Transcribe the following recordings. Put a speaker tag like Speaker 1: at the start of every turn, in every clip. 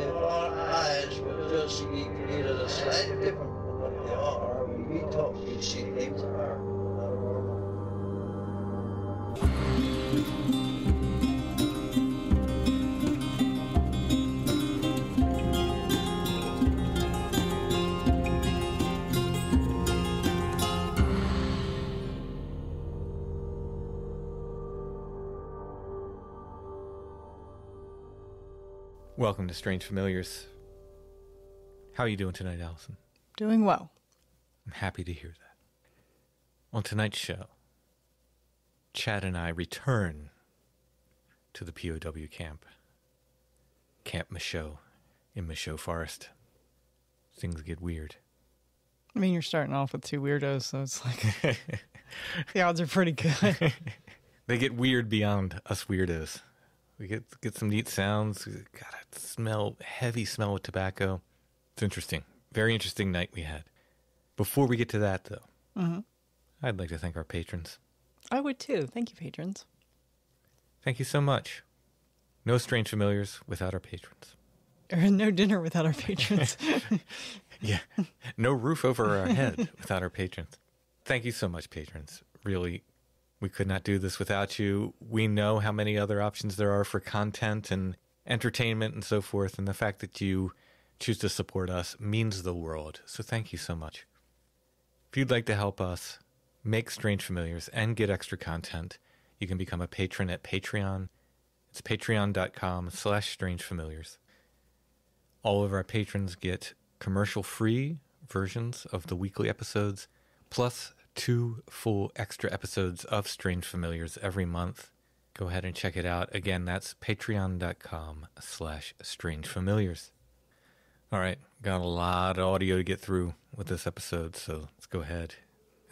Speaker 1: if our eyes were just either a slightly different from what they are, when we talk, we see things are normal.
Speaker 2: Welcome to Strange Familiars. How are you doing tonight, Allison?
Speaker 3: Doing well.
Speaker 2: I'm happy to hear that. On tonight's show, Chad and I return to the POW camp, Camp Michaux in Michaux Forest. Things get weird.
Speaker 3: I mean, you're starting off with two weirdos, so it's like the odds are pretty good.
Speaker 2: They get weird beyond us weirdos. We get some neat sounds. Got a heavy smell of tobacco. It's interesting. Very interesting night we had. Before we get to that, though, I'd like to thank our patrons.
Speaker 3: I would too. Thank you, patrons.
Speaker 2: Thank you so much. No Strange Familiars without our patrons.
Speaker 3: Or no dinner without our patrons.
Speaker 2: Yeah. No roof over our head without our patrons. Thank you so much, patrons. Really, we could not do this without you. We know how many other options there are for content and entertainment and so forth, and the fact that you choose to support us means the world. So thank you so much. If you'd like to help us make Strange Familiars and get extra content, you can become a patron at Patreon. It's patreon.com/strangefamiliars. All of our patrons get commercial-free versions of the weekly episodes, plus 2 full extra episodes of Strange Familiars every month. Go ahead and check it out. Again, that's patreon.com/strangefamiliars. All right, got a lot of audio to get through with this episode, so let's go ahead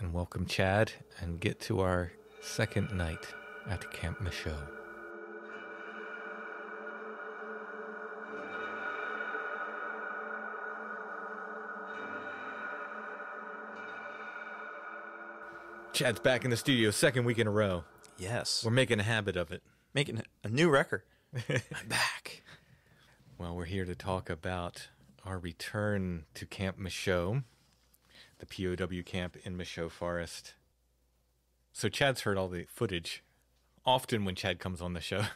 Speaker 2: and welcome Chad and get to our second night at Camp Michaux. Chad's back in the studio, second week in a row.
Speaker 4: Yes.
Speaker 2: We're making a habit of it.
Speaker 4: Making a new record. I'm back.
Speaker 2: Well, we're here to talk about our return to Camp Michaux, the POW camp in Michaux Forest. So Chad's heard all the footage. Often when Chad comes on the show,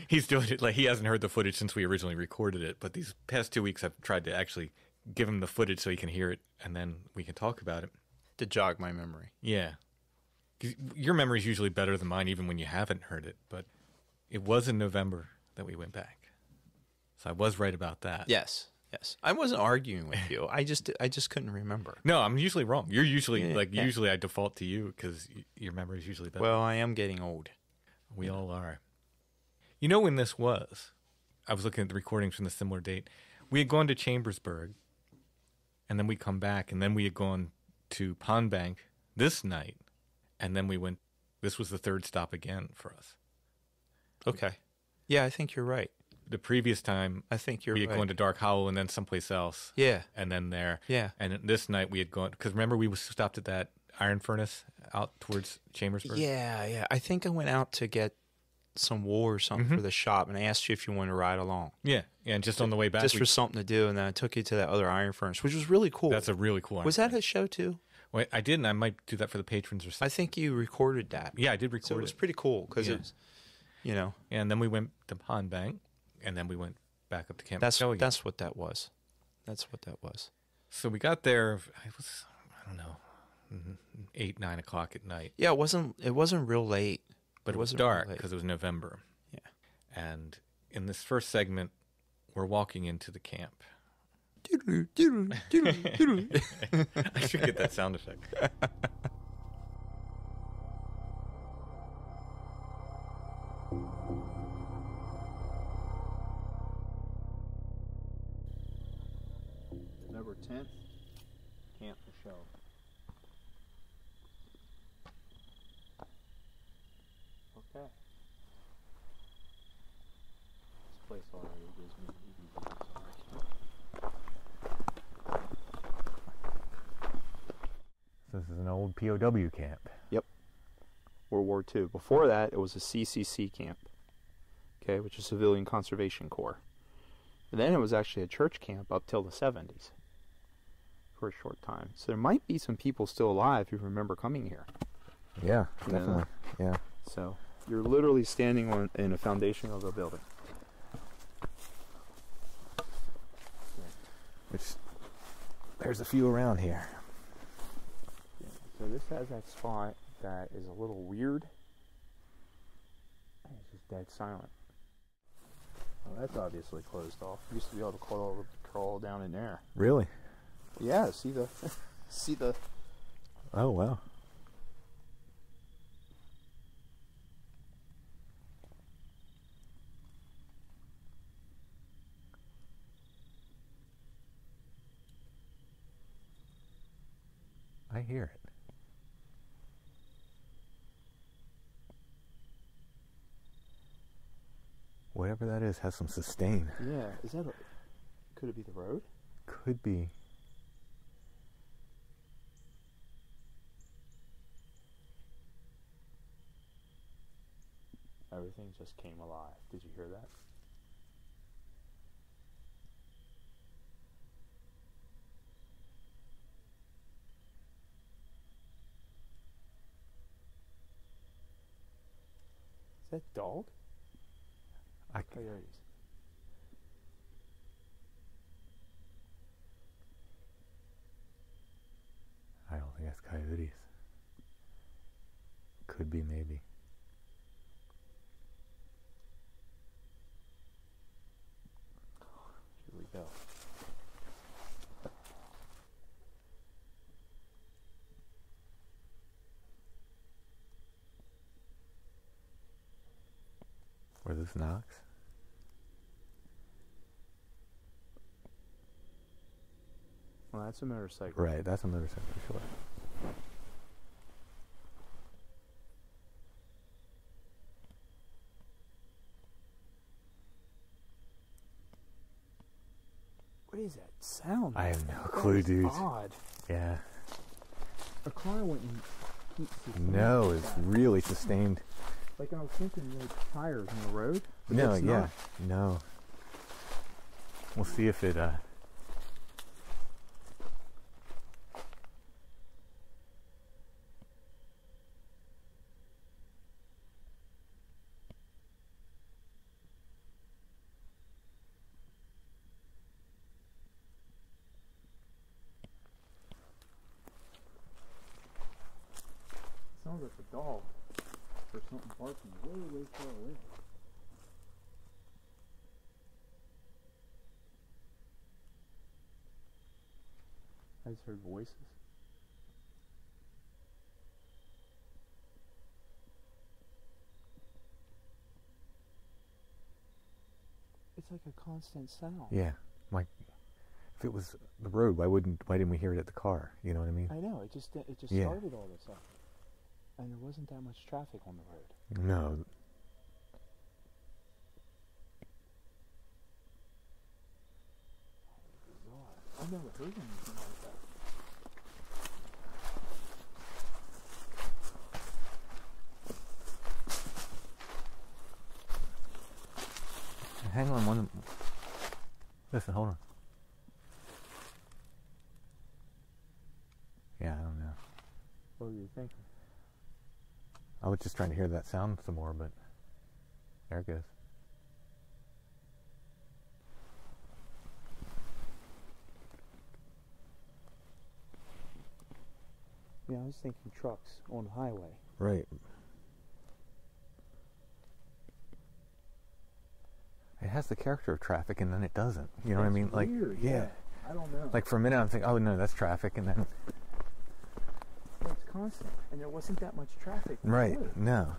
Speaker 2: he's doing it like he hasn't heard the footage since we originally recorded it. But these past 2 weeks, I've tried to actually give him the footage so he can hear it, and then we can talk about it.
Speaker 4: To jog my memory.
Speaker 2: Yeah. Your memory's usually better than mine, even when you haven't heard it. But it was in November that we went back. So I was right about that.
Speaker 4: Yes. I wasn't arguing with you. I just couldn't remember.
Speaker 2: No, I'm usually wrong. You're usually, usually I default to you because your memory's usually better.
Speaker 4: Well, I am getting old.
Speaker 2: We all are. You know when this was? I was looking at the recordings from the similar date. We had gone to Chambersburg, and then we come back, and then we had gone to Pond Bank this night, and then we went, this was the third stop again for us.
Speaker 4: Okay. Yeah, I think you're right.
Speaker 2: The previous time,
Speaker 4: I think you're
Speaker 2: we had
Speaker 4: right.
Speaker 2: gone to Dark Hollow and then someplace else.
Speaker 4: Yeah.
Speaker 2: And then there.
Speaker 4: Yeah.
Speaker 2: And this night we had gone, because remember we stopped at that iron furnace out towards Chambersburg?
Speaker 4: Yeah. I think I went out to get some wool or something for the shop, and I asked you if you wanted to ride along.
Speaker 2: Yeah, and just on the way back.
Speaker 4: Just for something to do, and then I took you to that other iron furnace, which was really cool.
Speaker 2: That's a really cool iron
Speaker 4: Was that
Speaker 2: furnace.
Speaker 4: a show too?
Speaker 2: Well, I did, and I might do that for the patrons or something.
Speaker 4: I think you recorded that.
Speaker 2: Yeah, I did record it.
Speaker 4: So it was pretty cool, because it was,
Speaker 2: And then we went to Pond Bank, and then we went back up to Camp Michaux again.
Speaker 4: That's what that was. That's what that was.
Speaker 2: So we got there, it was, I don't know, 8, 9 o'clock at night.
Speaker 4: Yeah, it wasn't real late.
Speaker 2: But it was dark because it was November.
Speaker 4: Yeah.
Speaker 2: And in this first segment, we're walking into the camp. I should get that sound effect.
Speaker 5: November 10th, Camp Michaux. Okay. This place already gives me
Speaker 2: So this is an old POW camp.
Speaker 5: Yep. World War II. Before that, it was a CCC camp, okay, which is Civilian Conservation Corps. And then it was actually a church camp up till the 70s for a short time. So there might be some people still alive who remember coming here.
Speaker 2: Yeah,
Speaker 5: You know?
Speaker 2: definitely. Yeah.
Speaker 5: So you're literally standing on in a foundation of a building.
Speaker 2: Which, there's a few around here.
Speaker 5: Yeah. So this has that spot that is a little weird. And it's just dead silent. Well, that's obviously closed off. You used to be able to crawl down in there.
Speaker 2: Really?
Speaker 5: Yeah, see the see the
Speaker 2: Oh, wow. I hear it. Whatever that is has some sustain.
Speaker 5: yeah, is that could it be the road?
Speaker 2: Could be.
Speaker 5: Everything just came alive. Did you hear that? Is that dog? Coyotes.
Speaker 2: I don't think that's coyotes. Could be, maybe.
Speaker 5: Here we go.
Speaker 2: Where this knocks.
Speaker 5: Well, that's a motorcycle.
Speaker 2: Right, that's a motorcycle for sure.
Speaker 5: What is that sound?
Speaker 2: I have no
Speaker 5: That
Speaker 2: clue,
Speaker 5: is
Speaker 2: dude.
Speaker 5: Odd.
Speaker 2: Yeah.
Speaker 5: A car wouldn't keep
Speaker 2: No, it's really sustained.
Speaker 5: Like I was thinking, like tires on the road. But
Speaker 2: No,
Speaker 5: it's
Speaker 2: yeah.
Speaker 5: not.
Speaker 2: No. We'll see if it,
Speaker 5: Sounds like a dog or something barking way far away. I just heard voices. It's like a constant sound.
Speaker 2: yeah. Like, if it was the road, why didn't we hear it at the car? You know what I mean?
Speaker 5: I know. It just
Speaker 2: Yeah.
Speaker 5: started all this up, and there wasn't that much traffic on the road.
Speaker 2: No.
Speaker 5: Bizarre. I've never heard anything like that.
Speaker 2: Hang on one. Listen, hold on. Yeah, I don't know.
Speaker 5: What were you thinking?
Speaker 2: I was just trying to hear that sound some more, but there it goes.
Speaker 5: Yeah, I was thinking trucks on the highway.
Speaker 2: Right. It has the character of traffic, and then it doesn't. You know what I mean? Like,
Speaker 5: Weird,
Speaker 2: yeah.
Speaker 5: I don't know.
Speaker 2: Like for a minute, I'm thinking, oh no, that's traffic, and then
Speaker 5: Well, it's constant, and there wasn't that much traffic.
Speaker 2: right,
Speaker 5: before.
Speaker 2: no.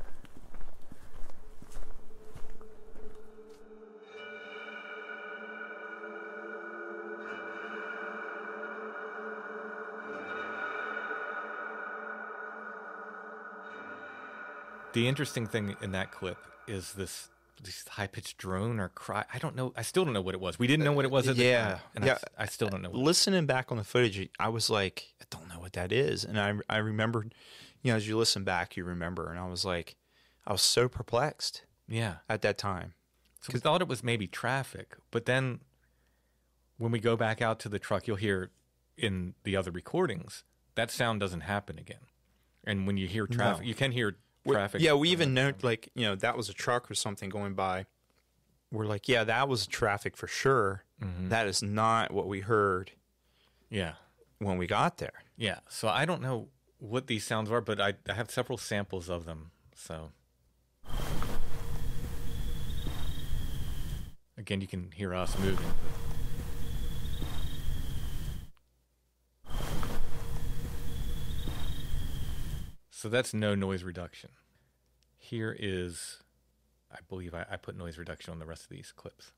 Speaker 2: The interesting thing in that clip is this high-pitched drone or cry. I don't know. I still don't know what it was. We didn't know what it was at the time. And
Speaker 4: yeah.
Speaker 2: I still don't know.
Speaker 4: Listening back on the footage, I was like, I don't know what that is. And I remembered, you know, as you listen back, you remember. And I was like, I was so perplexed
Speaker 2: Yeah.
Speaker 4: at that time.
Speaker 2: So we thought it was maybe traffic, but then when we go back out to the truck, you'll hear in the other recordings, that sound doesn't happen again. And when you hear traffic, you can hear traffic.
Speaker 4: Yeah, we even know, like, you know, that was a truck or something going by. We're like, yeah, that was traffic for sure.
Speaker 2: Mm-hmm.
Speaker 4: That is not what we heard.
Speaker 2: Yeah.
Speaker 4: When we got there.
Speaker 2: Yeah. So I don't know what these sounds are, but I have several samples of them. So again, you can hear us moving. So that's no noise reduction. Here is, I believe I put noise reduction on the rest of these clips.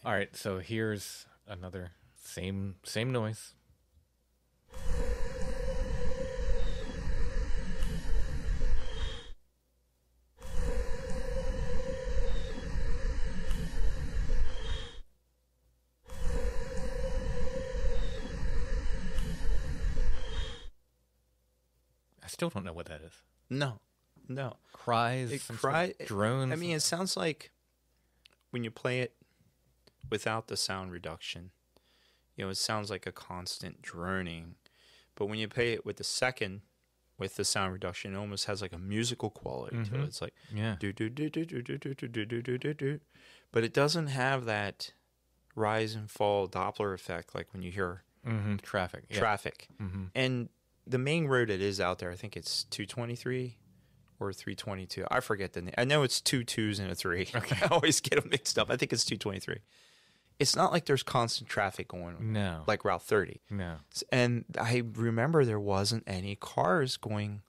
Speaker 2: All right, so here's another same noise. I still don't know what that is.
Speaker 4: No.
Speaker 2: Cries, drones.
Speaker 4: I mean, it sounds like when you play it without the sound reduction, you know, it sounds like a constant droning. But when you play it with the second, with the sound reduction, it almost has like a musical quality to it. It's like do do do do do do do do do do do do. But it doesn't have that rise and fall Doppler effect like when you hear
Speaker 2: traffic.
Speaker 4: And the main road it is out there, I think it's 223 or 322. I forget the name. I know it's 2 2s and a 3. Okay. I always get them mixed up. I think it's 223. It's not like there's constant traffic going.
Speaker 2: No.
Speaker 4: Like Route 30.
Speaker 2: No.
Speaker 4: And I remember there wasn't any cars going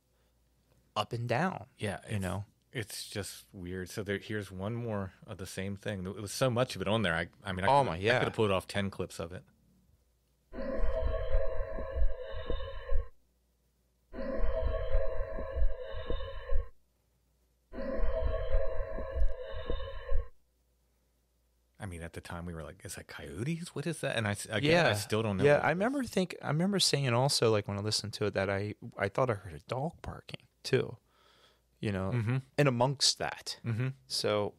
Speaker 4: up and down.
Speaker 2: Yeah.
Speaker 4: You know?
Speaker 2: It's just weird. So here's one more of the same thing. There was so much of it on there. I mean, I could have pulled off 10 clips of it. I mean, at the time we were like, "Is that coyotes? What is that?" And I still don't know.
Speaker 4: Yeah, I remember saying also, like when I listened to it, that I thought I heard a dog barking too, you know, and amongst that. So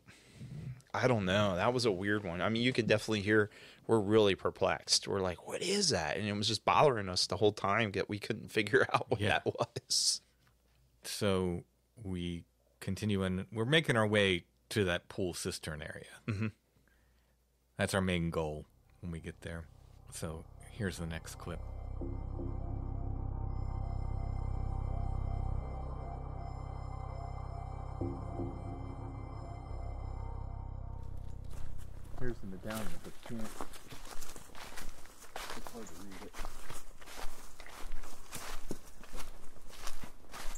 Speaker 4: I don't know. That was a weird one. I mean, you could definitely hear we're really perplexed. We're like, "What is that?" And it was just bothering us the whole time that we couldn't figure out what that was.
Speaker 2: So we continue, and we're making our way to that pool cistern area. That's our main goal when we get there. So here's the next clip.
Speaker 5: Here's the medallion, but you can't. It's hard to read it.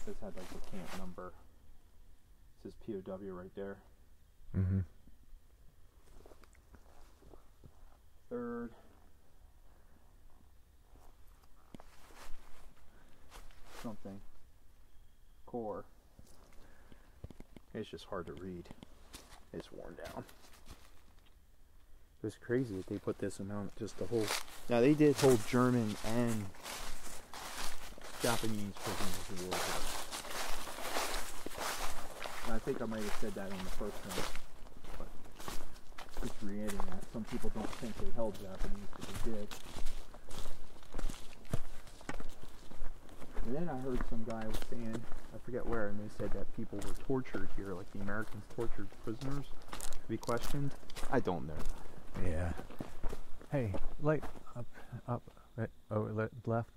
Speaker 5: This had like the camp number. It says POW right there. Third. Something. Core. It's just hard to read. It's worn down. It was crazy that they put this amount, just the whole. Now they did hold German and Japanese prisoners of war. And I think I might have said that on the first one. Just reiterating that. Some people don't think they held Japanese, but they did. And then I heard some guy was saying, I forget where, and they said that people were tortured here, like the Americans tortured prisoners to be questioned. I don't know.
Speaker 6: Yeah. Hey, light up, right. Oh, left.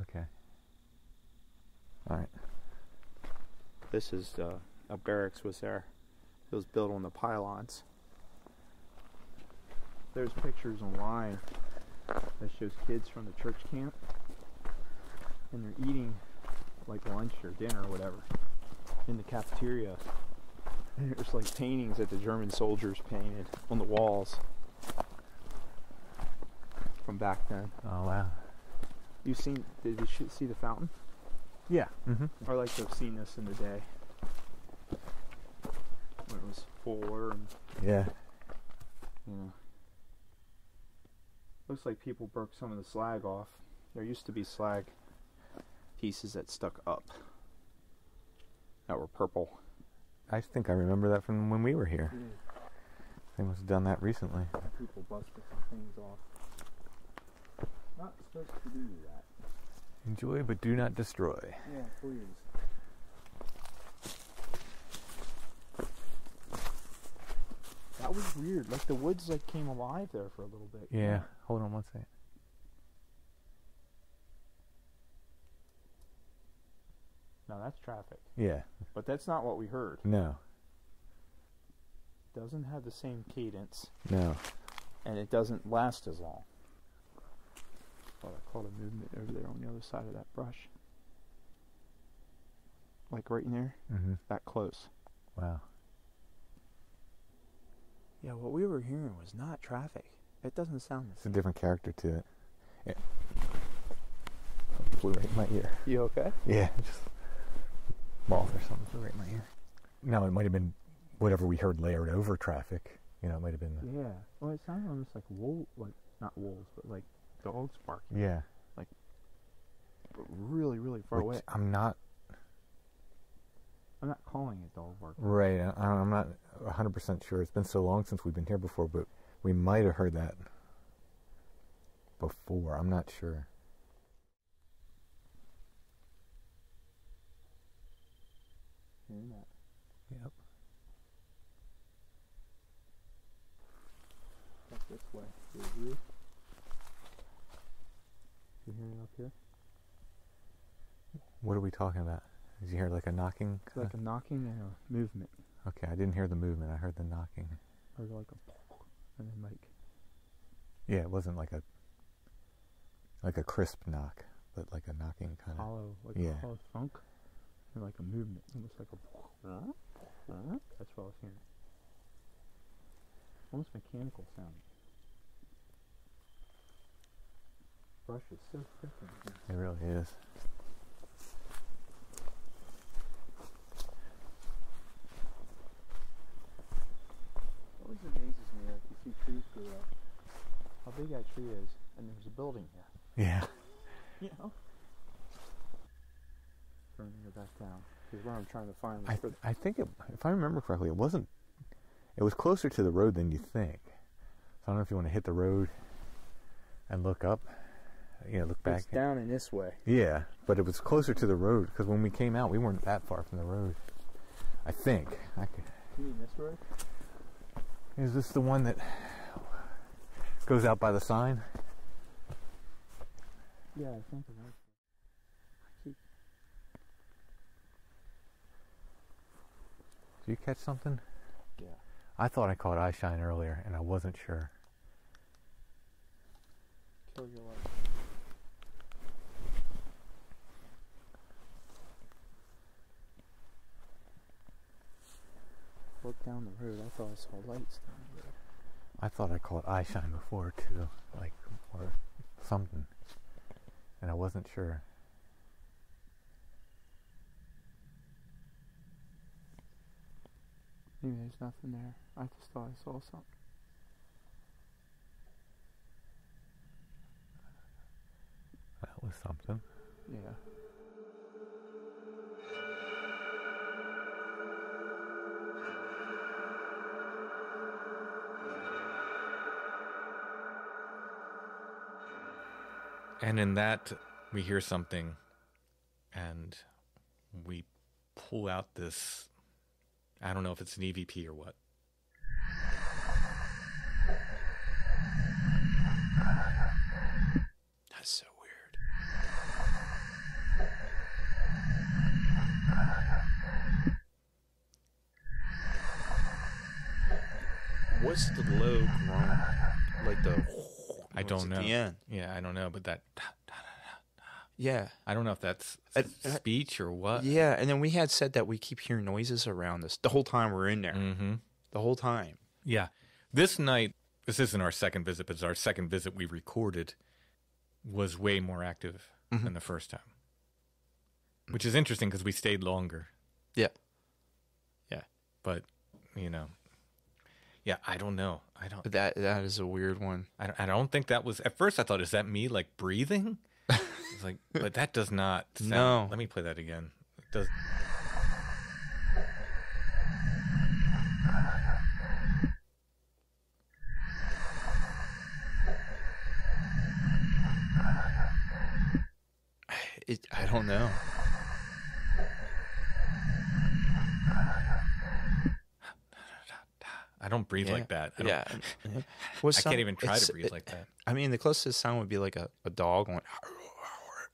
Speaker 6: Okay. All right.
Speaker 5: This is a barracks was there. It was built on the pylons. There's pictures online that shows kids from the church camp, and they're eating like lunch or dinner or whatever in the cafeteria. And there's like paintings that the German soldiers painted on the walls from back then.
Speaker 6: Oh wow!
Speaker 5: Did you see the fountain?
Speaker 6: Yeah.
Speaker 5: I like to have seen this in the day when it was fuller and,
Speaker 6: Yeah.
Speaker 5: you know. Looks like people broke some of the slag off. There used to be slag pieces that stuck up that were purple.
Speaker 6: I think I remember that from when we were here. They must have done that recently.
Speaker 5: People busted some things off. Not supposed to do that.
Speaker 6: Enjoy, but do not destroy.
Speaker 5: Yeah, please. That was weird. Like the woods like came alive there for a little bit.
Speaker 6: Yeah. Hold on one second.
Speaker 5: No, that's traffic.
Speaker 6: Yeah.
Speaker 5: But that's not what we heard.
Speaker 6: No.
Speaker 5: Doesn't have the same cadence,
Speaker 6: No.
Speaker 5: and it doesn't last as long. Thought I caught a movement over there on the other side of that brush. Like right in there, that close.
Speaker 6: Wow.
Speaker 5: Yeah, what we were hearing was not traffic. It doesn't sound the
Speaker 6: It's a
Speaker 5: same.
Speaker 6: different character to it. Yeah. Flew right in my ear.
Speaker 5: You okay?
Speaker 6: Yeah, just moth or something flew right in my ear. Now it might have been whatever we heard layered over traffic. You know, it might have been.
Speaker 5: Yeah. Well, it sounded almost like like not wolves, but like dogs barking.
Speaker 6: Yeah.
Speaker 5: But really, really far away.
Speaker 6: I'm not
Speaker 5: calling it dog barking.
Speaker 6: right. I'm not 100% sure. It's been so long since we've been here before, but we might have heard that before. I'm not sure.
Speaker 5: Hearing that.
Speaker 6: Yep.
Speaker 5: Up this way. You hearing up here?
Speaker 6: What are we talking about? Did you hear like a knocking?
Speaker 5: It's like a knocking and a movement.
Speaker 6: Okay, I didn't hear the movement. I heard the knocking.
Speaker 5: Or like a and then like
Speaker 6: Yeah, it wasn't like a crisp knock, but like a knocking kind of.
Speaker 5: hollow, like
Speaker 6: Yeah.
Speaker 5: a hollow funk. And like a movement. Almost like a that's what I was hearing. Almost mechanical sound. Brush is so thick in here.
Speaker 6: It really is.
Speaker 5: It always amazes me, like you see trees grow up, how big that tree is, and there's a building here.
Speaker 6: Yeah.
Speaker 5: You know? Turning her back down. Because what I'm trying to find was
Speaker 6: I think if I remember correctly, it was closer to the road than you think. So I don't know if you want to hit the road and look up, look back.
Speaker 5: it's down in this way.
Speaker 6: Yeah, but it was closer to the road because when we came out, we weren't that far from the road. I think.
Speaker 5: You mean this road?
Speaker 6: Is this the one that goes out by the sign?
Speaker 5: Yeah, I think it was.
Speaker 6: Did you catch something?
Speaker 5: Yeah.
Speaker 6: I thought I caught eye shine earlier, and I wasn't sure.
Speaker 5: Kill your life. Look down the road. I thought I saw lights down the road.
Speaker 6: I thought I caught eye shine before too, or something, and I wasn't sure.
Speaker 5: Maybe there's nothing there. I just thought I saw something.
Speaker 6: That was something.
Speaker 5: Yeah.
Speaker 2: And in that, we hear something, and we pull out this, I don't know if it's an EVP or what. That's so weird.
Speaker 4: What's the low groan? Like the...
Speaker 2: I don't know.
Speaker 4: At the end.
Speaker 2: Yeah, I don't know, but that...
Speaker 4: Yeah.
Speaker 2: I don't know if that's speech or what.
Speaker 4: Yeah, and then we had said that we keep hearing noises around us the whole time we're in there.
Speaker 2: Mm-hmm.
Speaker 4: The whole time.
Speaker 2: Yeah. This night, this isn't our second visit, but it's our second visit we recorded, was way more active than the first time. which is interesting because we stayed longer.
Speaker 4: Yeah. Yeah.
Speaker 2: But, you know, yeah, I don't know.
Speaker 4: That is a weird one.
Speaker 2: I don't think that was, at first I thought, is that me like breathing? It's like, but that does not sound.
Speaker 4: No.
Speaker 2: Let me play that again. It does.
Speaker 4: I don't know.
Speaker 2: I don't breathe like that. I don't,
Speaker 4: I
Speaker 2: can't even try to breathe like that.
Speaker 4: I mean, the closest sound would be like a dog going,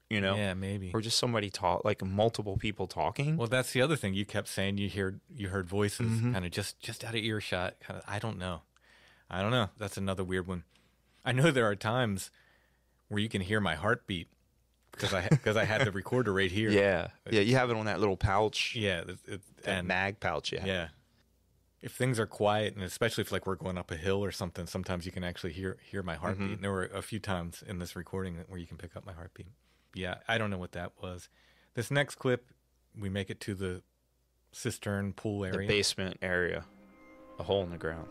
Speaker 4: you know?
Speaker 2: Yeah, maybe.
Speaker 4: Or just somebody like multiple people talking.
Speaker 2: Well, that's the other thing. You kept saying you heard voices kind of just out of earshot. Kind of, I don't know. That's another weird one. I know there are times where you can hear my heartbeat because I had the recorder right here.
Speaker 4: Yeah. Yeah, you have it on that little pouch.
Speaker 2: Yeah.
Speaker 4: That mag pouch, yeah.
Speaker 2: Yeah. If things are quiet, and especially if like we're going up a hill or something, sometimes you can actually hear my heartbeat. And there were a few times in this recording where you can pick up my heartbeat. Yeah, I don't know what that was. This next clip, we make it to the cistern pool area.
Speaker 4: The basement area. A hole in the ground.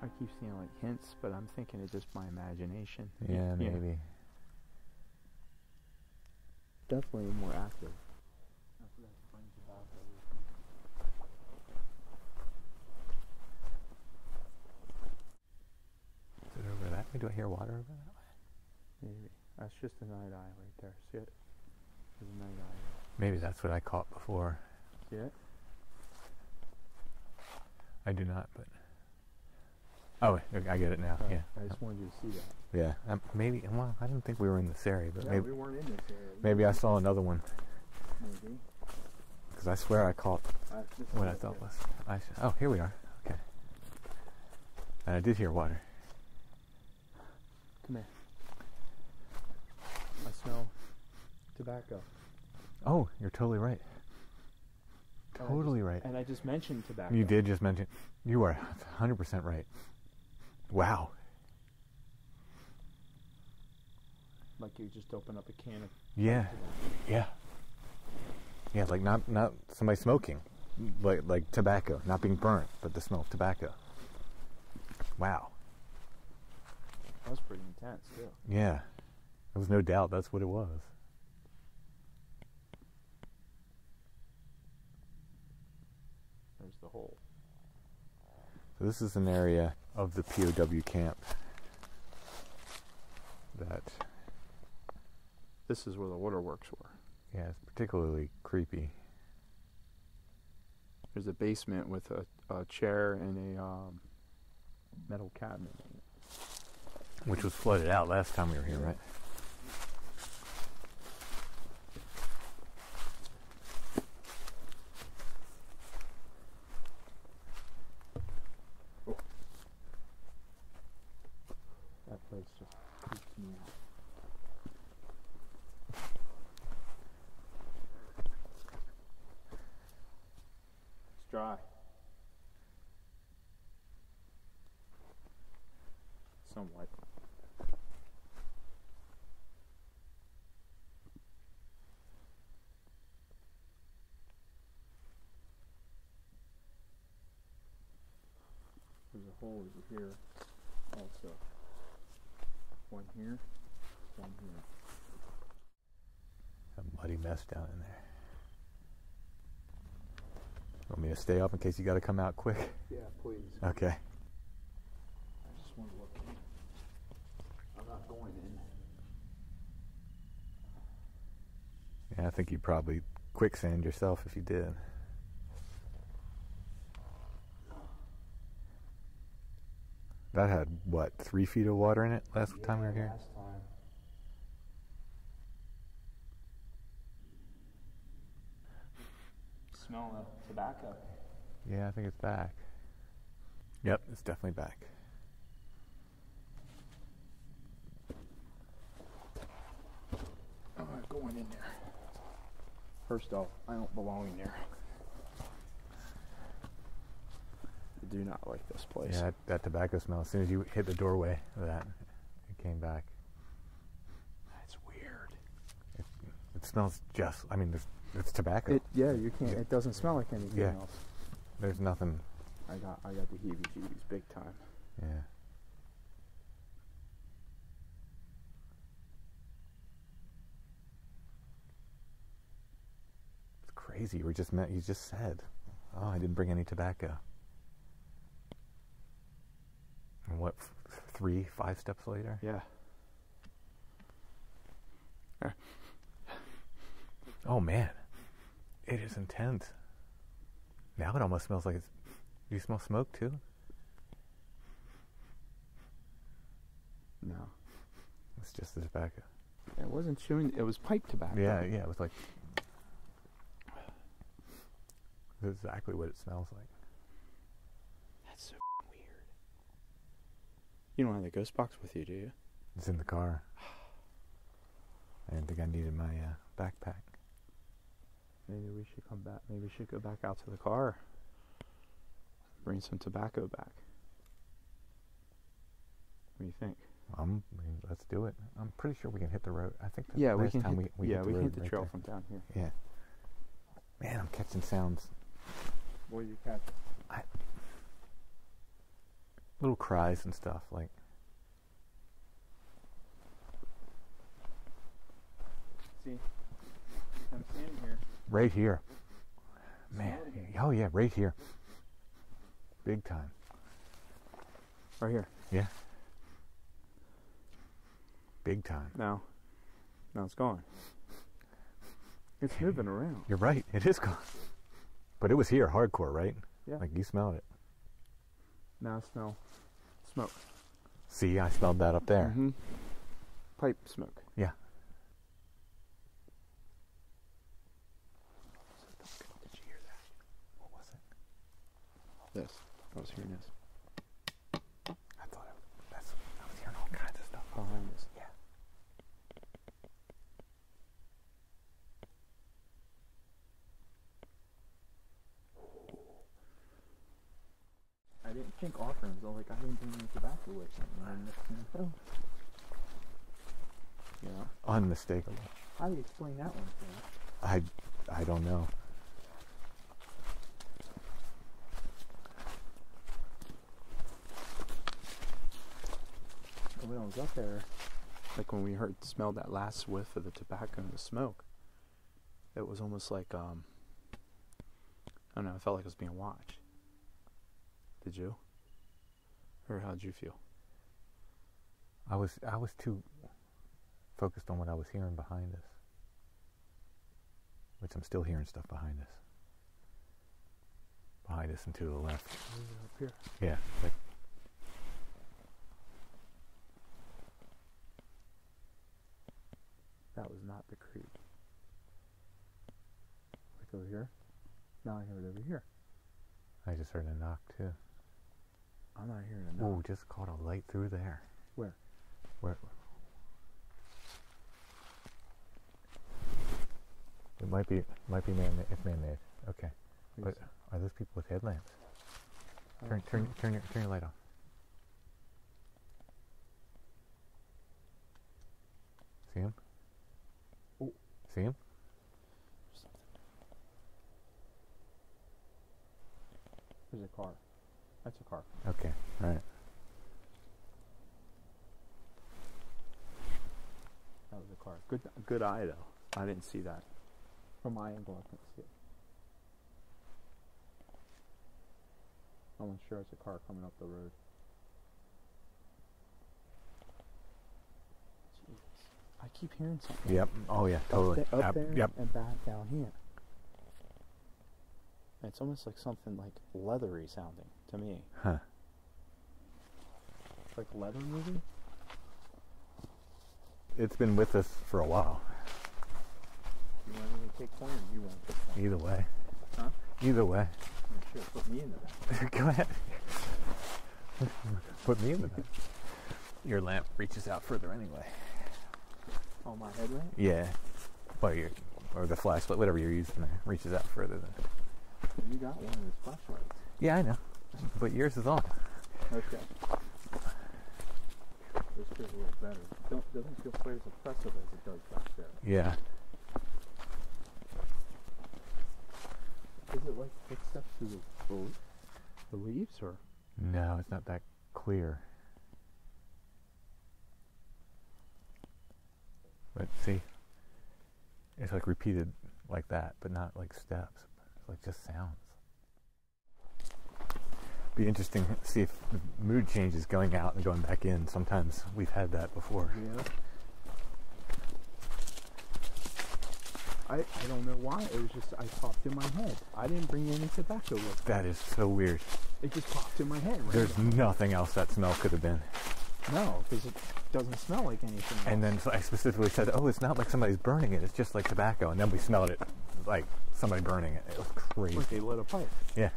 Speaker 5: I keep seeing like hints, but I'm thinking it's just my imagination.
Speaker 6: Yeah, maybe.
Speaker 5: Definitely more active.
Speaker 6: Is it over that way? Do I hear water over that way?
Speaker 5: Maybe. That's just a night eye right there. See it? There's a night eye.
Speaker 6: Maybe that's what I caught before.
Speaker 5: See it?
Speaker 6: I do not, but... Oh, I get it now. Yeah.
Speaker 5: I just wanted you to see that.
Speaker 6: Yeah. Maybe. Well, I didn't think we were in this area, but maybe
Speaker 5: we weren't in this area.
Speaker 6: maybe I saw another one
Speaker 5: Maybe.
Speaker 6: because I swear I caught what I thought was. Oh, here we are. Okay. And I did hear water.
Speaker 5: Come here. I smell tobacco.
Speaker 6: Oh, you're totally right. Totally right.
Speaker 5: And I just mentioned tobacco.
Speaker 6: You did just mention. You are 100% right. Wow.
Speaker 5: Like you just open up a can of...
Speaker 6: Yeah. Yeah. Yeah, like not somebody smoking, like tobacco, not being burnt, but the smell of tobacco. Wow.
Speaker 5: That was pretty intense, too.
Speaker 6: Yeah. There was no doubt that's what it was.
Speaker 5: There's the hole.
Speaker 6: So this is an area of the POW camp that...
Speaker 5: This is where the waterworks were.
Speaker 6: Yeah, it's particularly creepy.
Speaker 5: There's a basement with a chair and a metal cabinet in it.
Speaker 6: Which was flooded out last time we were here, right?
Speaker 5: That place just creeped me out. It's dry. Somewhat. There's a hole over here also. One here, one here.
Speaker 6: A muddy mess down in there. Want me to stay up in case you got to come out quick?
Speaker 5: Yeah, please.
Speaker 6: Okay.
Speaker 5: I just want to look in. I'm not going in.
Speaker 6: Yeah, I think you'd probably quicksand yourself if you did. That had, what, 3 feet of water in it last time we were here?
Speaker 5: Last time. Smell the tobacco.
Speaker 6: Yeah, I think it's back. Yep, it's definitely back.
Speaker 5: I'm not going in there. First off, I don't belong in there. do not like this place.
Speaker 6: Yeah, that tobacco smell. As soon as you hit the doorway of that, it came back.
Speaker 5: That's weird.
Speaker 6: It smells just. I mean, it's tobacco.
Speaker 5: You can't. It doesn't smell like anything
Speaker 6: Yeah.
Speaker 5: else.
Speaker 6: There's nothing.
Speaker 5: I got the heebie-jeebies big time.
Speaker 6: Yeah. It's crazy. You just said, "Oh, I didn't bring any tobacco." And what? 3-5 steps later?
Speaker 5: Yeah.
Speaker 6: Oh man, it is intense. Now it almost smells like it's. Do you smell smoke too?
Speaker 5: No.
Speaker 6: It's just the tobacco.
Speaker 5: It wasn't chewing. It was pipe tobacco.
Speaker 6: Yeah, it was like. That's exactly what it smells like.
Speaker 5: That's so weird. You don't have the ghost box with you, do you?
Speaker 6: It's in the car. I didn't think I needed my backpack.
Speaker 5: Maybe we should come back. Maybe we should go back out to the car. Bring some tobacco back. What do you think?
Speaker 6: Let's do it. I'm pretty sure we can hit the road. I think.
Speaker 5: Yeah, we
Speaker 6: last
Speaker 5: can.
Speaker 6: time
Speaker 5: Hit,
Speaker 6: we
Speaker 5: yeah,
Speaker 6: hit
Speaker 5: we
Speaker 6: the
Speaker 5: can
Speaker 6: road
Speaker 5: hit the
Speaker 6: right
Speaker 5: trail
Speaker 6: there.
Speaker 5: from down here.
Speaker 6: Yeah. Man, I'm catching sounds.
Speaker 5: What do you catch?
Speaker 6: Little cries and stuff like.
Speaker 5: See, I'm standing here.
Speaker 6: Right here. Man, oh yeah, right here. Big time.
Speaker 5: Right here.
Speaker 6: Yeah. Big time.
Speaker 5: Now it's gone. It's moving around.
Speaker 6: You're right, it is gone. But it was here, hardcore, right?
Speaker 5: Yeah.
Speaker 6: Like you smelled it.
Speaker 5: Now I smell smoke.
Speaker 6: See, I smelled that up there.
Speaker 5: Mm-hmm. Pipe smoke.
Speaker 6: Yeah.
Speaker 5: Did you hear that?
Speaker 6: What was it?
Speaker 5: This. I was hearing this.
Speaker 6: I thought I was hearing all kinds of stuff.
Speaker 5: Behind us.
Speaker 6: Yeah.
Speaker 5: I didn't think offerings. I was like, I didn't bring any tobacco with me. You know?
Speaker 6: Unmistakable.
Speaker 5: How do you explain that one to me?
Speaker 6: I don't know.
Speaker 5: When I was up there, like when we smelled that last whiff of the tobacco and the smoke, it was almost like, I don't know, I felt like I was being watched. Did you? Or how'd you feel?
Speaker 6: I was too focused on what I was hearing behind us. Which I'm still hearing stuff behind us. Behind us and to the left.
Speaker 5: Up here.
Speaker 6: Yeah. Like,
Speaker 5: That was not the creep. Like over here? Now I hear it over here.
Speaker 6: I just heard a knock too.
Speaker 5: I'm not hearing a knock.
Speaker 6: Ooh, just caught a light through there.
Speaker 5: Where?
Speaker 6: Where? It might be man-made. It's man-made. Okay. But are those people with headlamps? Turn your light on. See him?
Speaker 5: Oh.
Speaker 6: See him?
Speaker 5: There's a car. That's a car.
Speaker 6: Okay. All right.
Speaker 5: That was a car. Good eye though. I didn't see that. From my angle, I couldn't see it. I'm sure it's a car coming up the road. Jesus. I keep hearing something.
Speaker 6: Yep. Oh yeah. Totally.
Speaker 5: Up there
Speaker 6: Yep.
Speaker 5: and back down here. It's almost like something like leathery sounding to me.
Speaker 6: Huh.
Speaker 5: Like leather moving?
Speaker 6: It's been with us for a while.
Speaker 5: You want me to take point or you want to take point?
Speaker 6: Either way.
Speaker 5: Huh?
Speaker 6: Either way.
Speaker 5: Sure, put me in the back.
Speaker 6: Go ahead. Put me in the back. Your lamp reaches out further anyway.
Speaker 5: Oh, my headlamp?
Speaker 6: Yeah. Well, or the flashlight, whatever you're using there, reaches out further than.
Speaker 5: You got one of those flashlights.
Speaker 6: Yeah, I know. but yours is on.
Speaker 5: Okay. This feels a little better. Doesn't feel quite as oppressive as it does back there.
Speaker 6: Yeah.
Speaker 5: Is it like footsteps through the leaves, or?
Speaker 6: No, it's not that clear. But see, it's like repeated like that, but not like steps. It's like just sounds. Be interesting to see if the mood changes going out and going back in. Sometimes we've had that before.
Speaker 5: Yeah. I don't know why. It was just, I popped in my head. I didn't bring any tobacco with me.
Speaker 6: That is so weird.
Speaker 5: It just popped in my head.
Speaker 6: There's nothing else that smell could have been.
Speaker 5: No, because it doesn't smell like anything else.
Speaker 6: And then so I specifically said, oh, it's not like somebody's burning it. It's just like tobacco. And then we smelled it like somebody burning it. It was crazy.
Speaker 5: Like they lit a pipe.
Speaker 6: Yeah.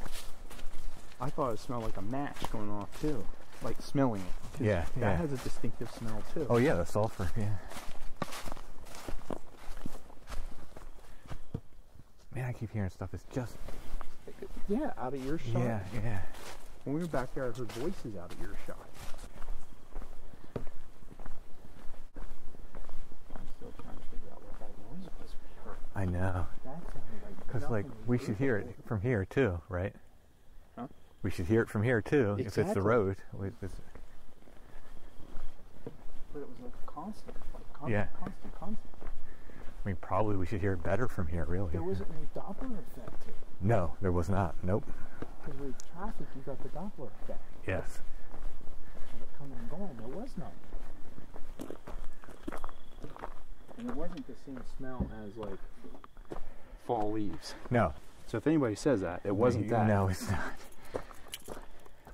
Speaker 5: I thought it smelled like a match going off too. Like smelling it. 'Cause
Speaker 6: Yeah,
Speaker 5: that
Speaker 6: yeah.
Speaker 5: has a distinctive smell too.
Speaker 6: Oh, yeah, the sulfur, yeah. Man, I keep hearing stuff. It's just...
Speaker 5: Yeah, out of earshot.
Speaker 6: Yeah, yeah.
Speaker 5: When we were back there, I heard voices out of earshot. I'm still trying to figure out what that noise was we heard.
Speaker 6: I know.
Speaker 5: That sounded like
Speaker 6: Because, like,
Speaker 5: nothing
Speaker 6: we
Speaker 5: we've
Speaker 6: should
Speaker 5: heard
Speaker 6: hear it
Speaker 5: before.
Speaker 6: from here, too, right?
Speaker 5: Huh?
Speaker 6: We should hear it from here, too, if it's the
Speaker 5: Exactly.
Speaker 6: road.
Speaker 5: But it was like constant.
Speaker 6: Yeah.
Speaker 5: Constant.
Speaker 6: I mean, probably we should hear it better from here, really.
Speaker 5: There wasn't any Doppler effect to it.
Speaker 6: No, there was not. Nope.
Speaker 5: Because with traffic, you got the Doppler effect.
Speaker 6: Yes.
Speaker 5: Of it coming and going. There was none. And it wasn't the same smell as, like, fall leaves.
Speaker 6: No.
Speaker 5: So if anybody says that, it wasn't that.
Speaker 6: No, it's not.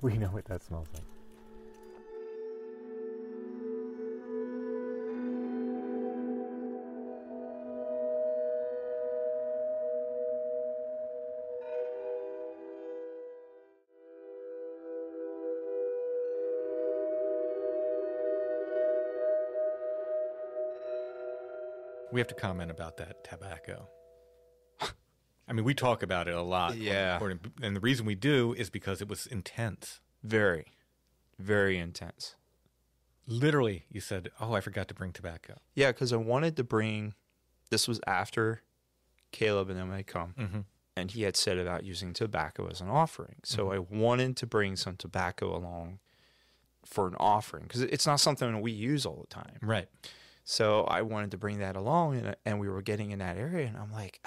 Speaker 6: We know what that smells like.
Speaker 2: We have to comment about that tobacco. I mean, we talk about it a lot.
Speaker 4: Yeah.
Speaker 2: And the reason we do is because it was intense.
Speaker 4: Very, very intense.
Speaker 2: Literally, you said, oh, I forgot to bring tobacco.
Speaker 4: Yeah, because I wanted to bring, this was after Caleb and Emma had come,
Speaker 2: Mm-hmm.
Speaker 4: and he had said about using tobacco as an offering. So I wanted to bring some tobacco along for an offering, because it's not something that we use all the time.
Speaker 2: Right.
Speaker 4: So I wanted to bring that along, and we were getting in that area, and I'm like,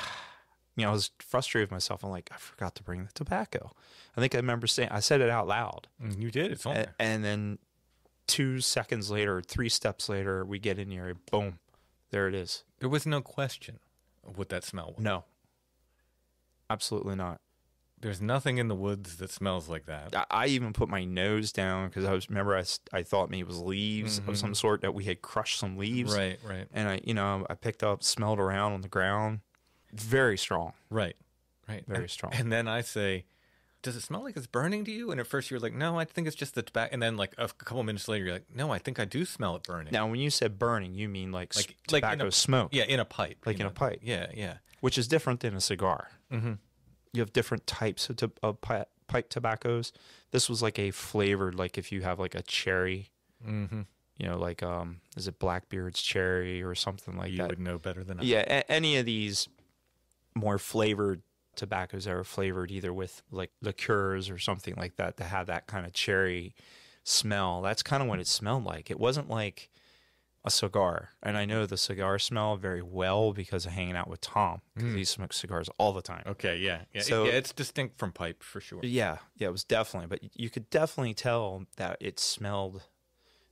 Speaker 4: you know, I was frustrated with myself. I'm like, I forgot to bring the tobacco. I think I remember saying, I said it out loud.
Speaker 2: And you did. It's on there.
Speaker 4: And then 2 seconds later, 3 steps later, we get in here, boom, there it is.
Speaker 2: There was no question of what that smell was.
Speaker 4: No, absolutely not.
Speaker 2: There's nothing in the woods that smells like that.
Speaker 4: I even put my nose down because I thought maybe it was leaves of some sort, that we had crushed some leaves.
Speaker 2: Right, right.
Speaker 4: And I picked up, smelled around on the ground. Very strong.
Speaker 2: Right.
Speaker 4: Very strong.
Speaker 2: And then I say, does it smell like it's burning to you? And at first you're like, no, I think it's just the tobacco. And then like a couple minutes later, you're like, no, I think I do smell it burning.
Speaker 4: Now, when you said burning, you mean like
Speaker 2: Like
Speaker 4: tobacco
Speaker 2: in a-
Speaker 4: smoke.
Speaker 2: Yeah, in a pipe.
Speaker 4: Like in a pipe.
Speaker 2: Yeah, yeah.
Speaker 4: Which is different than a cigar.
Speaker 2: Mm-hmm.
Speaker 4: You have different types of pipe tobaccos. This was like a flavored, like if you have like a cherry,
Speaker 2: Mm-hmm.
Speaker 4: you know, like, is it Blackbeard's cherry or something like
Speaker 2: You
Speaker 4: that?
Speaker 2: would know better than I.
Speaker 4: Yeah, any of these more flavored tobaccos that are flavored either with like liqueurs or something like that to have that kind of cherry smell. That's kind of what it smelled like. It wasn't like a cigar. And I know the cigar smell very well because of hanging out with Tom, because he smokes cigars all the time.
Speaker 2: Okay, yeah.
Speaker 4: So-
Speaker 2: it's distinct from pipe for sure.
Speaker 4: Yeah, it was definitely. But you could definitely tell that it smelled.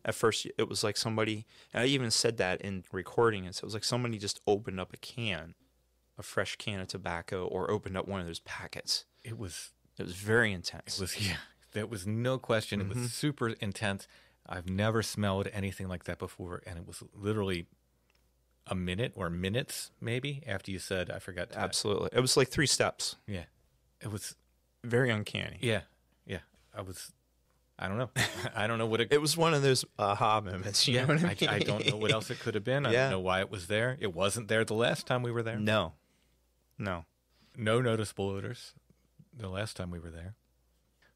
Speaker 4: At first, it was like somebody, and I even said that in recording it. So it was like somebody just opened up a fresh can of tobacco, or opened up one of those packets.
Speaker 2: It was,
Speaker 4: very intense.
Speaker 2: yeah. There was no question. It was super intense. I've never smelled anything like that before, and it was literally a minute or minutes maybe after you said I forgot to.
Speaker 4: Absolutely. It was like 3 steps.
Speaker 2: Yeah, it was.
Speaker 4: Very uncanny.
Speaker 2: Yeah. I don't know. I don't know what
Speaker 4: It was one of those aha moments. You know what I mean?
Speaker 2: I don't know what else it could have been. I
Speaker 4: Yeah.
Speaker 2: don't know why it was there. It wasn't there the last time we were there.
Speaker 4: No.
Speaker 2: No noticeable odors the last time we were there.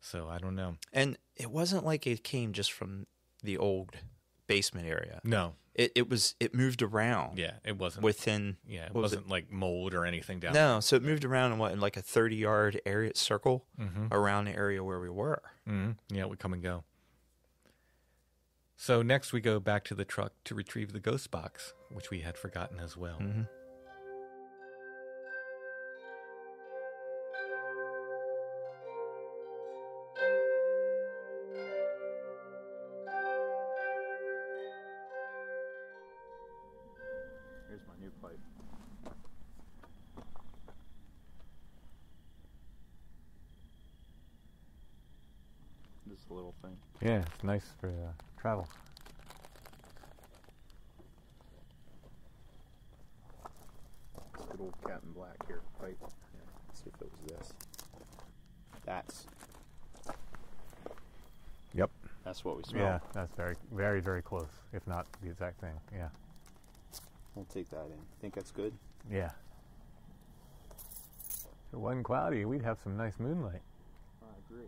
Speaker 2: So I don't know.
Speaker 4: And it wasn't like it came just from the old basement area.
Speaker 2: No.
Speaker 4: It moved around.
Speaker 2: Yeah, it wasn't.
Speaker 4: Within.
Speaker 2: Yeah, it
Speaker 4: what was
Speaker 2: wasn't like mold or anything down
Speaker 4: No, so it moved around in like a 30-yard area circle
Speaker 2: Mm-hmm.
Speaker 4: around the area where we were.
Speaker 2: Mm-hmm. Yeah, we come and go. So next we go back to the truck to retrieve the ghost box, which we had forgotten as well.
Speaker 4: Mm-hmm.
Speaker 5: Here's my new pipe. This little thing.
Speaker 6: Yeah, it's nice for travel.
Speaker 5: This good old Captain Black here pipe. Yeah, let's see if it was this.
Speaker 6: Yep.
Speaker 5: That's what we smell.
Speaker 6: Yeah, that's very, very, very close, if not the exact thing. Yeah.
Speaker 5: We'll take that in. Think that's good?
Speaker 6: Yeah. If it wasn't cloudy, we'd have some nice moonlight.
Speaker 5: I agree.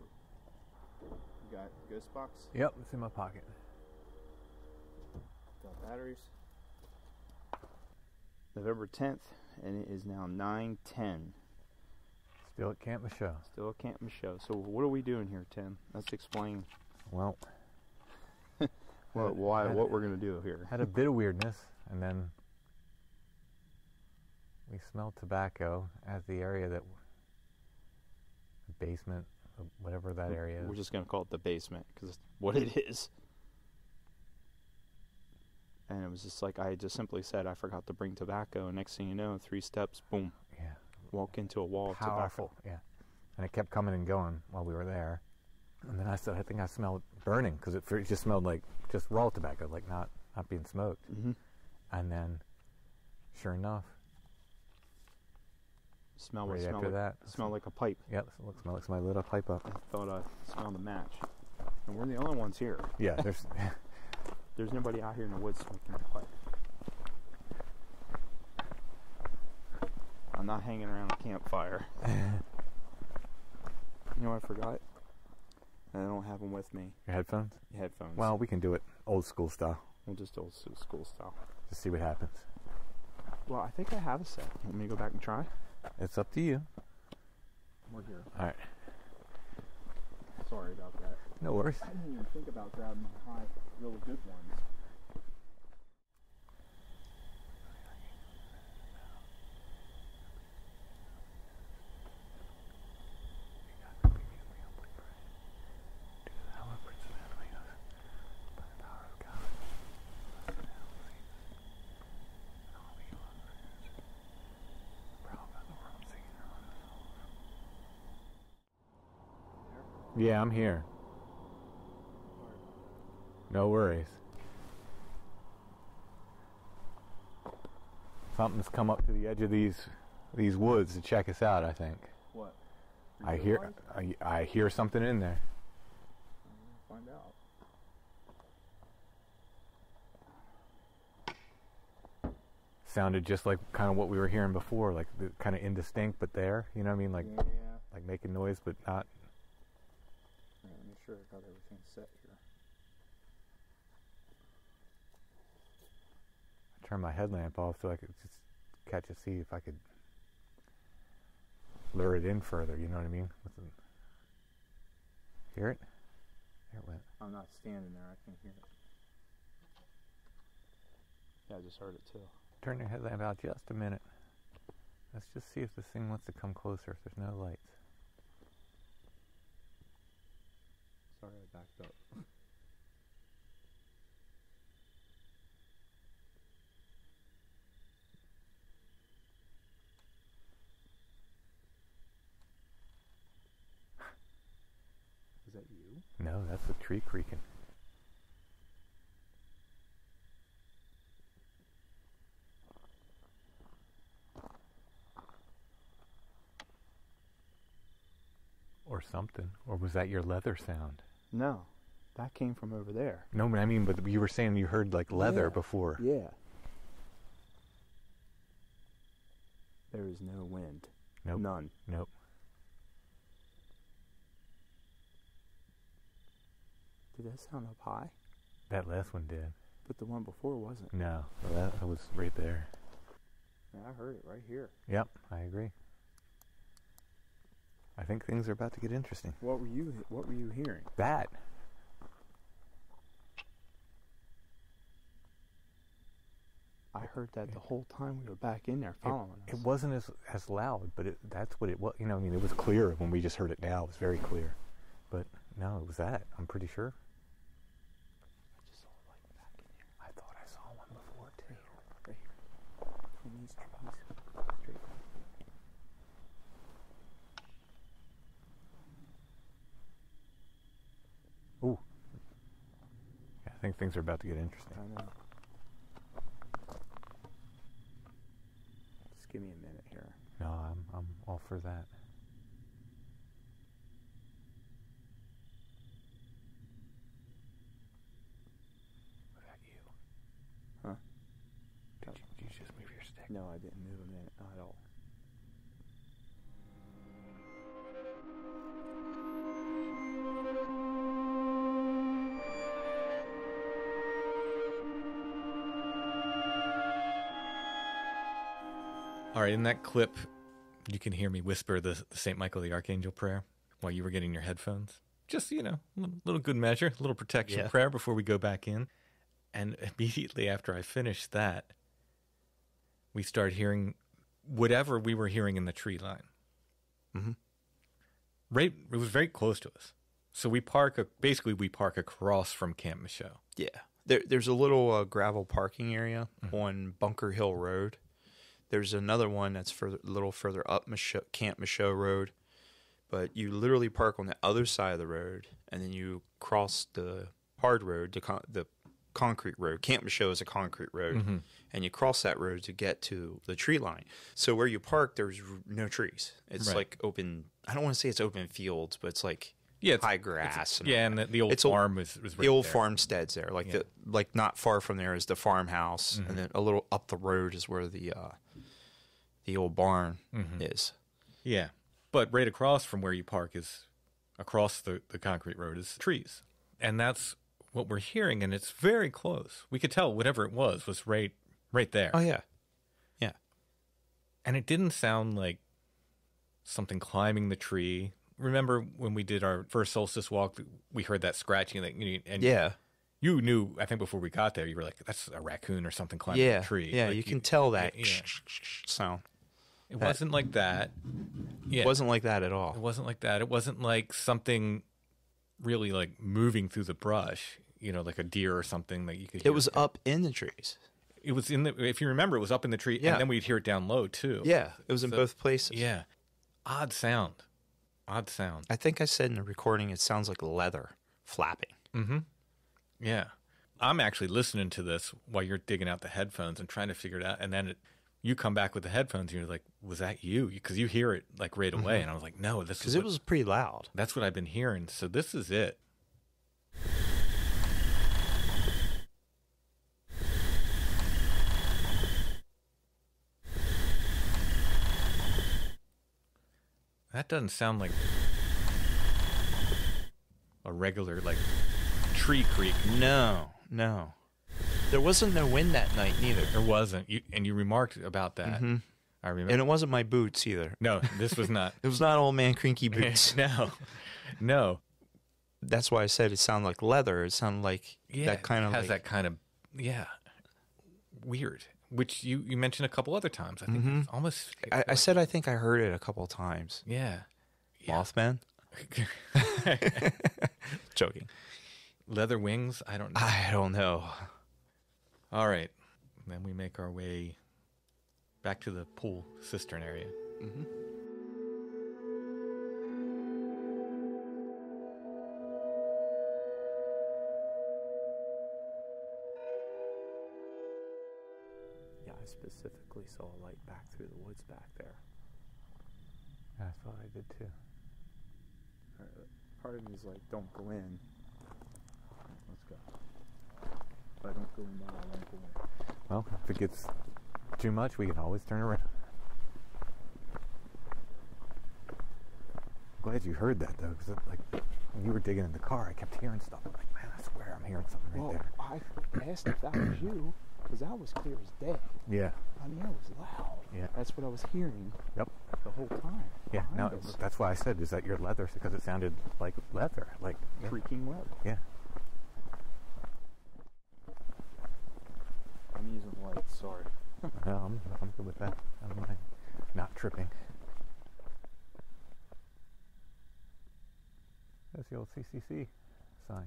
Speaker 5: You got ghost box?
Speaker 6: Yep, it's in my pocket.
Speaker 5: Got batteries. November 10th, and it is now 9:10.
Speaker 6: Still at Camp Michaux.
Speaker 5: Still at Camp Michaux. So what are we doing here, Tim? Let's explain
Speaker 6: Well,
Speaker 5: what we're going to do here.
Speaker 6: had a bit of weirdness, and then we smelled tobacco at the area that, the basement, whatever that area is.
Speaker 5: We're just going to call it the basement because it's what it is. And it was just like I just simply said, I forgot to bring tobacco, and next thing you know, 3 steps, boom,
Speaker 6: Yeah.
Speaker 5: walk into a wall of
Speaker 6: Powerful.
Speaker 5: tobacco.
Speaker 6: Yeah. And it kept coming and going while we were there. And then I said, I think I smelled burning because it just smelled like just raw tobacco, like not being smoked.
Speaker 5: Mm-hmm.
Speaker 6: And then, sure enough,
Speaker 5: Smell
Speaker 6: right
Speaker 5: smell
Speaker 6: after
Speaker 5: like,
Speaker 6: that,
Speaker 5: smell like a pipe.
Speaker 6: yep, smell like somebody lit a pipe up.
Speaker 5: I thought I smelled a match, and we're the only ones here.
Speaker 6: Yeah, there's
Speaker 5: There's nobody out here in the woods smoking a pipe. I'm not hanging around a campfire. You know what I forgot? I don't have them with me.
Speaker 6: your headphones.
Speaker 5: Headphones.
Speaker 6: Well, we can do it old school style.
Speaker 5: We'll just old school style.
Speaker 6: Just see what happens.
Speaker 5: Well, I think I have a set. Want me to go back and try?
Speaker 6: It's up to you.
Speaker 5: We're here.
Speaker 6: All right.
Speaker 5: Sorry about that.
Speaker 6: No worries.
Speaker 5: I didn't even think about grabbing my really good ones.
Speaker 6: Yeah, I'm here. No worries. Something's come up to the edge of these woods to check us out, I think.
Speaker 5: What?
Speaker 6: I hear something in there.
Speaker 5: Find out.
Speaker 6: Sounded just like kind of what we were hearing before, like kind of indistinct but there, you know what I mean? Like
Speaker 5: Yeah.
Speaker 6: like making noise but not.
Speaker 5: Let me make sure I got everything set here.
Speaker 6: I turned my headlamp off so I could just catch a see if I could lure it in further, you know what I mean? Hear it? There it went.
Speaker 5: I'm not standing there. I can hear it. Yeah, I just heard it too.
Speaker 6: Turn your headlamp out just a minute. Let's just see if this thing wants to come closer if there's no lights.
Speaker 5: Sorry, I backed up. Is that you?
Speaker 6: No, that's the tree creaking. Or something. Or was that your leather sound?
Speaker 5: No, that came from over there.
Speaker 6: No, but I mean, but you were saying you heard like leather
Speaker 5: Yeah.
Speaker 6: before.
Speaker 5: Yeah. There is no wind.
Speaker 6: Nope.
Speaker 5: None.
Speaker 6: Nope.
Speaker 5: Did that sound up high?
Speaker 6: That last one did.
Speaker 5: But the one before wasn't.
Speaker 6: No, that was right there.
Speaker 5: Yeah, I heard it right here.
Speaker 6: Yep, I agree. I think things are about to get interesting.
Speaker 5: What were you hearing?
Speaker 6: That.
Speaker 5: I heard that the whole time we were back in there following us.
Speaker 6: It wasn't as loud, but that's what it was. You know, I mean, it was clear when we just heard it now. It was very clear. But no, it was that. I'm pretty sure.
Speaker 5: I just saw a light back in here.
Speaker 6: I thought I saw one before, too.
Speaker 5: Right here. Between these trees. Straight down.
Speaker 6: Ooh. Yeah, I think things are about to get interesting.
Speaker 5: I know. Just give me a minute here.
Speaker 6: No, I'm all for that. Was that you?
Speaker 5: Huh?
Speaker 6: Did you just move your stick?
Speaker 5: No, I didn't move a minute. Not at all.
Speaker 2: All right, in that clip, you can hear me whisper the St. Michael the Archangel prayer while you were getting your headphones. Just, you know, a little good measure, a little protection prayer before we go back in. And immediately after I finished that, we started hearing whatever we were hearing in the tree line.
Speaker 4: Mhm.
Speaker 2: Right, it was very close to us. So we park across from Camp Michaux.
Speaker 4: Yeah. There's a little gravel parking area on Bunker Hill Road. There's another one that's a little further up Camp Michaux Road. But you literally park on the other side of the road, and then you cross the hard road, the concrete road. Camp Michaux is a concrete road, and you cross that road to get to the tree line. So where you park, there's no trees. It's like open. I don't want to say it's open fields, but it's like high grass.
Speaker 2: And the old farm was right
Speaker 4: the old
Speaker 2: there.
Speaker 4: farmsteads there. Like not far from there is the farmhouse, and then a little up the road is where the old barn is.
Speaker 2: Yeah. But right across from where you park is across the concrete road is trees. And that's what we're hearing, and it's very close. We could tell whatever it was right there.
Speaker 4: Oh, yeah. Yeah.
Speaker 2: And it didn't sound like something climbing the tree. Remember when we did our first solstice walk, we heard that scratching. And you knew, I think before we got there, you were like, that's a raccoon or something climbing the tree.
Speaker 4: Yeah,
Speaker 2: like
Speaker 4: you can tell that
Speaker 2: It
Speaker 4: sound.
Speaker 2: wasn't like that. Yeah.
Speaker 4: It wasn't like that at all.
Speaker 2: It wasn't like that. It wasn't like something really like moving through the brush, you know, like a deer or something that you could hear.
Speaker 4: It was up in the trees.
Speaker 2: It was if you remember, it was up in the tree, and then we'd hear it down low too.
Speaker 4: Yeah, it was in both places.
Speaker 2: Yeah. Odd sound.
Speaker 4: I think I said in the recording it sounds like leather flapping.
Speaker 2: Mm-hmm. Yeah. I'm actually listening to this while you're digging out the headphones and trying to figure it out, and then you come back with the headphones and you're like, was that you? Because you hear it like right away. And I was like, no, this is
Speaker 4: because it was pretty loud.
Speaker 2: That's what I've been hearing. So this is it. That doesn't sound like a regular like tree creak.
Speaker 4: No. There wasn't no wind that night neither.
Speaker 2: There wasn't. You remarked about that.
Speaker 4: Mm-hmm.
Speaker 2: I remember.
Speaker 4: And it wasn't my boots either.
Speaker 2: No, this was not.
Speaker 4: It was not old man Crinky boots.
Speaker 2: No.
Speaker 4: That's why I said it sounded like leather. It sounded like that kind of
Speaker 2: has that kind of weird. Which you mentioned a couple other times. I think it's almost.
Speaker 4: I said I think I heard it a couple of times.
Speaker 2: Yeah.
Speaker 4: Mothman. Joking.
Speaker 2: Leather wings. I don't know.
Speaker 4: I don't know.
Speaker 2: All right. Then we make our way back to the pool cistern area.
Speaker 4: Mm-hmm.
Speaker 5: Yeah, I specifically saw a light back through the woods back there.
Speaker 6: I thought I did too.
Speaker 5: Part of me is like, don't go in. Let's go. If I don't go in now, I won't go in.
Speaker 6: Well, if it gets too much, we can always turn around. Glad you heard that though, because like when you were digging in the car, I kept hearing stuff. I'm like, man, I'm hearing something right
Speaker 5: Well,
Speaker 6: there.
Speaker 5: I asked if that was you, because that was clear as day.
Speaker 6: Yeah.
Speaker 5: I mean, that was loud.
Speaker 6: Yeah.
Speaker 5: That's what I was hearing.
Speaker 6: Yep.
Speaker 5: The whole time.
Speaker 6: Yeah. No,
Speaker 5: behind us.
Speaker 6: that's why I said, is that your leather? Because it sounded like leather. Like, yeah.
Speaker 5: Creaking leather.
Speaker 6: Yeah.
Speaker 5: I'm using lights, sorry.
Speaker 6: No, I'm good with that. I don't mind not tripping. That's the old CCC sign.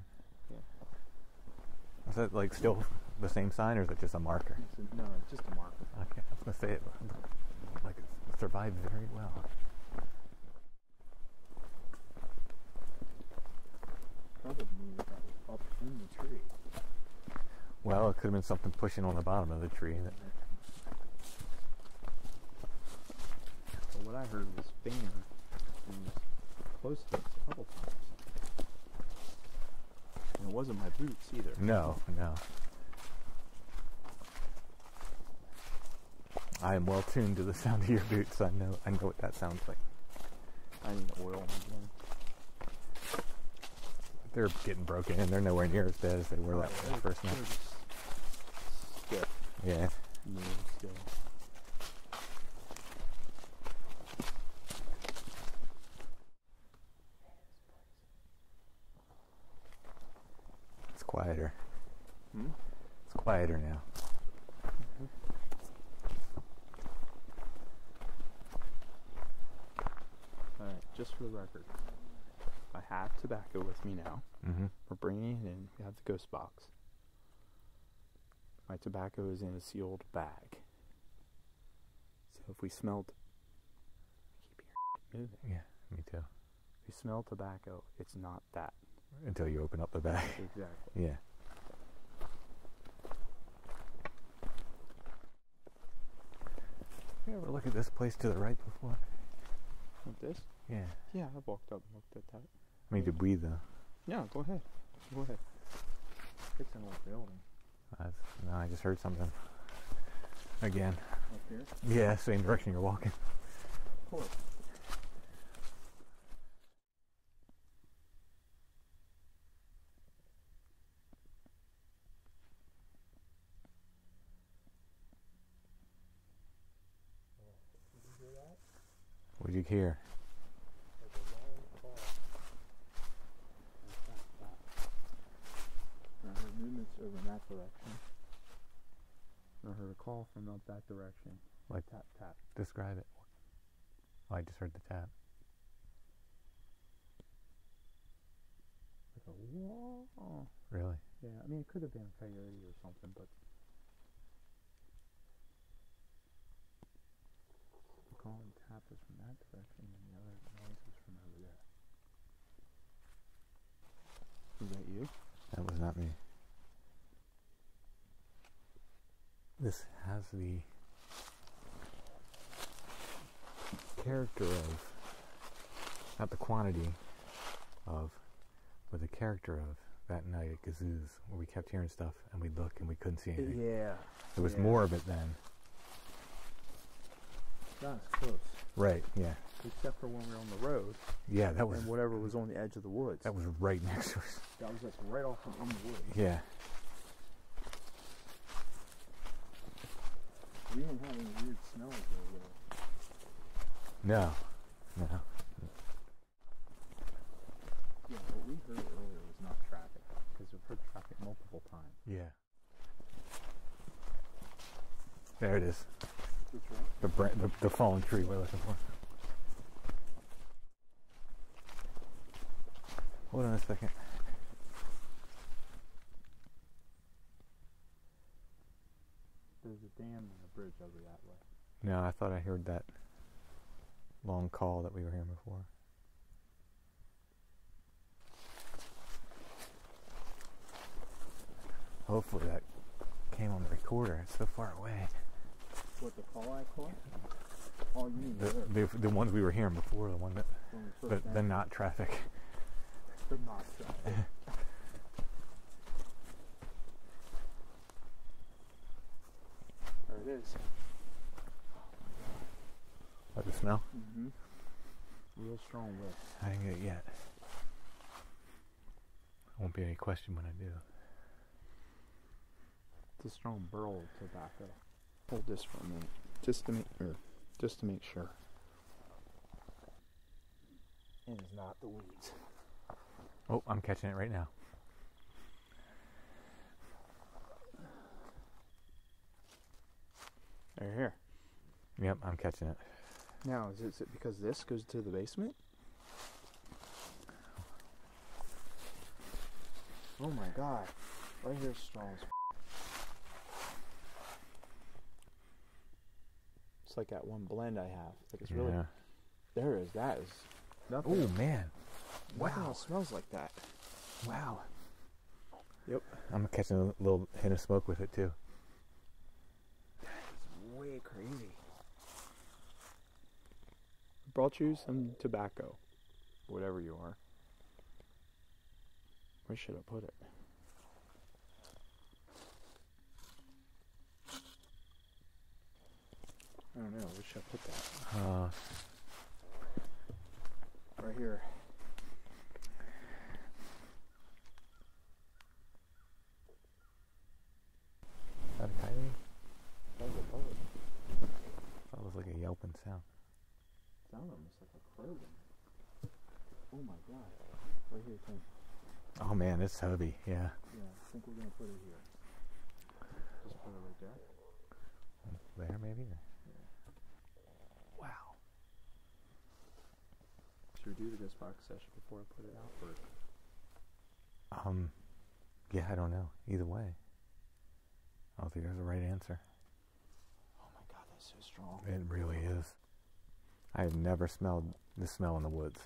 Speaker 5: Yeah.
Speaker 6: Is that like still the same sign, or is it just a marker?
Speaker 5: No, it's just a marker.
Speaker 6: Okay, I was gonna say it like it survived very well.
Speaker 5: Probably knew that was up in the tree.
Speaker 6: Well, it could have been something pushing on the bottom of the tree. That,
Speaker 5: But what I heard was fan, and was close to us a couple times. And it wasn't my boots either.
Speaker 6: no. I am well tuned to the sound of your boots. I know what that sounds like.
Speaker 5: I need to oil them again.
Speaker 6: They're getting broken in. They're nowhere near as bad as they were that first night.
Speaker 5: They're just stiff.
Speaker 6: Yeah.
Speaker 5: New still.
Speaker 6: It's quieter.
Speaker 5: Hmm?
Speaker 6: It's quieter now.
Speaker 5: Alright, just for the record, I have tobacco with me now.
Speaker 6: Mm-hmm.
Speaker 5: We're bringing it in. We have the ghost box. My tobacco is in a sealed bag. So if we smell... I keep hearing it moving.
Speaker 6: Yeah, me too.
Speaker 5: If you smell tobacco, it's not that.
Speaker 6: Until you open up the bag.
Speaker 5: Exactly.
Speaker 6: Yeah. You ever look at this place to the right before?
Speaker 5: Like this?
Speaker 6: Yeah.
Speaker 5: Yeah, I walked up and looked at that.
Speaker 6: I mean, did we though?
Speaker 5: Yeah, go ahead. Go ahead. It's an old building.
Speaker 6: No, I just heard something. Again.
Speaker 5: Up here?
Speaker 6: Yeah, same direction you're walking.
Speaker 5: Of course.
Speaker 6: What'd you hear?
Speaker 5: I heard movements over in that direction. And I heard a call from up that direction.
Speaker 6: Like,
Speaker 5: Tap, tap.
Speaker 6: describe it. Oh, I just heard the tap.
Speaker 5: Like a whoa.
Speaker 6: Really?
Speaker 5: Yeah, I mean, it could have been a coyote or something, but the call and tap was from that direction, and the other noise was from over there. Was that you?
Speaker 6: That was not me. This has the character of, not the quantity of, but the character of that night at Gazoo's, where we kept hearing stuff and we'd look and we couldn't see anything.
Speaker 5: Yeah.
Speaker 6: There was more of it then.
Speaker 5: That's close.
Speaker 6: Right, yeah.
Speaker 5: Except for when we were on the road,
Speaker 6: Yeah, that was
Speaker 5: and whatever was on the edge of the woods.
Speaker 6: that was right next to us.
Speaker 5: That was just right off in the woods.
Speaker 6: Yeah.
Speaker 5: We didn't have any weird smells over there.
Speaker 6: No. No.
Speaker 5: Yeah, what we heard earlier was not traffic, because we've heard traffic multiple times.
Speaker 6: Yeah. There it is.
Speaker 5: Which one?
Speaker 6: The fallen tree we're looking for. Hold on a second.
Speaker 5: There's a dam and a bridge over that way.
Speaker 6: No, I thought I heard that long call that we were hearing before. Hopefully that came on the recorder. It's so far away.
Speaker 5: What, the call I caught? Oh, you mean
Speaker 6: The ones we were hearing before, the one that,
Speaker 5: when we first
Speaker 6: the not traffic.
Speaker 5: They're not traffic. There it is.
Speaker 6: Like the smell?
Speaker 5: Mm-hmm. Real strong whiff.
Speaker 6: I didn't get it yet. Won't be any question when I do.
Speaker 5: It's a strong burl tobacco. Hold this for a minute, just to make sure. It is not the weeds.
Speaker 6: Oh, I'm catching it right now.
Speaker 5: They're here.
Speaker 6: Yep, I'm catching it.
Speaker 5: Now, is it because this goes to the basement? Oh my god. Right here's strong as It's like that one blend I have. Like it's really...
Speaker 6: Yeah.
Speaker 5: There is. That is nothing.
Speaker 6: Oh, man.
Speaker 5: Nothing
Speaker 6: Wow.
Speaker 5: else smells like that.
Speaker 6: Wow.
Speaker 5: Yep.
Speaker 6: I'm catching a little hint of smoke with it, too.
Speaker 5: It's way crazy. Brought you some tobacco. Whatever you are. Where should I put it? I don't know. Where should I put that? Right here.
Speaker 6: Is that a coyote?
Speaker 5: That was a bullet.
Speaker 6: That was like a yelping sound.
Speaker 5: Sound almost like a crow. Oh my god. Right here, Tim.
Speaker 6: Oh, man, it's heavy. Yeah.
Speaker 5: Yeah, I think we're going to put it here. Just put it right there.
Speaker 6: There, maybe?
Speaker 5: Wow. Should we do the ghost box session before I put it out? Or?
Speaker 6: Yeah, I don't know. Either way. I don't think there's a right answer.
Speaker 5: Oh my god, that's so strong.
Speaker 6: It really is. I have never smelled the smell in the woods.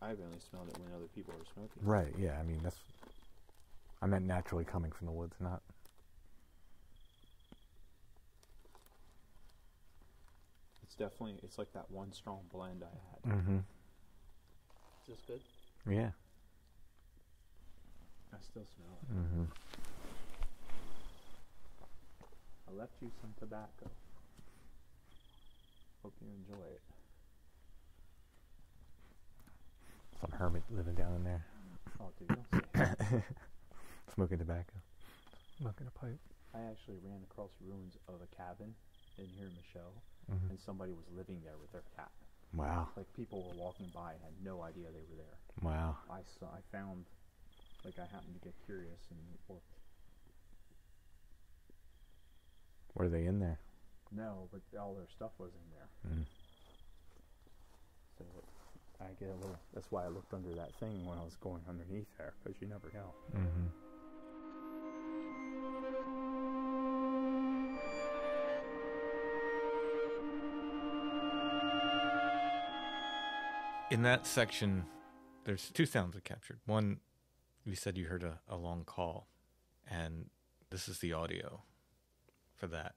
Speaker 5: I've only smelled it when other people are smoking.
Speaker 6: Right, yeah, I mean, I meant naturally coming from the woods, not...
Speaker 5: It's like that one strong blend I had.
Speaker 6: Mm-hmm.
Speaker 5: Is this good?
Speaker 6: Yeah.
Speaker 5: I still smell it.
Speaker 6: Mm-hmm.
Speaker 5: I left you some tobacco. Hope you enjoy it.
Speaker 6: Some hermit living down in there.
Speaker 5: Oh, dude, don't say that.
Speaker 6: Smoking tobacco. Smoking a pipe.
Speaker 5: I actually ran across ruins of a cabin in here in Michaux,
Speaker 6: Mm-hmm.
Speaker 5: and somebody was living there with their cat.
Speaker 6: Wow.
Speaker 5: Like, people were walking by and had no idea they were there.
Speaker 6: Wow.
Speaker 5: I found, like, I happened to get curious and looked.
Speaker 6: Were they in there?
Speaker 5: No, but all their stuff was in there.
Speaker 6: Mm.
Speaker 5: So I get a little. That's why I looked under that thing when I was going underneath there, because you never know.
Speaker 6: Mm-hmm.
Speaker 2: In that section, there's two sounds I captured. One, you said you heard a long call, and this is the audio for that.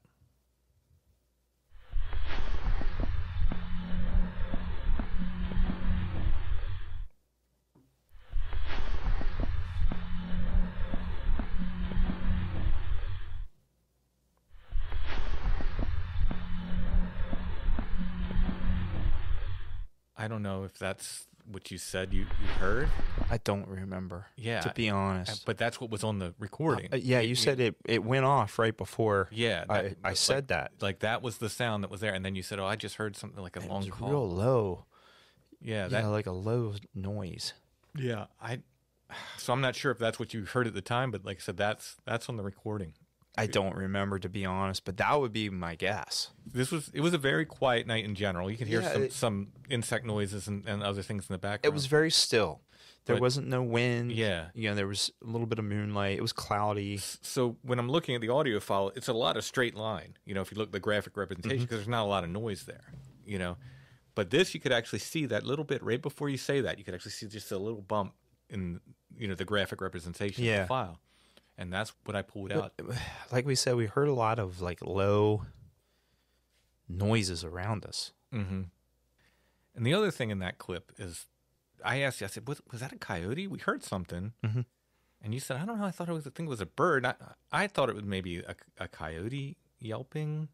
Speaker 2: I don't know if that's what you said you heard.
Speaker 4: I don't remember.
Speaker 2: Yeah.
Speaker 4: To be honest.
Speaker 2: But that's what was on the recording.
Speaker 4: Yeah, you said it went off right before.
Speaker 2: Yeah.
Speaker 4: I said that.
Speaker 2: Like that was the sound that was there. And then you said, oh, I just heard something like a long call.
Speaker 4: Real low.
Speaker 2: Yeah.
Speaker 4: Yeah, like a low noise.
Speaker 2: Yeah. So I'm not sure if that's what you heard at the time, but like I said, that's on the recording.
Speaker 4: I don't remember, to be honest, but that would be my guess.
Speaker 2: It was a very quiet night in general. You could hear some insect noises and other things in the background.
Speaker 4: It was very still. There wasn't no wind.
Speaker 2: Yeah.
Speaker 4: You know, there was a little bit of moonlight. It was cloudy.
Speaker 2: So when I'm looking at the audio file, it's a lot of straight line. You know, if you look at the graphic representation, because there's not a lot of noise there, you know. But this, you could actually see that little bit right before you say that. You could actually see just a little bump in, you know, the graphic representation of the file. And that's what I pulled out.
Speaker 4: Like we said, we heard a lot of like low noises around us.
Speaker 2: Mm-hmm. And the other thing in that clip is, I asked you, I said, was that a coyote? We heard something.
Speaker 4: Mm-hmm.
Speaker 2: And you said, I don't know. I thought it was a bird. I thought it was maybe a coyote yelping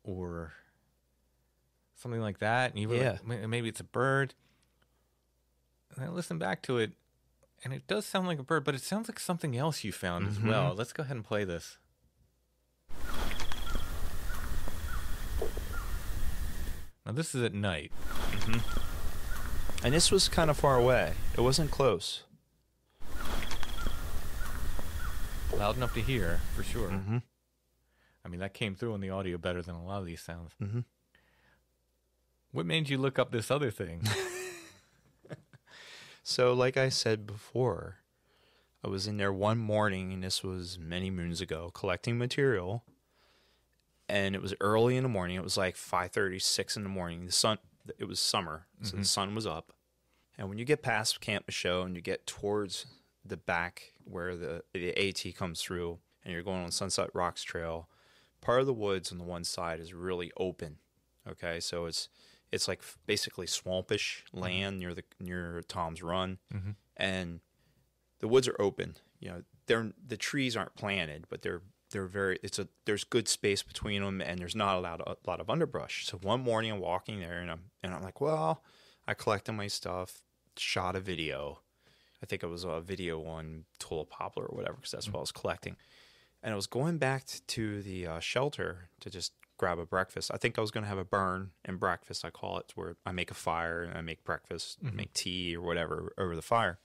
Speaker 2: or something like that. And you were like, maybe it's a bird. And I listened back to it. And it does sound like a bird, but it sounds like something else you found as well. Let's go ahead and play this. Now, this is at night.
Speaker 4: And this was kind of far away. It wasn't close.
Speaker 2: Loud enough to hear, for sure. I mean, that came through in the audio better than a lot of these sounds. What made you look up this other thing?
Speaker 4: So, like I said before, I was in there one morning, and this was many moons ago, collecting material. And it was early in the morning. It was like 5:30, 6 in the morning. The sun, it was summer, so the sun was up. And when you get past Camp Michaux and you get towards the back where the AT comes through, and you're going on Sunset Rocks Trail, part of the woods on the one side is really open. Okay, so it's like basically swampish land near Tom's Run, and the woods are open. You know, the trees aren't planted, but they're very. There's good space between them, and there's not a lot of underbrush. So one morning I'm walking there, and I'm like, well, I collected my stuff, shot a video. I think it was a video on Tulip Poplar or whatever, because that's what I was collecting. And I was going back to the shelter to just grab a breakfast. I think I was going to have a burn and breakfast, I call it, where I make a fire and I make breakfast, make tea or whatever over the fire.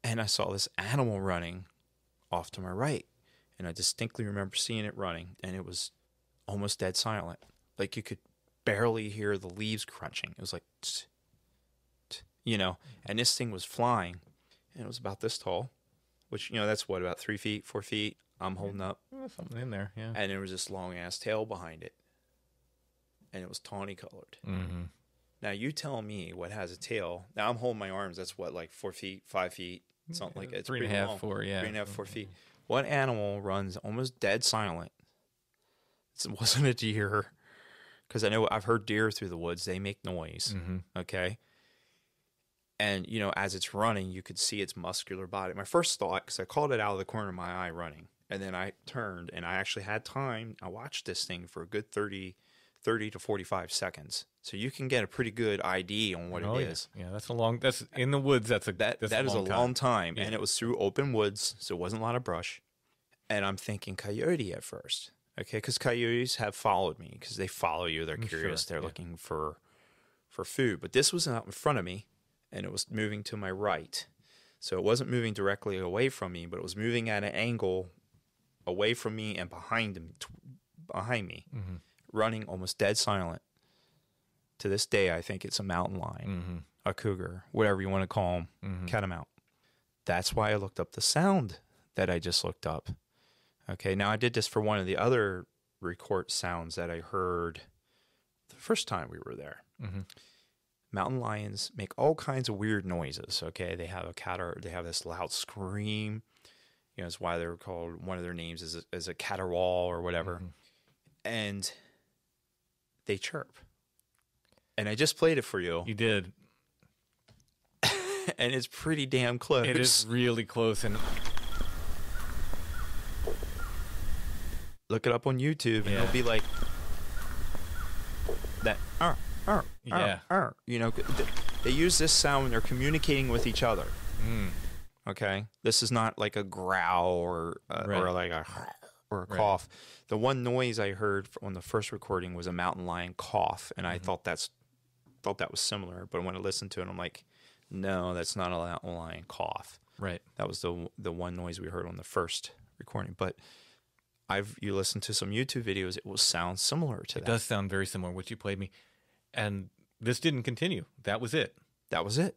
Speaker 4: And I saw this animal running off to my right. And I distinctly remember seeing it running, and it was almost dead silent. Like you could barely hear the leaves crunching. It was like, tss, tss, you know, and this thing was flying, and it was about this tall, which, you know, that's what, about 3 feet, 4 feet. I'm holding up.
Speaker 2: There's something in there, yeah.
Speaker 4: And there was this long ass tail behind it, and it was tawny colored. Now you tell me what has a tail. Now I'm holding my arms. That's what, like 4 feet, 5 feet, something like that. It's
Speaker 2: 3.5,
Speaker 4: long.
Speaker 2: 4, yeah.
Speaker 4: 3.5, 4 feet. What animal runs almost dead silent? It wasn't a deer, because I know I've heard deer through the woods. They make noise. Okay. And, you know, as it's running, you could see its muscular body. My first thought, because I called it out of the corner of my eye running, and then I turned, and I actually had time. I watched this thing for a good 30 to 45 seconds. So you can get a pretty good ID on what it is.
Speaker 2: Yeah, that's in the woods. That is a
Speaker 4: long time.
Speaker 2: Yeah.
Speaker 4: And it was through open woods, so it wasn't a lot of brush. And I'm thinking coyote at first. Okay, because coyotes have followed me, because they follow you. They're curious.
Speaker 2: Sure,
Speaker 4: They're looking for food. But this was out in front of me, and it was moving to my right. So it wasn't moving directly away from me, but it was moving at an angle away from me and behind me, running almost dead silent. To this day, I think it's a mountain lion, a cougar, whatever you want to call them, catamount. That's why I looked up the sound that I just looked up. Okay, now I did this for one of the other record sounds that I heard the first time we were there. Mountain lions make all kinds of weird noises. Okay, they have they have this loud scream. You know, it's why they're called, one of their names is a caterwaul or whatever. And they chirp. And I just played it for you.
Speaker 2: You did.
Speaker 4: And it's pretty damn close.
Speaker 2: It is really close. And
Speaker 4: look it up on YouTube, and it'll be like that. You know, they use this sound when they're communicating with each other. Okay, this is not like a growl or like a cough. The one noise I heard on the first recording was a mountain lion cough, and I thought that was similar. But when I listened to it, I'm like, no, that's not a mountain lion cough.
Speaker 2: Right.
Speaker 4: That was the one noise we heard on the first recording. But you listen to some YouTube videos, it will sound similar to that.
Speaker 2: It does sound very similar, what you played me. And this didn't continue. That was it.
Speaker 4: That was it.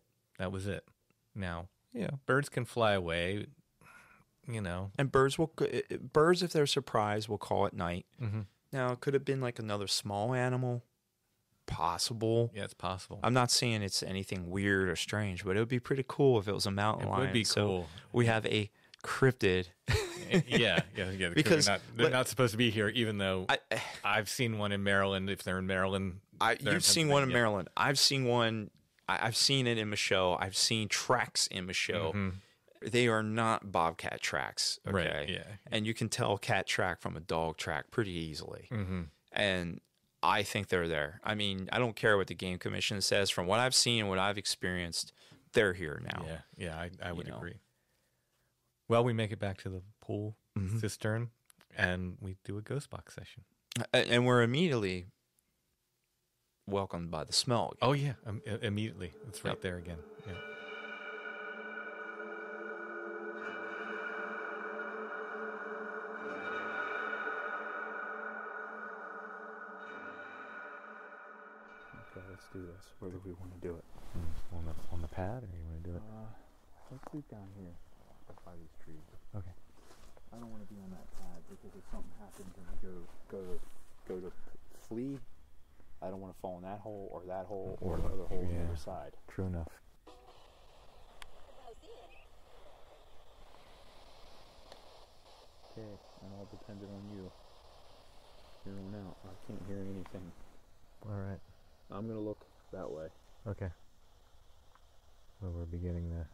Speaker 2: Now, birds can fly away, you know.
Speaker 4: And birds, if they're surprised, will call at night. Now, it could have been like another small animal. Possible.
Speaker 2: Yeah, it's possible.
Speaker 4: I'm not saying it's anything weird or strange, but it would be pretty cool if it was a mountain lion.
Speaker 2: It would be cool.
Speaker 4: So we have a cryptid.
Speaker 2: Yeah.
Speaker 4: Because
Speaker 2: they're not supposed to be here, even though I've seen one in Maryland. If they're in Maryland,
Speaker 4: you've seen one in Maryland. I've seen one. I've seen it in Michaux. I've seen tracks in Michaux. They are not bobcat tracks. Okay?
Speaker 2: Right. Yeah.
Speaker 4: And you can tell a cat track from a dog track pretty easily. And I think they're there. I mean, I don't care what the Game Commission says. From what I've seen and what I've experienced, they're here now.
Speaker 2: Yeah, I would
Speaker 4: You know.
Speaker 2: agree. Well, we make it back to the pool
Speaker 4: Mhm.
Speaker 2: cistern, and we do a ghost box session.
Speaker 4: And we're immediately welcomed by the smell again.
Speaker 2: Oh yeah, immediately. It's right
Speaker 4: Yep.
Speaker 2: there again. Yeah.
Speaker 5: Okay, let's do this. Where do we want to do it?
Speaker 6: On the pad, or you want to do it?
Speaker 5: Let's do it down here by these trees.
Speaker 6: Okay.
Speaker 5: I don't want to be on that pad because if something happens and we go to flee, I don't want to fall in that hole or that hole or the other hole on the other side.
Speaker 6: True enough.
Speaker 5: Okay, and all depended on you. Hearing out. I can't hear anything.
Speaker 6: All right.
Speaker 5: I'm gonna look that way.
Speaker 6: Okay. Well, we're beginning the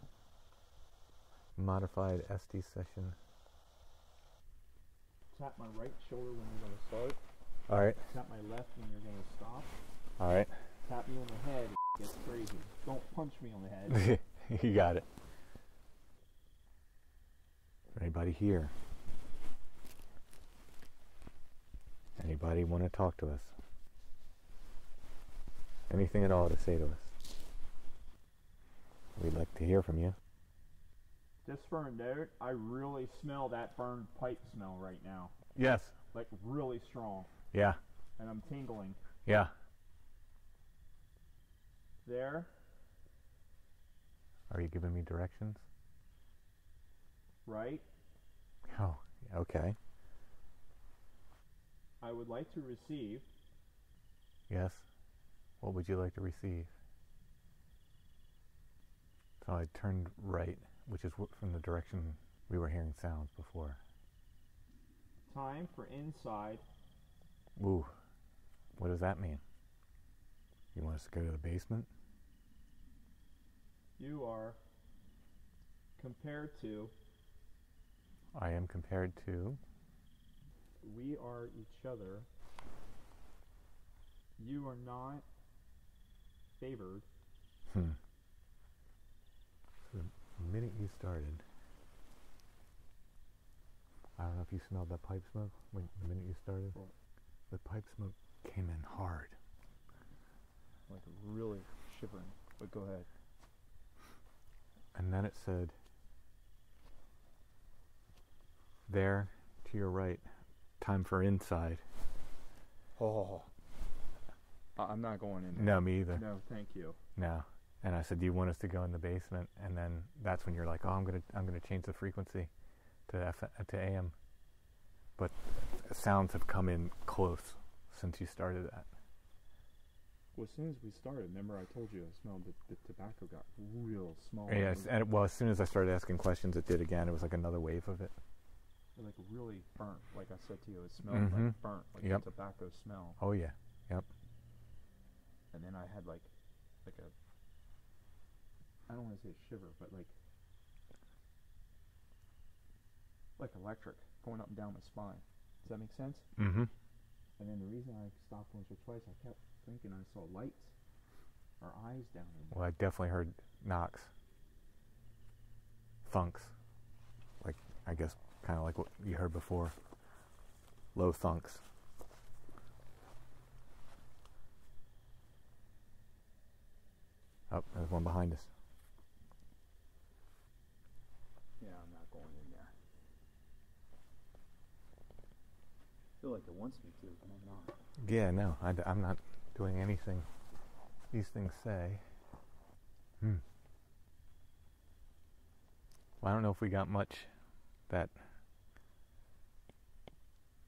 Speaker 6: modified SD session.
Speaker 5: Tap my right shoulder when you're gonna start.
Speaker 6: All right.
Speaker 5: Tap my left when you're gonna stop.
Speaker 6: All right.
Speaker 5: Tap me on the head. It gets crazy. Don't punch me on the head.
Speaker 6: You got it. Anybody here? Anybody want to talk to us? Anything at all to say to us? We'd like to hear from you.
Speaker 5: Just for a note, I really smell that burned pipe smell right now.
Speaker 6: Yes.
Speaker 5: Like really strong.
Speaker 6: Yeah.
Speaker 5: And I'm tingling.
Speaker 6: Yeah.
Speaker 5: There.
Speaker 6: Are you giving me directions?
Speaker 5: Right.
Speaker 6: Oh, okay.
Speaker 5: I would like to receive.
Speaker 6: Yes. What would you like to receive? So I turned right, which is from the direction we were hearing sounds before.
Speaker 5: Time for inside.
Speaker 6: Ooh, what does that mean? You want us to go to the basement?
Speaker 5: You are compared to.
Speaker 6: I am compared to.
Speaker 5: We are each other. You are not favored.
Speaker 6: So the minute you started, I don't know if you smelled that pipe smoke the minute you started.
Speaker 5: What?
Speaker 6: The pipe smoke came in hard.
Speaker 5: Like really shivering. But go ahead.
Speaker 6: And then it said, there to your right, time for inside.
Speaker 5: Oh. I'm not going in there.
Speaker 6: No, me either.
Speaker 5: No, thank you.
Speaker 6: No. And I said, do you want us to go in the basement? And then that's when you're like, oh, I'm gonna change the frequency to AM. But sounds have come in close since you started that.
Speaker 5: Well, as soon as we started, remember I told you I smelled the tobacco got real small.
Speaker 6: Yes, and well, as soon as I started asking questions, it did again. It was like another wave of it.
Speaker 5: Like really burnt. Like I said to you, it smelled like burnt, like
Speaker 6: Yep.
Speaker 5: a tobacco smell.
Speaker 6: Oh yeah, yep.
Speaker 5: And then I had like a, I don't want to say shiver, but like electric going up and down my spine. Does that make sense?
Speaker 6: Mm-hmm.
Speaker 5: And then the reason I stopped once or twice, I kept thinking I saw lights or eyes down in there.
Speaker 6: Well, I definitely heard knocks, thunks, like I guess kind of like what you heard before. Low thunks. Oh, there's one behind us.
Speaker 5: Yeah, I'm not going in there. I feel like it wants me to, but I'm not.
Speaker 6: Yeah, no, I'm not doing anything these things say. Well, I don't know if we got much that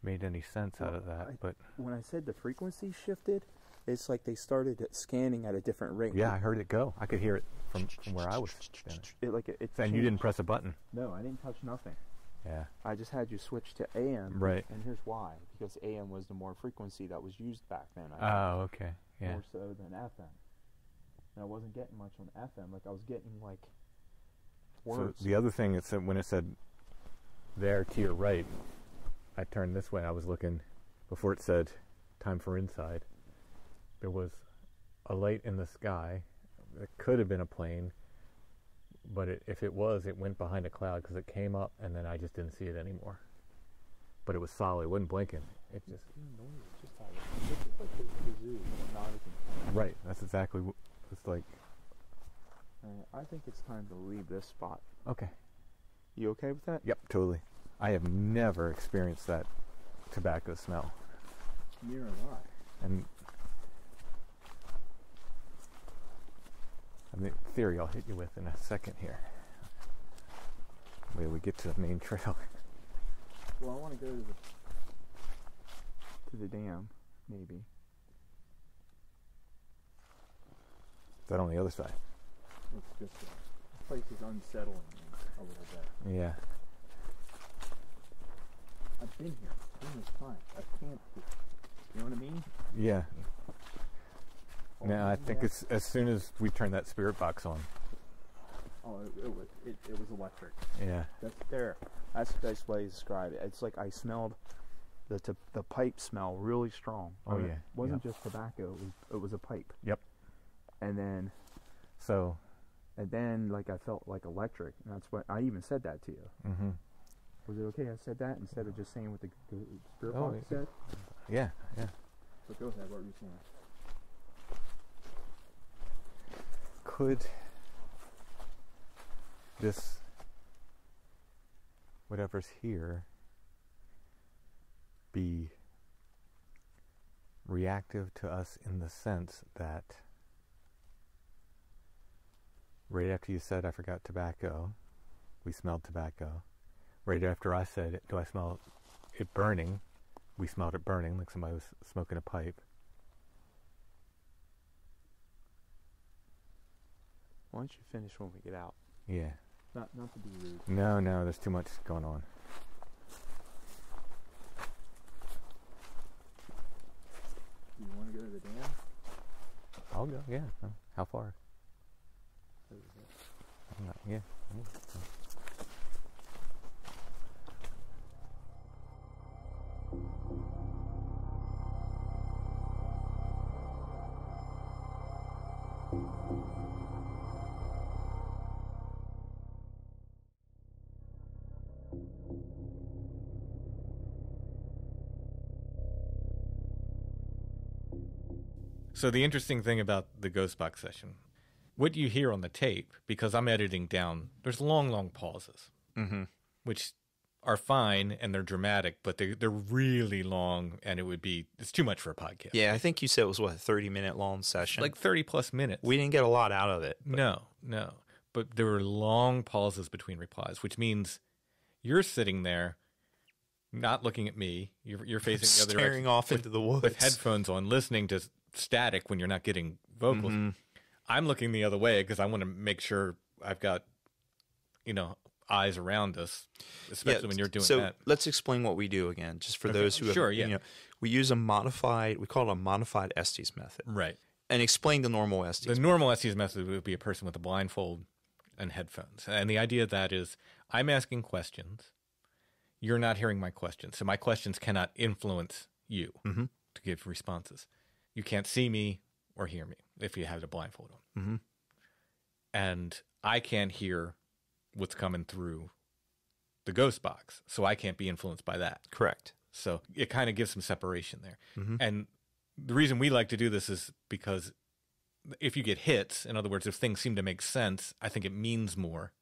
Speaker 6: made any sense out of that, but
Speaker 5: When I said the frequency shifted, it's like they started scanning at a different rate.
Speaker 6: yeah, I heard it go. I could hear it from where I was standing.
Speaker 5: It's
Speaker 6: And you didn't press a button.
Speaker 5: No, I didn't touch nothing.
Speaker 6: Yeah.
Speaker 5: I just had you switch to AM.
Speaker 6: Right.
Speaker 5: And here's why. Because AM was the more frequency that was used back then.
Speaker 6: Oh, okay. Yeah.
Speaker 5: More so than FM. And I wasn't getting much on FM. Like I was getting like words.
Speaker 6: So the other thing, it said when it said there to your right, I turned this way. I was looking before it said time for inside. There was a light in the sky. It could have been a plane, but if it was, it went behind a cloud because it came up and then I just didn't see it anymore. But it was solid. It wasn't blinking. It just... Right. That's exactly what it's like.
Speaker 5: I think it's time to leave this spot.
Speaker 6: Okay.
Speaker 5: You okay with that?
Speaker 6: Yep, totally. I have never experienced that tobacco smell.
Speaker 5: Neither have I.
Speaker 6: And the theory I'll hit you with in a second here. Wait till we get to the main trail.
Speaker 5: Well, I want to go to the dam, maybe.
Speaker 6: Is that on the other side?
Speaker 5: It's just the place is unsettling a little bit.
Speaker 6: Yeah.
Speaker 5: I've been here numerous times. I can't. You know what I mean?
Speaker 6: Yeah. Now I think it's as soon as we turn that spirit box on.
Speaker 5: Oh, it was electric.
Speaker 6: Yeah.
Speaker 5: That's there. That's the best way to describe it. It's like I smelled the pipe smell really strong.
Speaker 6: Oh, yeah.
Speaker 5: It wasn't just tobacco. It was a pipe.
Speaker 6: Yep.
Speaker 5: And then like I felt like electric, and that's what I even said that to you.
Speaker 6: Mm-hmm.
Speaker 5: Was it okay I said that instead of just saying what the spirit
Speaker 6: Oh,
Speaker 5: box said?
Speaker 6: Yeah, yeah.
Speaker 5: But go ahead. What were you saying?
Speaker 6: Could this, whatever's here, be reactive to us in the sense that right after you said I forgot tobacco, we smelled tobacco. Right after I said, do I smell it burning? We smelled it burning, like somebody was smoking a pipe.
Speaker 5: Why don't you finish when we get out?
Speaker 6: Yeah.
Speaker 5: Not to be rude.
Speaker 6: No, there's too much going on.
Speaker 5: Do you want to go to the dam?
Speaker 6: I'll go, yeah. How far? I'm not, yeah.
Speaker 2: So the interesting thing about the Ghost Box session, what you hear on the tape, because I'm editing down, there's long pauses, which are fine and they're dramatic, but they're really long, and it's too much for a podcast.
Speaker 4: Yeah, I think you said it was, what, a 30-minute long session?
Speaker 2: Like 30 plus minutes.
Speaker 4: We didn't get a lot out of it.
Speaker 2: No. But there were long pauses between replies, which means you're sitting there not looking at me. You're facing the other
Speaker 4: staring off into the woods
Speaker 2: with headphones on, listening to static when you're not getting vocals. I'm looking the other way because I want to make sure I've got, eyes around us, especially when you're doing that.
Speaker 4: So let's explain what we do again, just for those who have, we use we call it a modified Estes method.
Speaker 2: Right.
Speaker 4: And explain the normal Estes.
Speaker 2: The normal Estes method would be a person with a blindfold and headphones. And the idea of that is I'm asking questions. You're not hearing my questions. So my questions cannot influence you to give responses. You can't see me or hear me if you have the blindfold on. And I can't hear what's coming through the Ghost Box, so I can't be influenced by that.
Speaker 4: Correct.
Speaker 2: So it kind of gives some separation there. And the reason we like to do this is because if you get hits, in other words, if things seem to make sense, I think it means more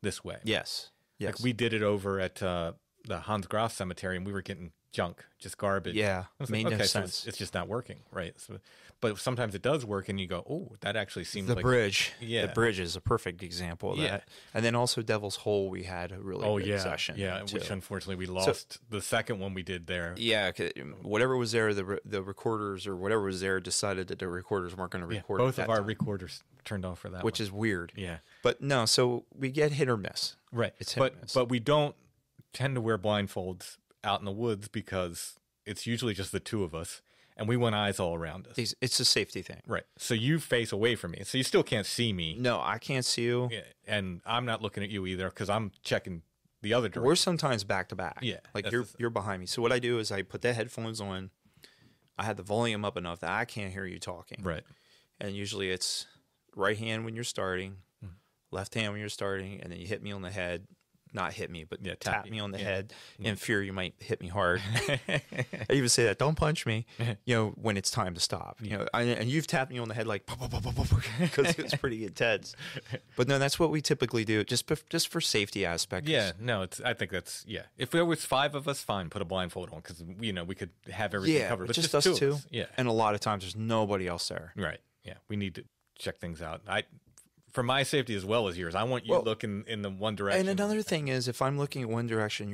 Speaker 2: this way.
Speaker 4: Yes.
Speaker 2: Like we did it over at the Hans Graf Cemetery, and we were getting junk, just garbage.
Speaker 4: Yeah,
Speaker 2: made no sense. So it's just not working, right? So, but sometimes it does work, and you go, "Oh, that actually seems like
Speaker 4: the bridge."
Speaker 2: Yeah,
Speaker 4: the bridge is a perfect example of that. And then also Devil's Hole, we had a really good session.
Speaker 2: Yeah,
Speaker 4: too.
Speaker 2: Which unfortunately we lost the second one we did there.
Speaker 4: Yeah, whatever was there, the recorders or whatever was there decided that the recorders weren't going to record.
Speaker 2: Both of our recorders turned off for that,
Speaker 4: which is weird.
Speaker 2: Yeah,
Speaker 4: but no, so we get hit or miss.
Speaker 2: Right,
Speaker 4: it's hit or miss.
Speaker 2: But we don't tend to wear blindfolds out in the woods because it's usually just the two of us, and we want eyes all around us.
Speaker 4: It's a safety thing.
Speaker 2: Right. So you face away from me, so you still can't see me.
Speaker 4: No, I can't see you.
Speaker 2: Yeah, and I'm not looking at you either because I'm checking the other direction.
Speaker 4: We're sometimes back to back.
Speaker 2: Yeah.
Speaker 4: Like you're behind me. So what I do is I put the headphones on. I have the volume up enough that I can't hear you talking.
Speaker 2: Right.
Speaker 4: And usually it's right hand when you're starting, left hand when you're starting, and then you hit me on the head. Not hit me, but
Speaker 2: Yeah,
Speaker 4: tap me on the
Speaker 2: yeah.
Speaker 4: head in fear you might hit me hard. I even say that, don't punch me, when it's time to stop. And you've tapped me on the head like, because it's pretty intense. But no, that's what we typically do, just for safety aspects.
Speaker 2: Yeah, no, I think that's, yeah. If there was 5 of us, fine, put a blindfold on, because, we could have everything covered.
Speaker 4: But
Speaker 2: But
Speaker 4: just us 2.
Speaker 2: of us. Yeah.
Speaker 4: And a lot of times there's nobody else there.
Speaker 2: Right. Yeah. We need to check things out. For my safety as well as yours, I want you looking in the one direction.
Speaker 4: And another thing is, if I'm looking at one direction,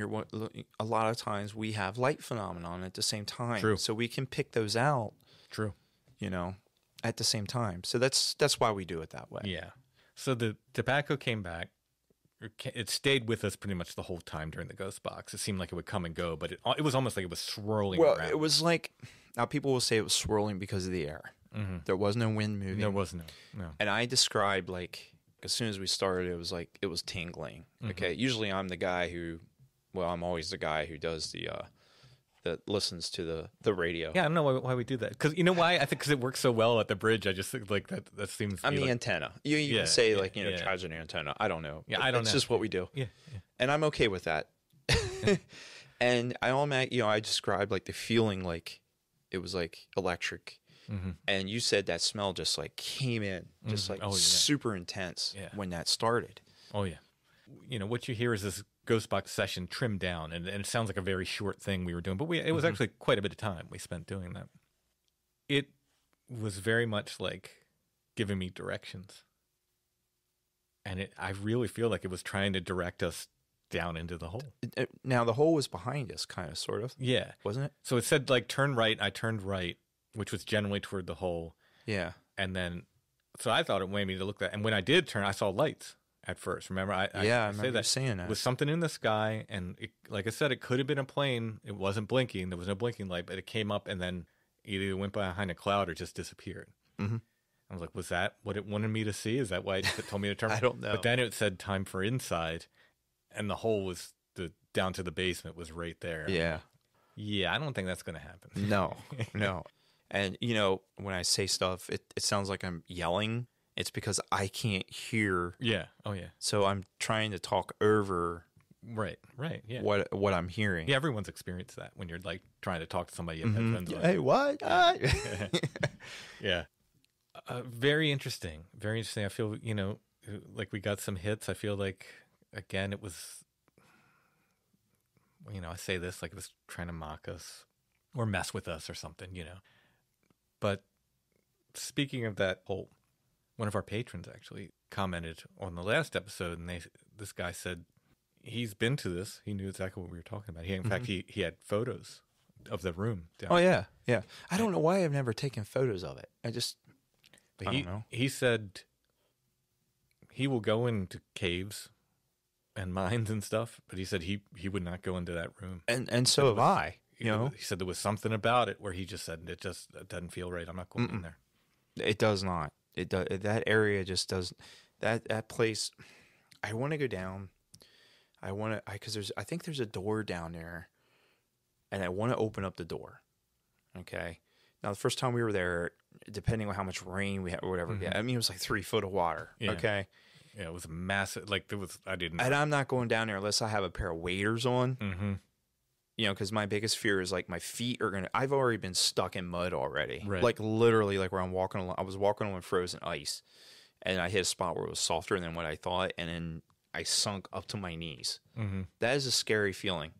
Speaker 4: a lot of times we have light phenomenon at the same time.
Speaker 2: True.
Speaker 4: So we can pick those out.
Speaker 2: True.
Speaker 4: At the same time. So that's why we do it that way.
Speaker 2: Yeah. So the tobacco came back. It stayed with us pretty much the whole time during the ghost box. It seemed like it would come and go, but it was almost like it was swirling around.
Speaker 4: It was like, now people will say it was swirling because of the air.
Speaker 2: Mm-hmm.
Speaker 4: There was no wind moving.
Speaker 2: There was no.
Speaker 4: And I described, like, as soon as we started, it was like, it was tingling. Okay. Usually I'm the guy I'm always the guy who does that listens to the radio.
Speaker 2: Yeah, I don't know why we do that. Because you know why? I think because it works so well at the bridge. I just think like that seems.
Speaker 4: I'm the antenna. You can say tragedy antenna. I don't know.
Speaker 2: Yeah, I don't know.
Speaker 4: It's just what we do.
Speaker 2: Yeah.
Speaker 4: And I'm okay with that. And I described like the feeling like it was like electric.
Speaker 2: Mm-hmm.
Speaker 4: And you said that smell just like came in, just like super intense when that started.
Speaker 2: Oh yeah. What you hear is this ghost box session trimmed down, and it sounds like a very short thing we were doing, but it was actually quite a bit of time we spent doing that. It was very much like giving me directions, and I really feel like it was trying to direct us down into the hole.
Speaker 4: Now the hole was behind us, kind of, sort of.
Speaker 2: Yeah,
Speaker 4: wasn't it?
Speaker 2: So it said like turn right. I turned right, which was generally toward the hole.
Speaker 4: Yeah,
Speaker 2: and then so I thought it wanted me to look that, and when I did turn, I saw lights. At first, remember? I
Speaker 4: remember you saying that.
Speaker 2: It was something in the sky, and like I said, it could have been a plane. It wasn't blinking. There was no blinking light, but it came up and then either went behind a cloud or just disappeared. Mm-hmm. I was like, was that what it wanted me to see? Is that why it told me to turn?
Speaker 4: I don't know.
Speaker 2: But then it said time for inside, and the hole was down to the basement was right there.
Speaker 4: Yeah.
Speaker 2: Yeah, I don't think that's going to happen.
Speaker 4: No, no. And, when I say stuff, it sounds like I'm yelling. It's because I can't hear.
Speaker 2: Yeah. Oh, yeah.
Speaker 4: So I'm trying to talk over.
Speaker 2: Right. Yeah.
Speaker 4: What I'm hearing.
Speaker 2: Yeah. Everyone's experienced that when you're like trying to talk to somebody.
Speaker 4: Hey, what?
Speaker 2: Yeah. Very interesting. Very interesting. I feel like we got some hits. I feel like again it was. I say this like it was trying to mock us or mess with us or something. But speaking of that whole. One of our patrons actually commented on the last episode, and this guy said he's been to this. He knew exactly what we were talking about. In fact, he had photos of the room.
Speaker 4: Oh yeah. I don't know why I've never taken photos of it. I don't know.
Speaker 2: He said he will go into caves and mines and stuff, but he said he would not go into that room.
Speaker 4: And so have I.
Speaker 2: He said there was something about it where he just said it doesn't feel right. I'm not going in there.
Speaker 4: It does not. It does. That area just does. That place. I want to go down. Because I think there's a door down there, and I want to open up the door. Okay. Now the first time we were there, depending on how much rain we had or whatever, it was like 3 foot of water.
Speaker 2: Yeah.
Speaker 4: Okay.
Speaker 2: Yeah, it was massive. Like there was, I didn't.
Speaker 4: And I'm not going down there unless I have a pair of waders on.
Speaker 2: Mm-hmm.
Speaker 4: Because my biggest fear is like my feet are I've already been stuck in mud already.
Speaker 2: Right.
Speaker 4: Like literally, like where I was walking on frozen ice, and I hit a spot where it was softer than what I thought, and then I sunk up to my knees. Mm-hmm. That is a scary feeling.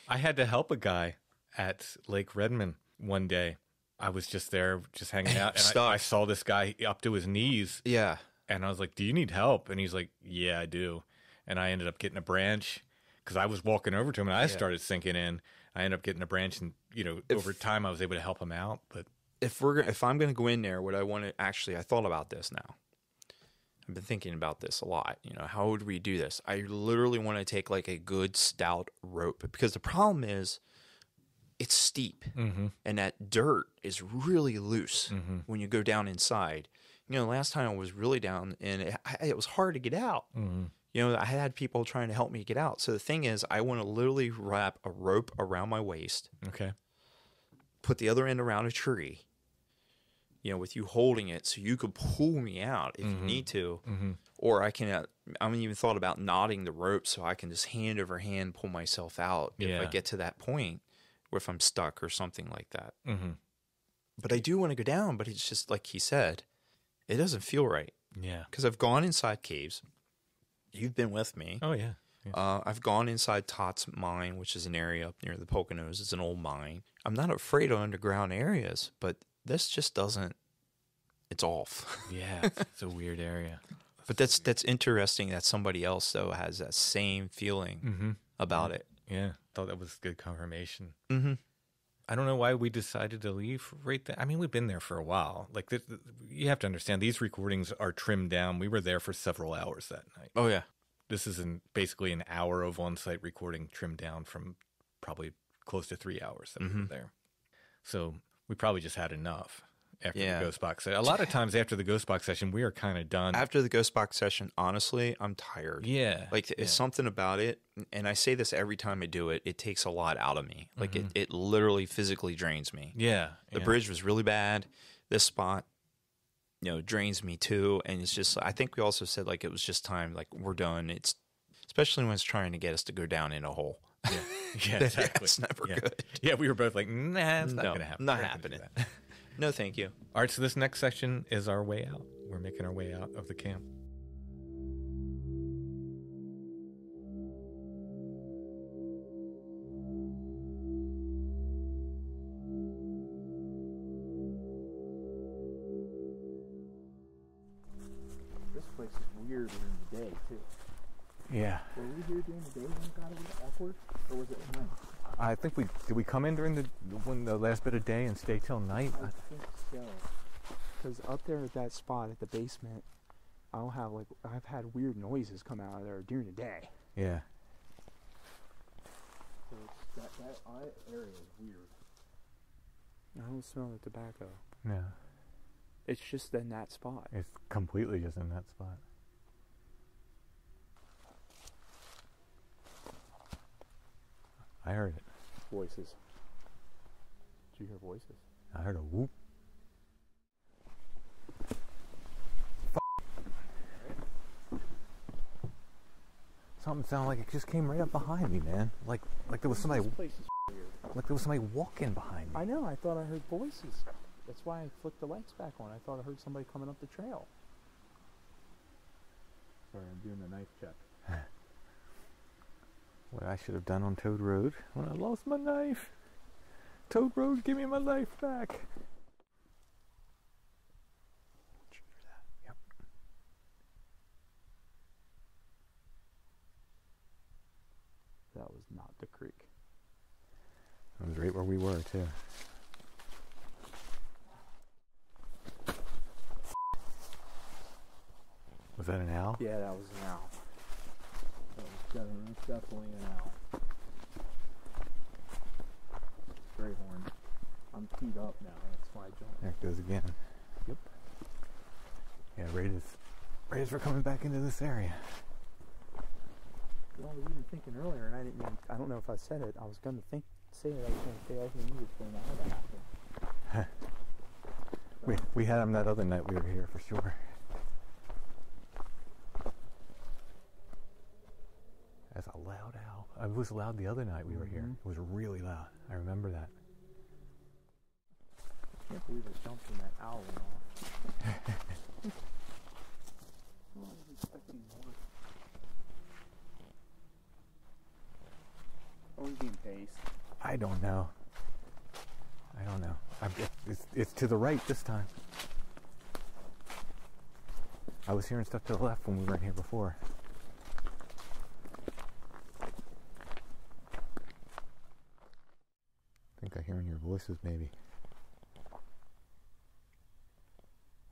Speaker 2: I had to help a guy at Lake Redmond one day. I was just there, just hanging out, and I saw this guy up to his knees.
Speaker 4: Yeah. And
Speaker 2: I was like, "Do you need help?" And he's like, "Yeah, I do." And I ended up getting a branch. Because I was walking over to him and I started sinking in. I ended up getting a branch, and over time I was able to help him out. But
Speaker 4: if I'm going to go in there, what I want to I thought about this now. I've been thinking about this a lot. How would we do this? I literally want to take like a good stout rope, because the problem is it's steep, and that dirt is really loose when you go down inside. Last time I was really down, and it was hard to get out. I had people trying to help me get out. So the thing is, I want to literally wrap a rope around my waist.
Speaker 2: Okay.
Speaker 4: Put the other end around a tree, with you holding it so you could pull me out if you need to. Or I even thought about knotting the rope so I can just hand over hand pull myself out if I get to that point, or if I'm stuck or something like that.
Speaker 2: Mm-hmm.
Speaker 4: But I do want to go down, but it's just like he said, it doesn't feel right.
Speaker 2: Yeah.
Speaker 4: Because I've gone inside caves. You've been with me.
Speaker 2: Oh, yeah.
Speaker 4: I've gone inside Tott's mine, which is an area up near the Poconos. It's an old mine. I'm not afraid of underground areas, but this just doesn't. It's off.
Speaker 2: Yeah, it's a weird area.
Speaker 4: But that's interesting that somebody else, though, has that same feeling about it.
Speaker 2: Yeah, thought that was good confirmation.
Speaker 4: Mm-hmm.
Speaker 2: I don't know why we decided to leave right there. I mean, we've been there for a while. Like, you have to understand, these recordings are trimmed down. We were there for several hours that night.
Speaker 4: Oh, yeah.
Speaker 2: This is basically an hour of on-site recording trimmed down from probably close to 3 hours that we were there. So we probably just had enough after the Ghost Box session. A lot of times after the Ghost Box session, we are kind of done.
Speaker 4: After the Ghost Box session, honestly, I'm tired.
Speaker 2: Yeah.
Speaker 4: Like, it's something about it, and I say this every time I do it, it takes a lot out of me. Like, it literally physically drains me.
Speaker 2: Yeah.
Speaker 4: The bridge was really bad. This spot, drains me too. And it's just, I think we also said, like, it was just time, like, we're done. It's, especially when it's trying to get us to go down in a hole.
Speaker 2: Yeah, yeah, exactly.
Speaker 4: It's never good.
Speaker 2: Yeah, we were both like, nah, it's not going to happen.
Speaker 4: Not happening. No, thank you.
Speaker 2: All right, so this next section is our way out. We're making our way out of the camp.
Speaker 5: This place is weird during the day, too.
Speaker 6: Yeah.
Speaker 5: Were we here during the day when it got a little awkward? Or was it at night?
Speaker 6: I think did we come in during the last bit of day and stay till night?
Speaker 5: I think so. Because up there at that spot at the basement, I've had weird noises come out of there during the day.
Speaker 6: Yeah.
Speaker 5: So that area is weird. I don't smell the tobacco.
Speaker 6: No.
Speaker 5: It's just in that spot.
Speaker 6: It's completely just in that spot. I heard it.
Speaker 5: Voices. Did you hear voices?
Speaker 6: I heard a whoop. Something sounded like it just came right up behind me, man. Like there was somebody.
Speaker 5: This place is weird.
Speaker 6: Like there was somebody walking behind me.
Speaker 5: I know. I thought I heard voices. That's why I flicked the lights back on. I thought I heard somebody coming up the trail. Sorry, I'm doing the knife check.
Speaker 6: What I should have done on Toad Road when I lost my knife. Toad Road, give me my knife back. Did you hear that? Yep.
Speaker 5: That was not the creek.
Speaker 6: It was right where we were, too. Was that an owl?
Speaker 5: Yeah, that was an owl. That was definitely an owl. Greyhorn. I'm teed up now. That's why I jumped.
Speaker 6: There it goes again.
Speaker 5: Yep.
Speaker 6: Yeah, right as we're coming back into this area.
Speaker 5: Well, I was even thinking earlier, and I don't know if I said it. I was going to say that I was going to stay over and for an hour to happen.
Speaker 6: We had them that other night we were here for sure. That's a loud owl. It was loud the other night we were here. It was really loud. I remember that.
Speaker 5: I can't believe I jumped in that owl and all. I was expecting more. Are we being paced?
Speaker 6: I don't know. It's to the right this time. I was hearing stuff to the left when we weren't here before. I think I'm hearing your voices, maybe.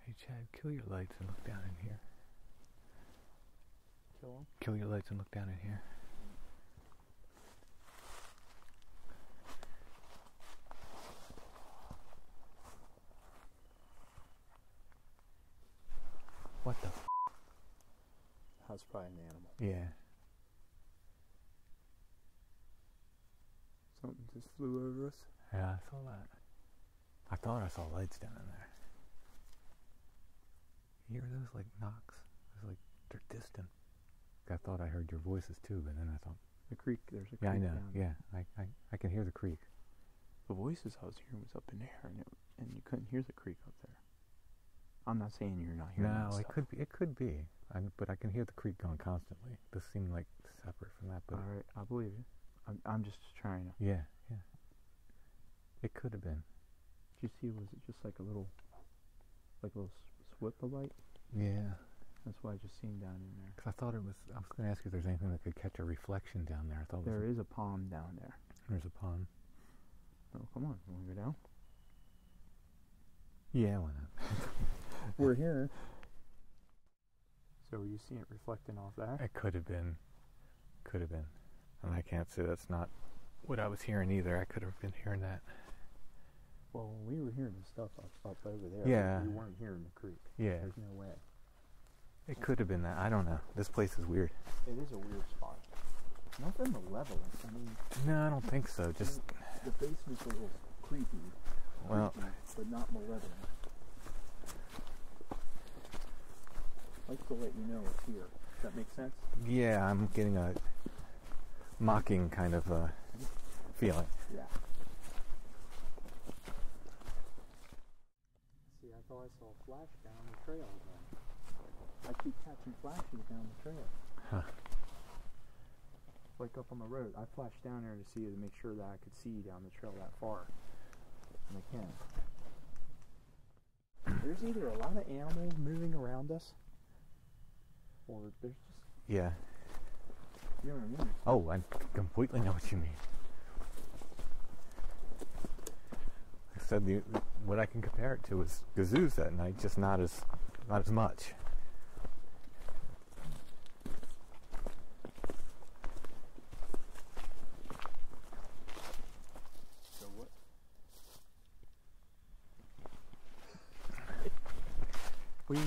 Speaker 6: Hey, Chad, kill your lights and look down in here.
Speaker 5: Kill him?
Speaker 6: Kill your lights and look down in here. What the f***?
Speaker 5: That's probably an animal.
Speaker 6: Yeah.
Speaker 5: Something just flew over us.
Speaker 6: Yeah, I saw that. I thought I saw lights down in there. You hear those, like, knocks? There's, like, they're distant. I thought I heard your voices too, but then I thought,
Speaker 5: The creek, there's a creek.
Speaker 6: yeah, I know.
Speaker 5: down there.
Speaker 6: Yeah, I can hear the creek.
Speaker 5: The voices I was hearing was up in there, and you couldn't hear the creek up there. I'm not saying you're not hearing that
Speaker 6: No,
Speaker 5: stuff.
Speaker 6: it could be. But I can hear the creek going constantly. This seemed like separate from that, but
Speaker 5: All right, I believe you. I'm just trying to.
Speaker 6: yeah. It could have been.
Speaker 5: Did you see? Was it just like a little swip of light?
Speaker 6: Yeah.
Speaker 5: That's why I just seen down in there.
Speaker 6: 'Cause I thought it was. I was going to ask if there's anything that could catch a reflection down there. I thought
Speaker 5: There is a pond down there.
Speaker 6: there's a pond.
Speaker 5: Oh, come on, want to go down?
Speaker 6: Yeah, why not?
Speaker 5: We're here. So were you seeing it reflecting off that?
Speaker 6: It could have been. Could have been. And I can't say that's not what I was hearing either. I could have been hearing that.
Speaker 5: Well, when we were hearing the stuff up over there,
Speaker 6: Yeah.
Speaker 5: we weren't hearing the creek.
Speaker 6: Yeah.
Speaker 5: There's no way.
Speaker 6: It could have been that. I don't know. This place is weird.
Speaker 5: It is a weird spot. Nothing malevolent. I mean,
Speaker 6: No, I don't think so. Just,
Speaker 5: the basement's a little creepy.
Speaker 6: well,
Speaker 5: But not malevolent. I like to let you know it's here. Does that make sense?
Speaker 6: yeah, I'm getting a mocking kind of feeling.
Speaker 5: Yeah. See, I thought I saw a flash down the trail again. I keep catching flashes down the trail.
Speaker 6: Huh.
Speaker 5: Like up on the road. I flashed down there to see to make sure that I could see down the trail that far. And I can. There's either a lot of animals moving around us, or there's just,
Speaker 6: Yeah.
Speaker 5: you know what I mean?
Speaker 6: Oh, I completely know what you mean. I said what I can compare it to is gazoos that night, just not as much.
Speaker 5: So what?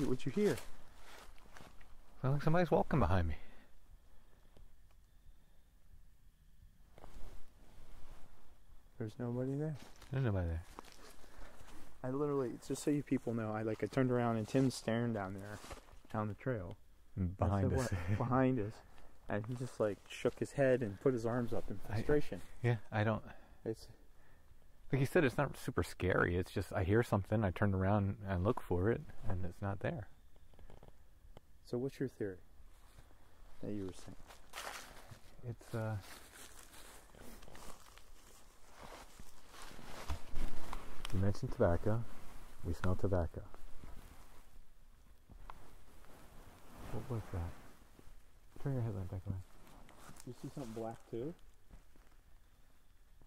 Speaker 5: What you hear?
Speaker 6: Sounds like somebody's walking behind me.
Speaker 5: There's nobody there.
Speaker 6: There's nobody there.
Speaker 5: I literally, just so you people know, I turned around and Tim's staring down there, down the trail.
Speaker 6: Behind
Speaker 5: I
Speaker 6: us.
Speaker 5: said, "What?" Behind us. And he just shook his head and put his arms up in frustration.
Speaker 6: Yeah, I don't.
Speaker 5: It's
Speaker 6: Like you said, it's not super scary. It's just I hear something, I turn around and look for it, and it's not there.
Speaker 5: So what's your theory that you were saying?
Speaker 6: It's You mentioned tobacco. We smell tobacco. What was that? Turn your headlight back around.
Speaker 5: You see something black too?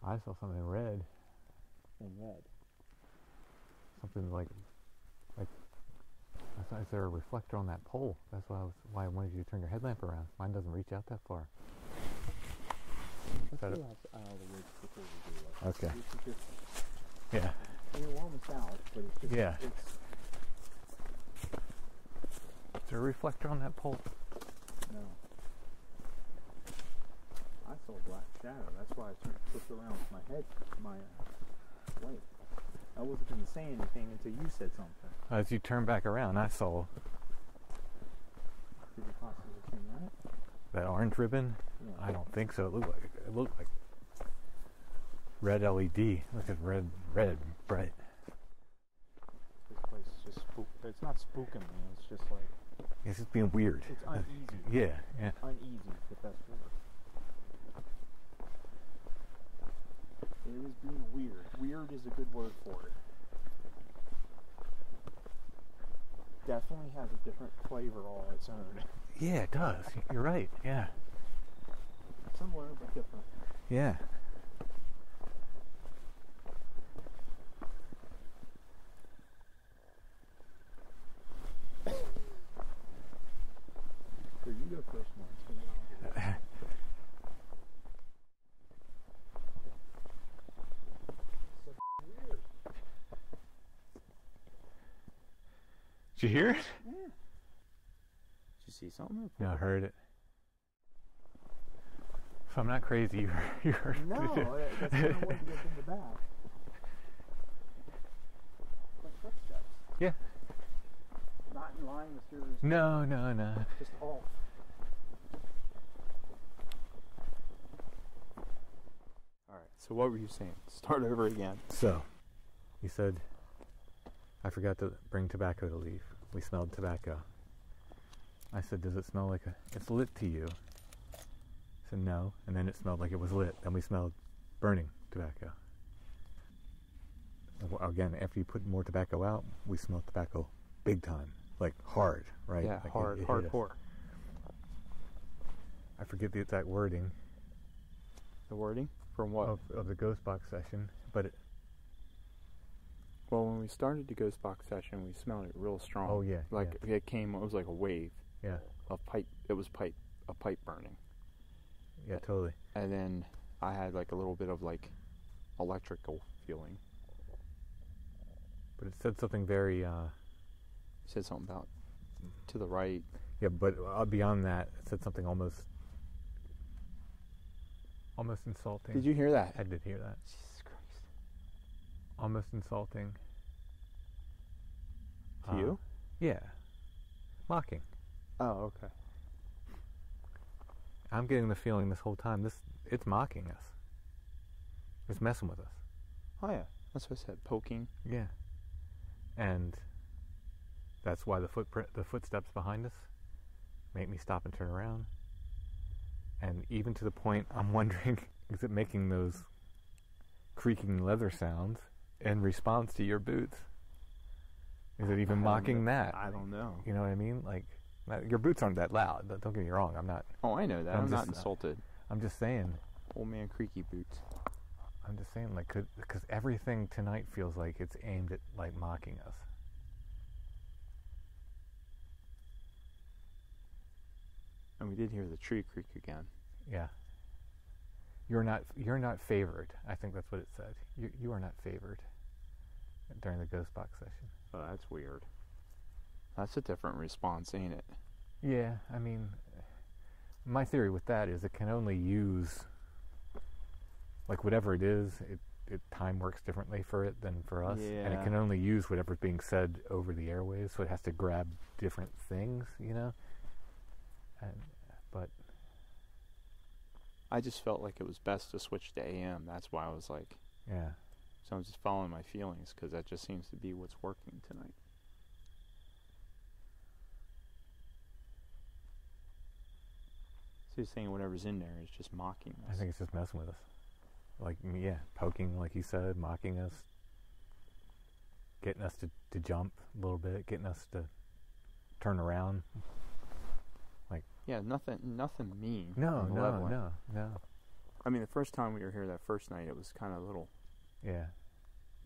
Speaker 6: I saw something red.
Speaker 5: In red.
Speaker 6: Something like I thought, is there a reflector on that pole? That's why I wanted you to turn your headlamp around. Mine doesn't reach out that far.
Speaker 5: Let's
Speaker 6: That
Speaker 5: go out of the woods before we do that.
Speaker 6: Okay.
Speaker 5: We should just,
Speaker 6: Yeah.
Speaker 5: we're almost out, but it's just,
Speaker 6: Yeah.
Speaker 5: it's,
Speaker 6: Is there a reflector on that pole?
Speaker 5: no. I saw a black shadow. That's why I flipped around with my head, my light. I wasn't going to say anything until you said something.
Speaker 6: As you turn back around, I saw
Speaker 5: Did you possibly see that?
Speaker 6: that orange ribbon.
Speaker 5: Yeah.
Speaker 6: I don't think so. It looked like red LED. Look at red, bright.
Speaker 5: This place is just it's not spooking me. It's just like,
Speaker 6: It's just being weird.
Speaker 5: it's uneasy.
Speaker 6: Yeah.
Speaker 5: Uneasy is the best word. It is being weird. Weird is a good word for it. Definitely has a different flavor all its own.
Speaker 6: Yeah, it does. You're right. Yeah.
Speaker 5: Similar but different.
Speaker 6: Yeah.
Speaker 5: Here, you go first, Mark.
Speaker 6: Did you hear it?
Speaker 5: Yeah. Did you see something?
Speaker 6: No, I heard it. If I'm not crazy, you heard it.
Speaker 5: No, that's what I wanted to get in the back. Like footsteps.
Speaker 6: Yeah.
Speaker 5: Not in line with yours.
Speaker 6: No.
Speaker 5: Just off. Alright, so what were you saying? Start over again.
Speaker 6: So, you said, I forgot to bring tobacco to leave. We smelled tobacco. I said, does it smell like it's lit to you? I said, no. And then it smelled like it was lit. Then we smelled burning tobacco. Again, after you put more tobacco out, we smelled tobacco big time. Like hard, right?
Speaker 5: Yeah,
Speaker 6: like
Speaker 5: hard,
Speaker 6: it hit us.
Speaker 5: hardcore.
Speaker 6: I forget the exact wording
Speaker 5: The wording? From what?
Speaker 6: of the ghost box session, but
Speaker 5: Well, when we started the ghost box session, we smelled it real strong.
Speaker 6: oh yeah,
Speaker 5: Like it was like a wave
Speaker 6: yeah,
Speaker 5: of pipe. It was a pipe burning.
Speaker 6: yeah, totally.
Speaker 5: And then I had like a little bit of like electrical feeling.
Speaker 6: But it said something very,
Speaker 5: You said something about to the right.
Speaker 6: yeah. But beyond that, it said something almost insulting.
Speaker 5: Did you hear that?
Speaker 6: I did hear that.
Speaker 5: Jesus Christ.
Speaker 6: Almost insulting.
Speaker 5: To you?
Speaker 6: Yeah. Mocking.
Speaker 5: Oh, okay.
Speaker 6: I'm getting the feeling this whole time it's mocking us. It's messing with us.
Speaker 5: Oh yeah, that's what I said. Poking.
Speaker 6: Yeah. And that's why the footsteps behind us make me stop and turn around. And even to the point I'm wondering, is it making those creaking leather sounds in response to your boots? Is it even mocking that?
Speaker 5: I don't know.
Speaker 6: You know what I mean? Like, your boots aren't that loud. Don't get me wrong. I'm not.
Speaker 5: Oh, I know that. I'm not insulted.
Speaker 6: I'm just saying.
Speaker 5: Old man creaky boots.
Speaker 6: I'm just saying, like, because everything tonight feels like it's aimed at, like, mocking us.
Speaker 5: And we did hear the tree creak again.
Speaker 6: Yeah. You're not favored. I think that's what it said. You are not favored during the ghost box session.
Speaker 5: Oh, that's weird. That's a different response, ain't it?
Speaker 6: Yeah, I mean, my theory with that is it can only use, like, whatever it is, time works differently for it than for us.
Speaker 5: Yeah.
Speaker 6: And it can only use whatever's being said over the airwaves, so it has to grab different things, you know? But
Speaker 5: I just felt like it was best to switch to AM. That's why I was like,
Speaker 6: yeah.
Speaker 5: so I'm just following my feelings, because that just seems to be what's working tonight. So you're saying whatever's in there is just mocking us.
Speaker 6: I think it's just messing with us. Like, yeah, poking, like you said, mocking us, getting us to jump a little bit, getting us to turn around.
Speaker 5: Yeah, nothing mean.
Speaker 6: No.
Speaker 5: I mean, the first time we were here that first night, it was kind of a little
Speaker 6: Yeah.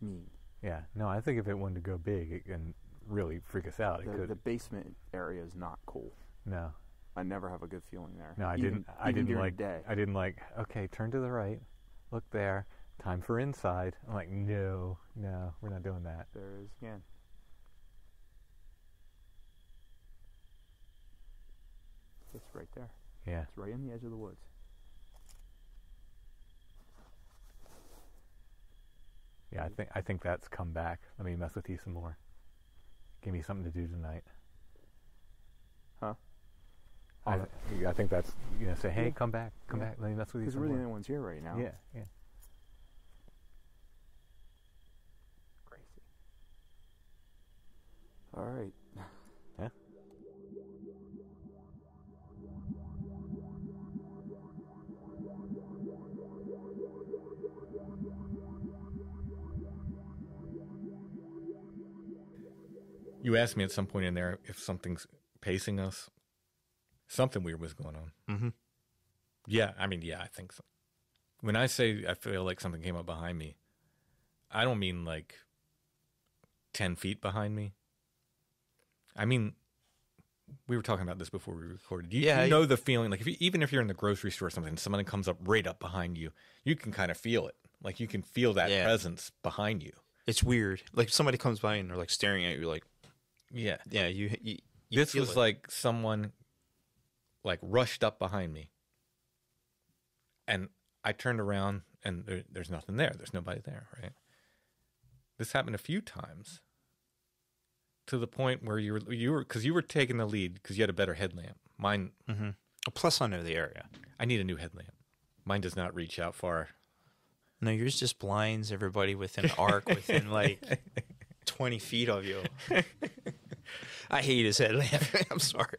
Speaker 5: mean.
Speaker 6: Yeah. No, I think if it wanted to go big, it can really freak us out. It could.
Speaker 5: The basement area is not cool.
Speaker 6: No.
Speaker 5: I never have a good feeling there.
Speaker 6: No, I
Speaker 5: Even
Speaker 6: didn't
Speaker 5: during
Speaker 6: like.
Speaker 5: the day.
Speaker 6: I didn't like. Okay, turn to the right. Look there. Time for inside. I'm like, no, we're not doing that.
Speaker 5: There it is again. It's right there.
Speaker 6: Yeah.
Speaker 5: It's right in the edge of the woods.
Speaker 6: Yeah, I think that's come back. Let me mess with you some more. Give me something to do tonight.
Speaker 5: Huh?
Speaker 6: I think that's, say, hey,
Speaker 5: Yeah.
Speaker 6: come back. Let me mess with you
Speaker 5: Because
Speaker 6: some
Speaker 5: we're the
Speaker 6: more.
Speaker 5: only ones here right now.
Speaker 6: Yeah.
Speaker 5: Crazy. All right.
Speaker 6: Yeah.
Speaker 2: You asked me at some point in there if something's pacing us. Something weird was going on.
Speaker 4: Mm-hmm.
Speaker 2: Yeah, I think so. When I say I feel like something came up behind me, I don't mean like 10 feet behind me. I mean, we were talking about this before we recorded. You know the feeling, like even if you're in the grocery store or something, someone comes up right up behind you, you can kind of feel it. Like you can feel that presence behind you.
Speaker 4: It's weird. Like somebody comes by and they're like staring at you, like,
Speaker 2: Yeah.
Speaker 4: yeah, you
Speaker 2: This
Speaker 4: feel
Speaker 2: was
Speaker 4: it.
Speaker 2: like someone like rushed up behind me. And I turned around and there's nothing there. There's nobody there, right? This happened a few times. to the point where you were taking the lead because you had a better headlamp. Mine,
Speaker 4: Plus, I know the area.
Speaker 2: I need a new headlamp. Mine does not reach out far.
Speaker 4: No, yours just blinds everybody within an arc within like 20 feet of you. I hate his headlamp. I'm sorry.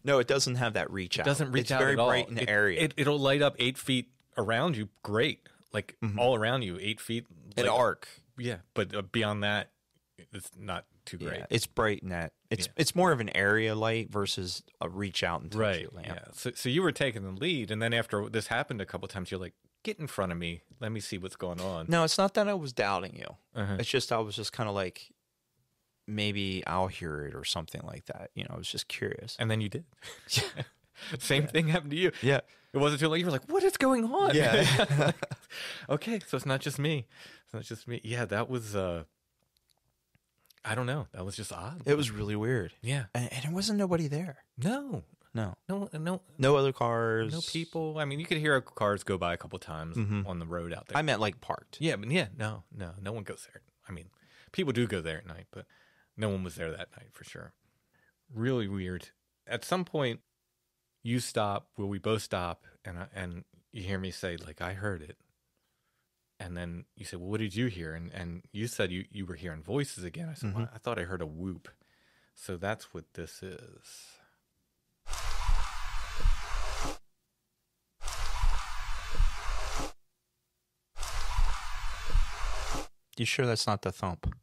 Speaker 4: No, it doesn't have that reach out.
Speaker 2: It doesn't reach
Speaker 4: it's
Speaker 2: out
Speaker 4: very
Speaker 2: at all.
Speaker 4: bright in the area.
Speaker 2: It'll light up 8 feet around you. Great. Like all around you, 8 feet.
Speaker 4: An
Speaker 2: like,
Speaker 4: arc.
Speaker 2: Yeah. But beyond that, it's not too great.
Speaker 4: Yeah, it's bright in that. It's more of an area light versus a reach out and touch
Speaker 2: Right.
Speaker 4: you lamp.
Speaker 2: Yeah. So you were taking the lead, and then after this happened a couple times, you're like, get in front of me. Let me see what's going on.
Speaker 4: No, it's not that I was doubting you.
Speaker 2: Uh-huh.
Speaker 4: It's just I was just kind of like, maybe I'll hear it or something like that. You know, I was just curious.
Speaker 2: And then you did. Same thing happened to you.
Speaker 4: Yeah.
Speaker 2: It wasn't too late. You were like, what is going on?
Speaker 4: Yeah.
Speaker 2: Okay, so it's not just me. It's not just me. Yeah, that was, I don't know. That was just odd.
Speaker 4: It was really weird.
Speaker 2: Yeah.
Speaker 4: And there wasn't nobody there.
Speaker 2: No.
Speaker 4: No.
Speaker 2: No
Speaker 4: other cars.
Speaker 2: no people. I mean, you could hear cars go by a couple times on the road out there.
Speaker 4: I meant like parked.
Speaker 2: Yeah, but no one goes there. I mean, people do go there at night, but no one was there that night for sure. Really weird. At some point, you stop, well, we both stop, and you hear me say, like, I heard it. And then you said, well, what did you hear? And you said you were hearing voices again. I said, well, I thought I heard a whoop. So that's what this is.
Speaker 4: You sure that's not the thump?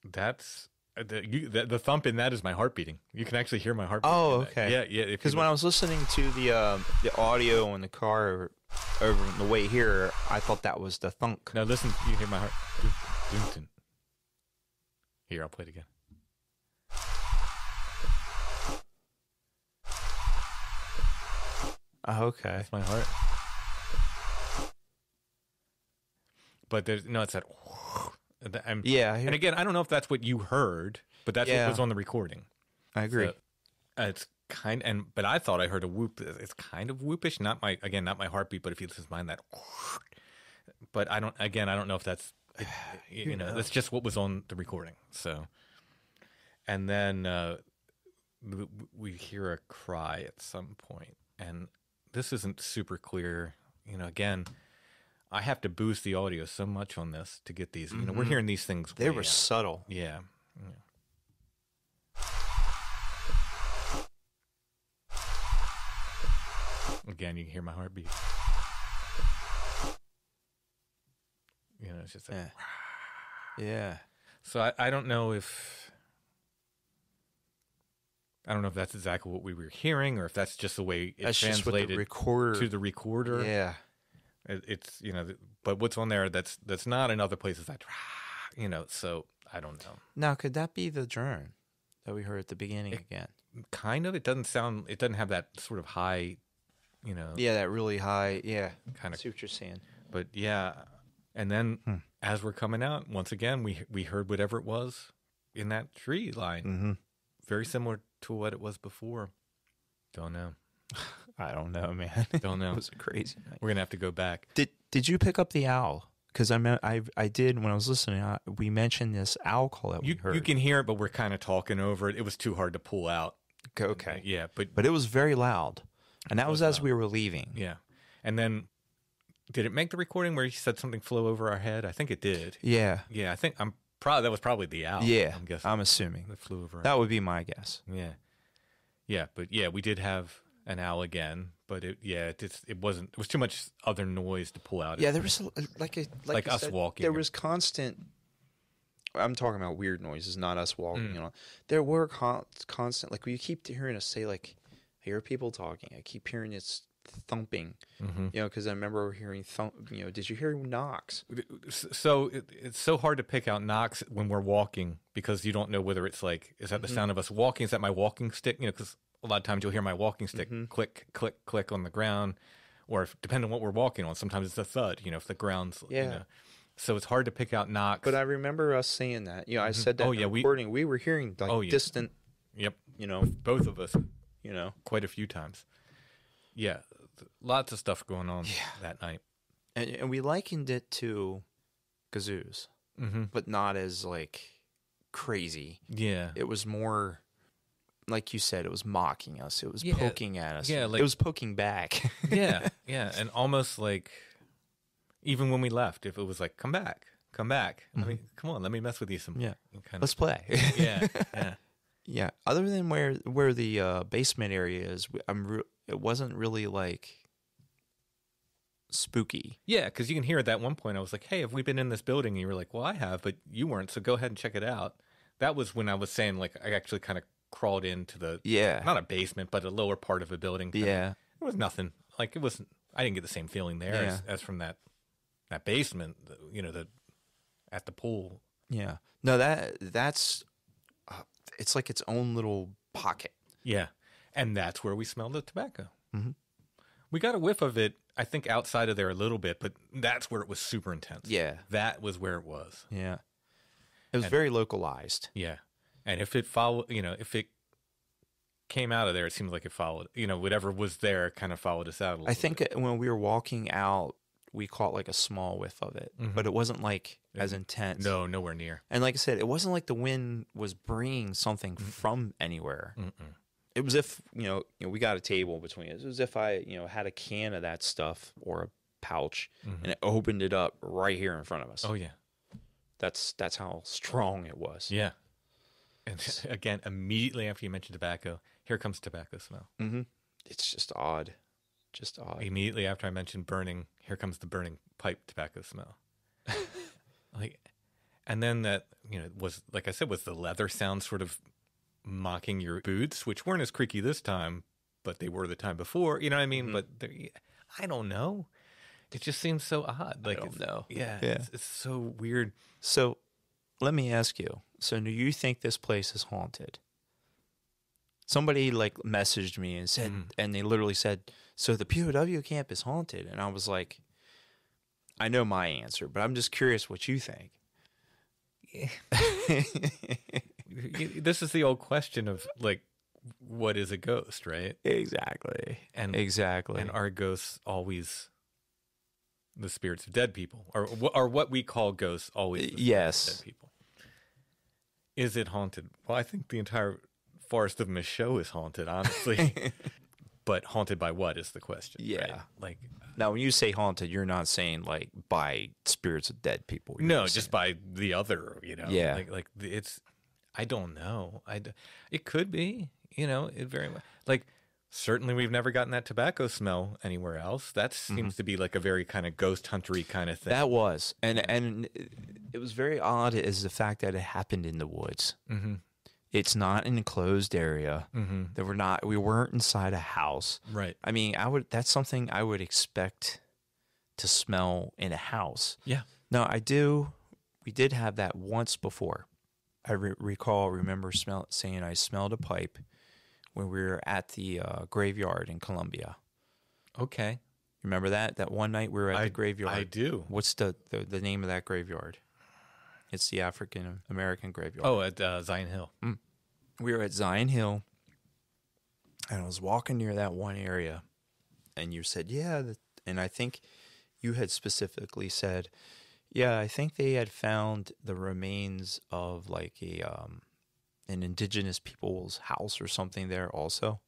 Speaker 2: That's the thump in that is my heart beating. You can actually hear my heart beating.
Speaker 4: Oh,
Speaker 2: in that.
Speaker 4: okay.
Speaker 2: Yeah.
Speaker 4: Because when I was listening to the audio in the car over the way here, I thought that was the thunk.
Speaker 2: Now listen, you can hear my heart. Dun, dun, dun. Here, I'll play it again.
Speaker 4: Oh, okay.
Speaker 2: That's my heart. But there's it's that.
Speaker 4: Yeah. I hear-
Speaker 2: And again, I don't know if that's what you heard, but that's
Speaker 4: Yeah.
Speaker 2: what was on the recording.
Speaker 4: I agree.
Speaker 2: So, it's but I thought I heard a whoop. It's kind of whoopish. Not my heartbeat, but if you listen to mine, that. But I don't know if that's, that's just what was on the recording. So, and then we hear a cry at some point, and this isn't super clear. Again, I have to boost the audio so much on this to get these. We're hearing these things.
Speaker 4: They
Speaker 2: way
Speaker 4: were
Speaker 2: out.
Speaker 4: subtle.
Speaker 2: Yeah. Again, you can hear my heartbeat. It's just like,
Speaker 4: Yeah.
Speaker 2: So I don't know if that's exactly what we were hearing, or if that's just the way it
Speaker 4: That's just what the
Speaker 2: translated
Speaker 4: recorder.
Speaker 2: to the recorder.
Speaker 4: Yeah.
Speaker 2: It's but what's on there that's not in other places. That so I don't know.
Speaker 4: Now, could that be the drone that we heard at the beginning again?
Speaker 2: Kind of. It doesn't have that sort of high,
Speaker 4: Yeah, that really high. Yeah.
Speaker 2: kind
Speaker 4: I
Speaker 2: of.
Speaker 4: see what you're saying.
Speaker 2: But yeah, and then as we're coming out, once again we heard whatever it was in that tree line.
Speaker 4: Mm-hmm.
Speaker 2: Very similar to what it was before. Don't know.
Speaker 4: I don't know, man.
Speaker 2: Don't know.
Speaker 4: It was a crazy night.
Speaker 2: We're gonna have to go back.
Speaker 4: Did you pick up the owl? Because I did when I was listening. We mentioned this owl call that we heard.
Speaker 2: You can hear it, but we're kind of talking over it. It was too hard to pull out.
Speaker 4: Okay.
Speaker 2: Yeah, but
Speaker 4: But it was very loud, and that was as
Speaker 2: loud.
Speaker 4: we were leaving.
Speaker 2: yeah. And then, did it make the recording where you said something flew over our head? I think it did.
Speaker 4: Yeah.
Speaker 2: Yeah, I think that was probably the owl.
Speaker 4: Yeah.
Speaker 2: I'm guessing
Speaker 4: I'm assuming
Speaker 2: that flew over.
Speaker 4: that would be my guess.
Speaker 2: Yeah. Yeah, but yeah, we did have an owl again, but it was too much other noise to pull out.
Speaker 4: Yeah, there was like
Speaker 2: Like
Speaker 4: you
Speaker 2: us
Speaker 4: said,
Speaker 2: walking.
Speaker 4: There was constant. I'm talking about weird noises, not us walking.
Speaker 2: Mm.
Speaker 4: There were constant. Like you keep hearing us say, like, I hear people talking. I keep hearing it's thumping.
Speaker 2: Mhm.
Speaker 4: Because I remember hearing thump. Did you hear knocks?
Speaker 2: So it's so hard to pick out knocks when we're walking because you don't know whether it's like, is that the sound of us walking? Is that my walking stick? Because a lot of times you'll hear my walking stick click, click, click on the ground, or depending on what we're walking on, sometimes it's a thud. If the ground's So it's hard to pick out knocks.
Speaker 4: But I remember us saying that. I said that.
Speaker 2: Oh,
Speaker 4: in
Speaker 2: yeah,
Speaker 4: the recording. We were hearing like distant.
Speaker 2: Yep.
Speaker 4: Both
Speaker 2: of us. Quite a few times. Yeah, lots of stuff going on that night.
Speaker 4: And we likened it to kazoos, but not as like crazy.
Speaker 2: Yeah.
Speaker 4: It was more, like you said, it was mocking us. It was
Speaker 2: Yeah.
Speaker 4: poking at us.
Speaker 2: Yeah, like-
Speaker 4: it was poking back.
Speaker 2: Yeah. Yeah. And almost like, even when we left, if it was like, come back. I mean, come on, let me mess with you some.
Speaker 4: Yeah.
Speaker 2: Kind
Speaker 4: Let's play.
Speaker 2: yeah. Yeah.
Speaker 4: Yeah. Other than where the basement area is, it wasn't really like spooky.
Speaker 2: Yeah, because you can hear at that one point, I was like, hey, have we been in this building? And you were like, well, I have, but you weren't, so go ahead and check it out. That was when I was saying, like, I actually kind of crawled into the,
Speaker 4: Yeah.
Speaker 2: not a basement, but a lower part of a building.
Speaker 4: Yeah.
Speaker 2: It was nothing. Like, it wasn't, I didn't get the same feeling there
Speaker 4: Yeah.
Speaker 2: as from that basement, at the pool.
Speaker 4: Yeah. No, that's it's like its own little pocket.
Speaker 2: Yeah. And that's where we smelled the tobacco.
Speaker 4: Mm-hmm.
Speaker 2: We got a whiff of it, I think, outside of there a little bit, but that's where it was super intense.
Speaker 4: Yeah.
Speaker 2: That was where it was.
Speaker 4: Yeah. It was
Speaker 2: And-
Speaker 4: very localized.
Speaker 2: Yeah. And if it followed, if it came out of there, it seems like it followed, whatever was there kind of followed us out a little
Speaker 4: I think
Speaker 2: bit.
Speaker 4: when we were walking out, we caught like a small whiff of it, but it wasn't like as intense.
Speaker 2: No, nowhere near.
Speaker 4: And like I said, it wasn't like the wind was bringing something from anywhere. It was if, we got a table between us. It was if I, had a can of that stuff or a pouch and it opened it up right here in front of us.
Speaker 2: Oh, yeah.
Speaker 4: That's how strong it was.
Speaker 2: Yeah. And again, immediately after you mentioned tobacco, here comes tobacco smell.
Speaker 4: Mm-hmm. It's just odd. Just odd.
Speaker 2: Immediately after I mentioned burning, here comes the burning pipe tobacco smell. And then that, was, like I said, was the leather sound sort of mocking your boots, which weren't as creaky this time, but they were the time before. You know what I mean? But I don't know. It just seems so odd. Like,
Speaker 4: I don't know.
Speaker 2: Yeah.
Speaker 4: Yeah.
Speaker 2: It's so weird.
Speaker 4: So let me ask you. So do you think this place is haunted? Somebody like messaged me and said, and they literally said, so the POW camp is haunted. And I was like, I know my answer, but I'm just curious what you think.
Speaker 2: This is the old question of like, what is a ghost, right?
Speaker 4: Exactly.
Speaker 2: And
Speaker 4: exactly.
Speaker 2: And are ghosts always the spirits of dead people, or what we call ghosts always the spirits
Speaker 4: Yes.
Speaker 2: of dead people? Is it haunted? Well, I think the entire forest of Michaux is haunted, honestly. But haunted by what is the question?
Speaker 4: Yeah.
Speaker 2: Right? Like,
Speaker 4: Now, when you say haunted, you're not saying like by spirits of dead people. You're
Speaker 2: no,
Speaker 4: just
Speaker 2: just
Speaker 4: saying-
Speaker 2: by the other,
Speaker 4: Yeah.
Speaker 2: Like it's, I don't know. It could be, it very much, like, certainly we've never gotten that tobacco smell anywhere else. That seems to be like a very kind of ghost huntery kind of thing.
Speaker 4: That was, and it was very odd is the fact that it happened in the woods.
Speaker 2: Mm-hmm.
Speaker 4: It's not an enclosed area.
Speaker 2: Mm-hmm.
Speaker 4: We weren't inside a house.
Speaker 2: Right.
Speaker 4: I mean, that's something I would expect to smell in a house.
Speaker 2: Yeah.
Speaker 4: No, we did have that once before. I remember saying I smelled a pipe when we were at the graveyard in Columbia.
Speaker 2: Okay.
Speaker 4: Remember that one night we were at the graveyard?
Speaker 2: I do.
Speaker 4: What's the name of that graveyard? It's the African American graveyard.
Speaker 2: Oh, at Zion Hill.
Speaker 4: We were at Zion Hill, and I was walking near that one area, and you said, yeah, and I think you had specifically said, yeah, I think they had found the remains of like an indigenous people's house or something there also.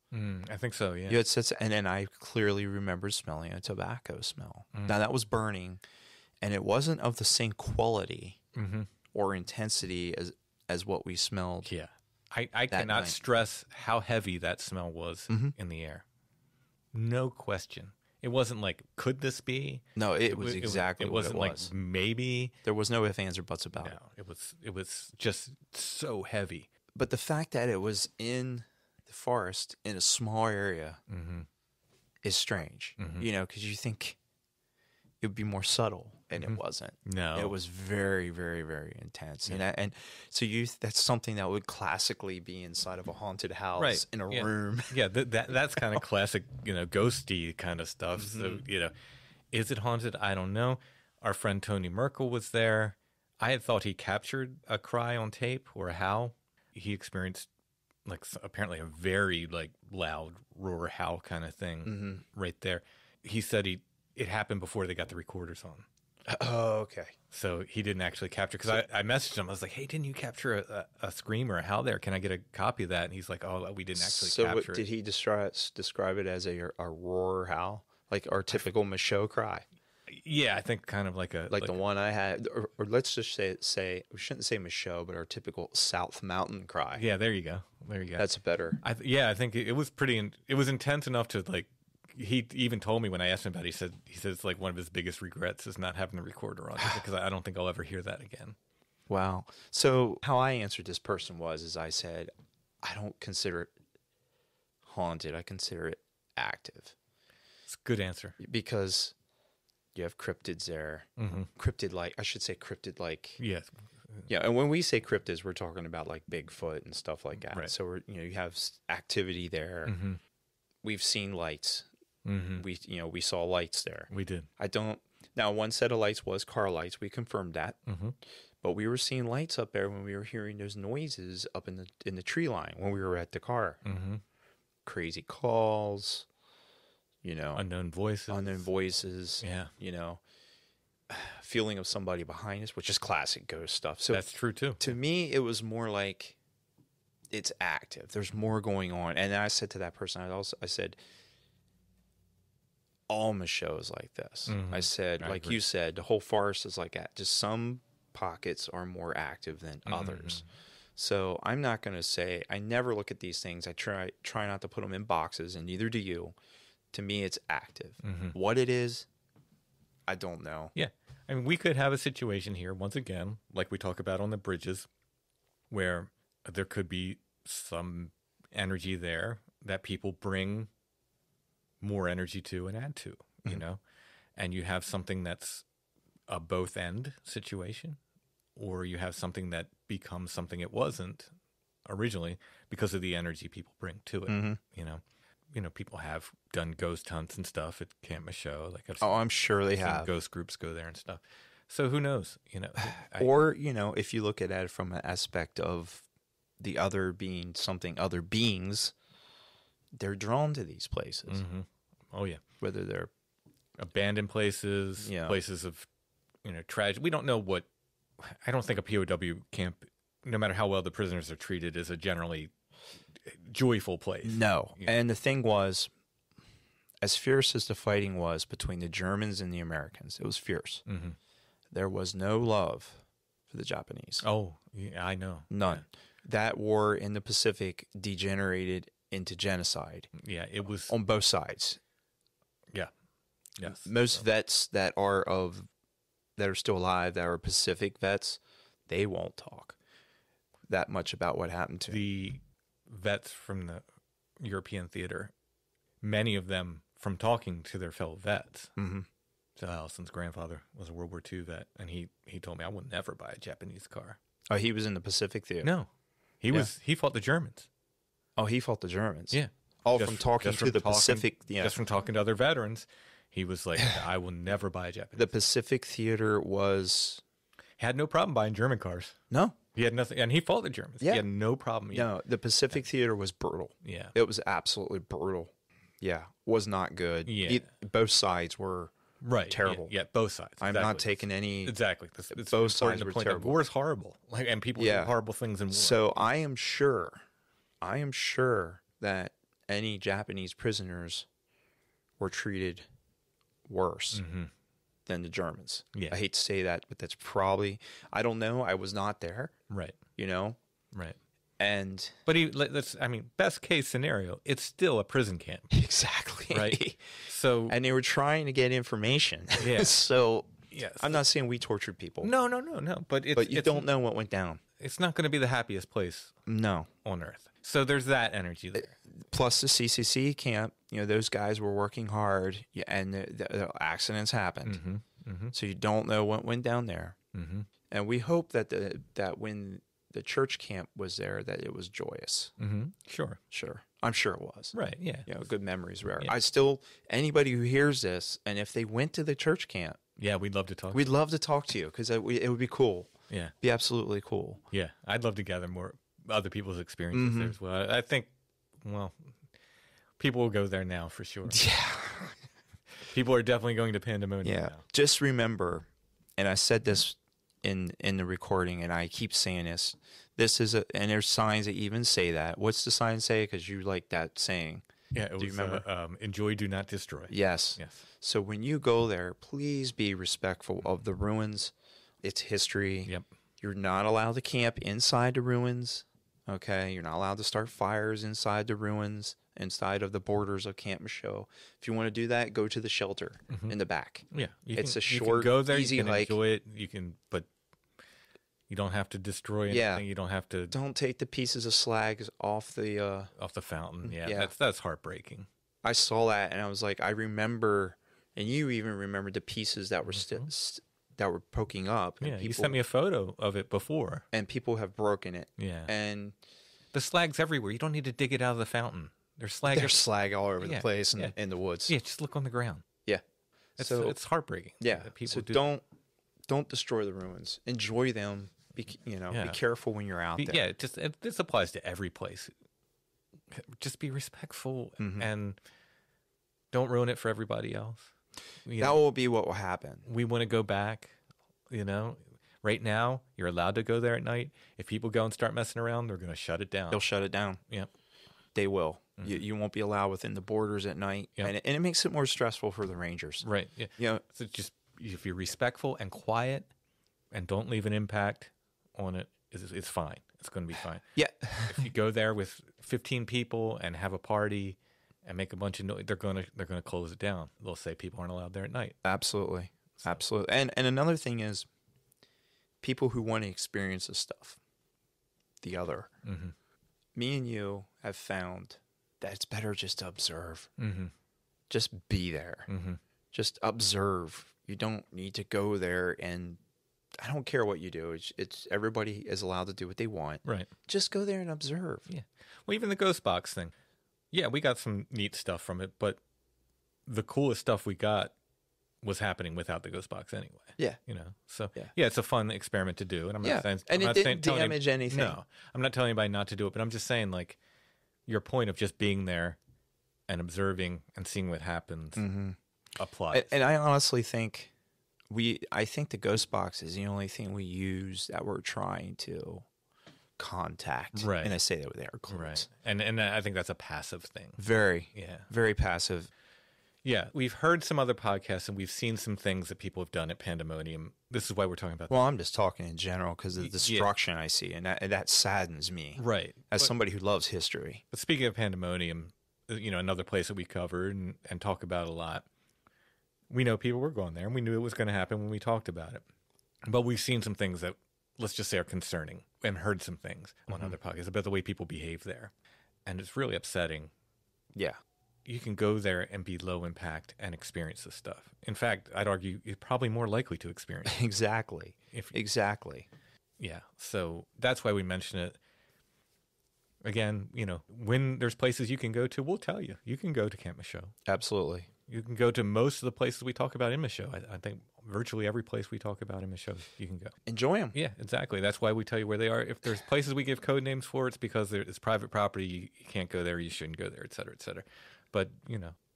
Speaker 2: I think so, yeah.
Speaker 4: You had said, and then I clearly remember smelling a tobacco smell. Now that was burning, and it wasn't of the same quality or intensity as what we smelled.
Speaker 2: Yeah. I cannot
Speaker 4: night.
Speaker 2: stress how heavy that smell was in the air. No question. It wasn't like, could this be?
Speaker 4: No, it was exactly
Speaker 2: it
Speaker 4: what
Speaker 2: wasn't
Speaker 4: it
Speaker 2: like
Speaker 4: was.
Speaker 2: maybe.
Speaker 4: There was no ifs, ands, or buts about it.
Speaker 2: No, it was just so heavy.
Speaker 4: But the fact that it was in the forest in a small area is strange. Because you think it would be more subtle, and it wasn't.
Speaker 2: No.
Speaker 4: It was very, very, very intense. And so that's something that would classically be inside of a haunted house in a room.
Speaker 2: Yeah, that's kind of classic, ghosty kind of stuff. So, is it haunted? I don't know. Our friend Tony Merkel was there. I had thought he captured a cry on tape or a howl. He experienced apparently a very loud roar howl kind of thing right there. He said it happened before they got the recorders on.
Speaker 4: Oh, okay.
Speaker 2: So he didn't actually capture, because I messaged him. I was like, hey, didn't you capture a scream or a howl there? Can I get a copy of that? And he's like, oh, we didn't actually capture
Speaker 4: Did
Speaker 2: it.
Speaker 4: he describe it as a roar or howl? Like our typical Michaux cry?
Speaker 2: Yeah, I think kind of like
Speaker 4: Like the one I had, or let's just say we shouldn't say Michaux, but our typical South Mountain cry.
Speaker 2: Yeah, there you go. There you go.
Speaker 4: That's better.
Speaker 2: I think it was it was intense enough to, like, he even told me when I asked him about it, he said it's like one of his biggest regrets is not having the recorder on, because I don't think I'll ever hear that again.
Speaker 4: Wow. So how I answered this person is I said, I don't consider it haunted. I consider it active.
Speaker 2: It's a good answer.
Speaker 4: Because you have cryptids there.
Speaker 2: Mm-hmm.
Speaker 4: Cryptid-like.
Speaker 2: Yes.
Speaker 4: Yeah, and when we say cryptids, we're talking about like Bigfoot and stuff like that.
Speaker 2: Right.
Speaker 4: So you have activity there.
Speaker 2: Mm-hmm.
Speaker 4: We've seen lights.
Speaker 2: Mm-hmm.
Speaker 4: We saw lights there.
Speaker 2: We did.
Speaker 4: Now, one set of lights was car lights. We confirmed that.
Speaker 2: Mm-hmm.
Speaker 4: But we were seeing lights up there when we were hearing those noises up in the tree line when we were at the car.
Speaker 2: Mm-hmm.
Speaker 4: Crazy calls,
Speaker 2: Unknown voices.
Speaker 4: Yeah. Feeling of somebody behind us, which is classic ghost stuff. So
Speaker 2: That's true too.
Speaker 4: to me, it was more like it's active. There's more going on. And I said to that person, I said, all Michaux is like this.
Speaker 2: Mhm.
Speaker 4: I said,
Speaker 2: I
Speaker 4: like
Speaker 2: agree.
Speaker 4: you said, the whole forest is like that. Just some pockets are more active than others. So I'm not going to say, I never look at these things. I try not to put them in boxes, and neither do you. To me, it's active.
Speaker 2: Mm-hmm.
Speaker 4: What it is, I don't know.
Speaker 2: Yeah. I mean, we could have a situation here, once again, like we talk about on the bridges, where there could be some energy there that people bring more energy to and add to, and you have something that's a both end situation, or you have something that becomes something it wasn't originally because of the energy people bring to it.
Speaker 4: Mm-hmm.
Speaker 2: People have done ghost hunts and stuff at Camp Michaux. Like
Speaker 4: I'm sure they
Speaker 2: seen
Speaker 4: have.
Speaker 2: ghost groups go there and stuff. So who knows?
Speaker 4: Or, if you look at it from an aspect of the other being something, other beings, they're drawn to these places.
Speaker 2: Mm-hmm. Oh yeah,
Speaker 4: Whether they're
Speaker 2: abandoned places,
Speaker 4: Yeah.
Speaker 2: places of tragedy. We don't know what. I don't think a POW camp, no matter how well the prisoners are treated, is a generally joyful place.
Speaker 4: No.
Speaker 2: Yeah.
Speaker 4: And the thing was, as fierce as the fighting was between the Germans and the Americans, it was fierce.
Speaker 2: Mm-hmm.
Speaker 4: There was no love for the Japanese.
Speaker 2: Oh, yeah, I know.
Speaker 4: None. That war in the Pacific degenerated into genocide
Speaker 2: Yeah, it was.
Speaker 4: on both sides.
Speaker 2: Yeah. Yes.
Speaker 4: Most vets that are still alive, that are Pacific vets, they won't talk that much about what happened to them.
Speaker 2: The vets from the European theater, many of them from talking to their fellow vets.
Speaker 4: Mm-hmm.
Speaker 2: So Allison's grandfather was a World War II vet, and he told me I will never buy a Japanese car.
Speaker 4: Oh, he was in the Pacific Theater.
Speaker 2: No, he fought the Germans.
Speaker 4: Oh, he fought the Germans.
Speaker 2: Yeah.
Speaker 4: Oh,
Speaker 2: Just
Speaker 4: from talking
Speaker 2: just
Speaker 4: to
Speaker 2: from
Speaker 4: the
Speaker 2: talking-
Speaker 4: Pacific. Yeah.
Speaker 2: Just from talking to other veterans, he was like, I will never buy a Japanese.
Speaker 4: The Pacific Theater was
Speaker 2: Had no problem buying German cars.
Speaker 4: no,
Speaker 2: He had nothing, and he fought the Germans.
Speaker 4: Yeah.
Speaker 2: He had no problem.
Speaker 4: no. The Pacific Theater was brutal.
Speaker 2: Yeah.
Speaker 4: It was absolutely brutal. Yeah, was not good.
Speaker 2: Yeah.
Speaker 4: Both sides were
Speaker 2: Right.
Speaker 4: terrible.
Speaker 2: Yeah, both sides.
Speaker 4: I'm
Speaker 2: exactly.
Speaker 4: not taking any.
Speaker 2: Exactly. It's
Speaker 4: Both
Speaker 2: important
Speaker 4: sides
Speaker 2: to
Speaker 4: were
Speaker 2: point out
Speaker 4: terrible.
Speaker 2: war is horrible. And people
Speaker 4: Yeah.
Speaker 2: do horrible things in war.
Speaker 4: So I am sure that any Japanese prisoners were treated worse than the Germans.
Speaker 2: Yeah.
Speaker 4: I hate to say that, but that's probably, I don't know. I was not there,
Speaker 2: Right. Right.
Speaker 4: And
Speaker 2: But best case scenario, it's still a prison camp,
Speaker 4: exactly.
Speaker 2: right? So
Speaker 4: And they were trying to get information.
Speaker 2: Yeah.
Speaker 4: So
Speaker 2: yes.
Speaker 4: I'm not saying we tortured people.
Speaker 2: No. But
Speaker 4: But you don't know what went down.
Speaker 2: It's not going to be the happiest place
Speaker 4: No.
Speaker 2: on earth. So there's that energy there.
Speaker 4: Plus the CCC camp, those guys were working hard, and the accidents happened. So you don't know what went down there.
Speaker 2: Mm-hmm.
Speaker 4: And we hope that that when the church camp was there, that it was joyous.
Speaker 2: Mm-hmm. Sure.
Speaker 4: Sure. I'm sure it was.
Speaker 2: Right. Yeah.
Speaker 4: Good memories were.
Speaker 2: Yeah.
Speaker 4: I still, anybody who hears this, and if they went to the church camp,
Speaker 2: Yeah. We'd love to talk.
Speaker 4: we'd love to talk to you because it would be cool.
Speaker 2: Yeah.
Speaker 4: Be absolutely cool.
Speaker 2: Yeah. I'd love to gather more other people's experiences
Speaker 4: Mm-hmm.
Speaker 2: there as well. I think, people will go there now for sure.
Speaker 4: Yeah.
Speaker 2: People are definitely going to Pandemonium
Speaker 4: Yeah.
Speaker 2: now.
Speaker 4: Just remember, and I said this in the recording, and I keep saying this. This is and there's signs that even say that. What's the sign say? Because you like that saying.
Speaker 2: Yeah, it was,
Speaker 4: Do you remember?
Speaker 2: Enjoy, do not destroy.
Speaker 4: Yes.
Speaker 2: Yes.
Speaker 4: So when you go there, please be respectful of the ruins. It's history.
Speaker 2: Yep.
Speaker 4: You're not allowed to camp inside the ruins. Okay, you're not allowed to start fires inside the ruins, inside of the borders of Camp Michaux. If you want to do that, go to the shelter in the back.
Speaker 2: Yeah,
Speaker 4: It's a
Speaker 2: you
Speaker 4: short,
Speaker 2: can go there,
Speaker 4: easy
Speaker 2: you can
Speaker 4: hike.
Speaker 2: enjoy it. You can, but you don't have to destroy anything.
Speaker 4: Yeah.
Speaker 2: You don't have to
Speaker 4: Don't take the pieces of slag off the.
Speaker 2: off the fountain. Yeah,
Speaker 4: Yeah.
Speaker 2: that's heartbreaking.
Speaker 4: I saw that and I was like, I remember, and you even remember the pieces that were that were poking up. And
Speaker 2: Yeah, you
Speaker 4: people,
Speaker 2: sent me a photo of it before.
Speaker 4: and people have broken it.
Speaker 2: Yeah,
Speaker 4: And
Speaker 2: the slag's everywhere. You don't need to dig it out of the fountain. There's slag.
Speaker 4: there's slag all over the
Speaker 2: Yeah,
Speaker 4: place
Speaker 2: yeah.
Speaker 4: in the woods.
Speaker 2: Yeah, just look on the ground.
Speaker 4: Yeah.
Speaker 2: So it's heartbreaking.
Speaker 4: Yeah.
Speaker 2: that people
Speaker 4: So
Speaker 2: do.
Speaker 4: don't destroy the ruins. Enjoy them. Be
Speaker 2: Yeah.
Speaker 4: careful when you're out there.
Speaker 2: Yeah, this applies to every place. Just be respectful and don't ruin it for everybody else.
Speaker 4: That will be what will happen.
Speaker 2: We want to go back, right now you're allowed to go there at night. If people go and start messing around, they're going to shut it down.
Speaker 4: They'll shut it down.
Speaker 2: Yep.
Speaker 4: They will. You won't be allowed within the borders at night.
Speaker 2: Yep.
Speaker 4: And it makes it more stressful for the rangers.
Speaker 2: Right. Yeah. So just if you're respectful and quiet and don't leave an impact on it, it's fine. It's going to be fine.
Speaker 4: Yeah.
Speaker 2: If you go there with 15 people and have a party and make a bunch of noise, they're going to close it down. They'll say people aren't allowed there at night.
Speaker 4: Absolutely. Absolutely. And another thing is people who want to experience this stuff, the other.
Speaker 2: Mm-hmm.
Speaker 4: Me and you have found that it's better just to observe.
Speaker 2: Mm-hmm.
Speaker 4: Just be there.
Speaker 2: Mm-hmm.
Speaker 4: Just observe. You don't need to go there, and I don't care what you do. It's everybody is allowed to do what they want.
Speaker 2: Right.
Speaker 4: Just go there and observe.
Speaker 2: Yeah. Well, even the ghost box thing. Yeah, we got some neat stuff from it, but the coolest stuff we got was happening without the ghost box anyway.
Speaker 4: Yeah.
Speaker 2: So
Speaker 4: Yeah.
Speaker 2: it's a fun experiment to do. And I'm
Speaker 4: Yeah.
Speaker 2: not saying,
Speaker 4: And
Speaker 2: I'm
Speaker 4: it
Speaker 2: not
Speaker 4: didn't
Speaker 2: telling
Speaker 4: damage anything.
Speaker 2: No, I'm not telling anybody not to do it, but I'm just saying, like, your point of just being there and observing and seeing what happens applies.
Speaker 4: And I honestly think I think the ghost box is the only thing we use that we're trying to contact.
Speaker 2: Right.
Speaker 4: And I say that with air quotes.
Speaker 2: Right. And I think that's a passive thing.
Speaker 4: Very.
Speaker 2: Yeah.
Speaker 4: Very passive.
Speaker 2: Yeah. We've heard some other podcasts and we've seen some things that people have done at Pandemonium. This is why we're talking about
Speaker 4: Well, I'm just talking in general because of the destruction I see, and that saddens me.
Speaker 2: Right.
Speaker 4: As somebody who loves history.
Speaker 2: But speaking of Pandemonium, another place that we covered and talk about a lot, we know people were going there, and we knew it was going to happen when we talked about it. But we've seen some things that, let's just say, are concerning, and heard some things on other podcasts about the way people behave there. And it's really upsetting.
Speaker 4: Yeah.
Speaker 2: You can go there and be low impact and experience this stuff. In fact, I'd argue you're probably more likely to experience it.
Speaker 4: Exactly. Exactly.
Speaker 2: Yeah. So that's why we mention it. Again, when there's places you can go to, we'll tell you. You can go to Camp Michaux.
Speaker 4: Absolutely.
Speaker 2: You can go to most of the places we talk about in Michaux. I think virtually every place we talk about in Michaux, you can go.
Speaker 4: Enjoy them.
Speaker 2: Yeah, exactly. That's why we tell you where they are. If there's places we give code names for, it's because it's private property. You can't go there. You shouldn't go there, et cetera, et cetera. But,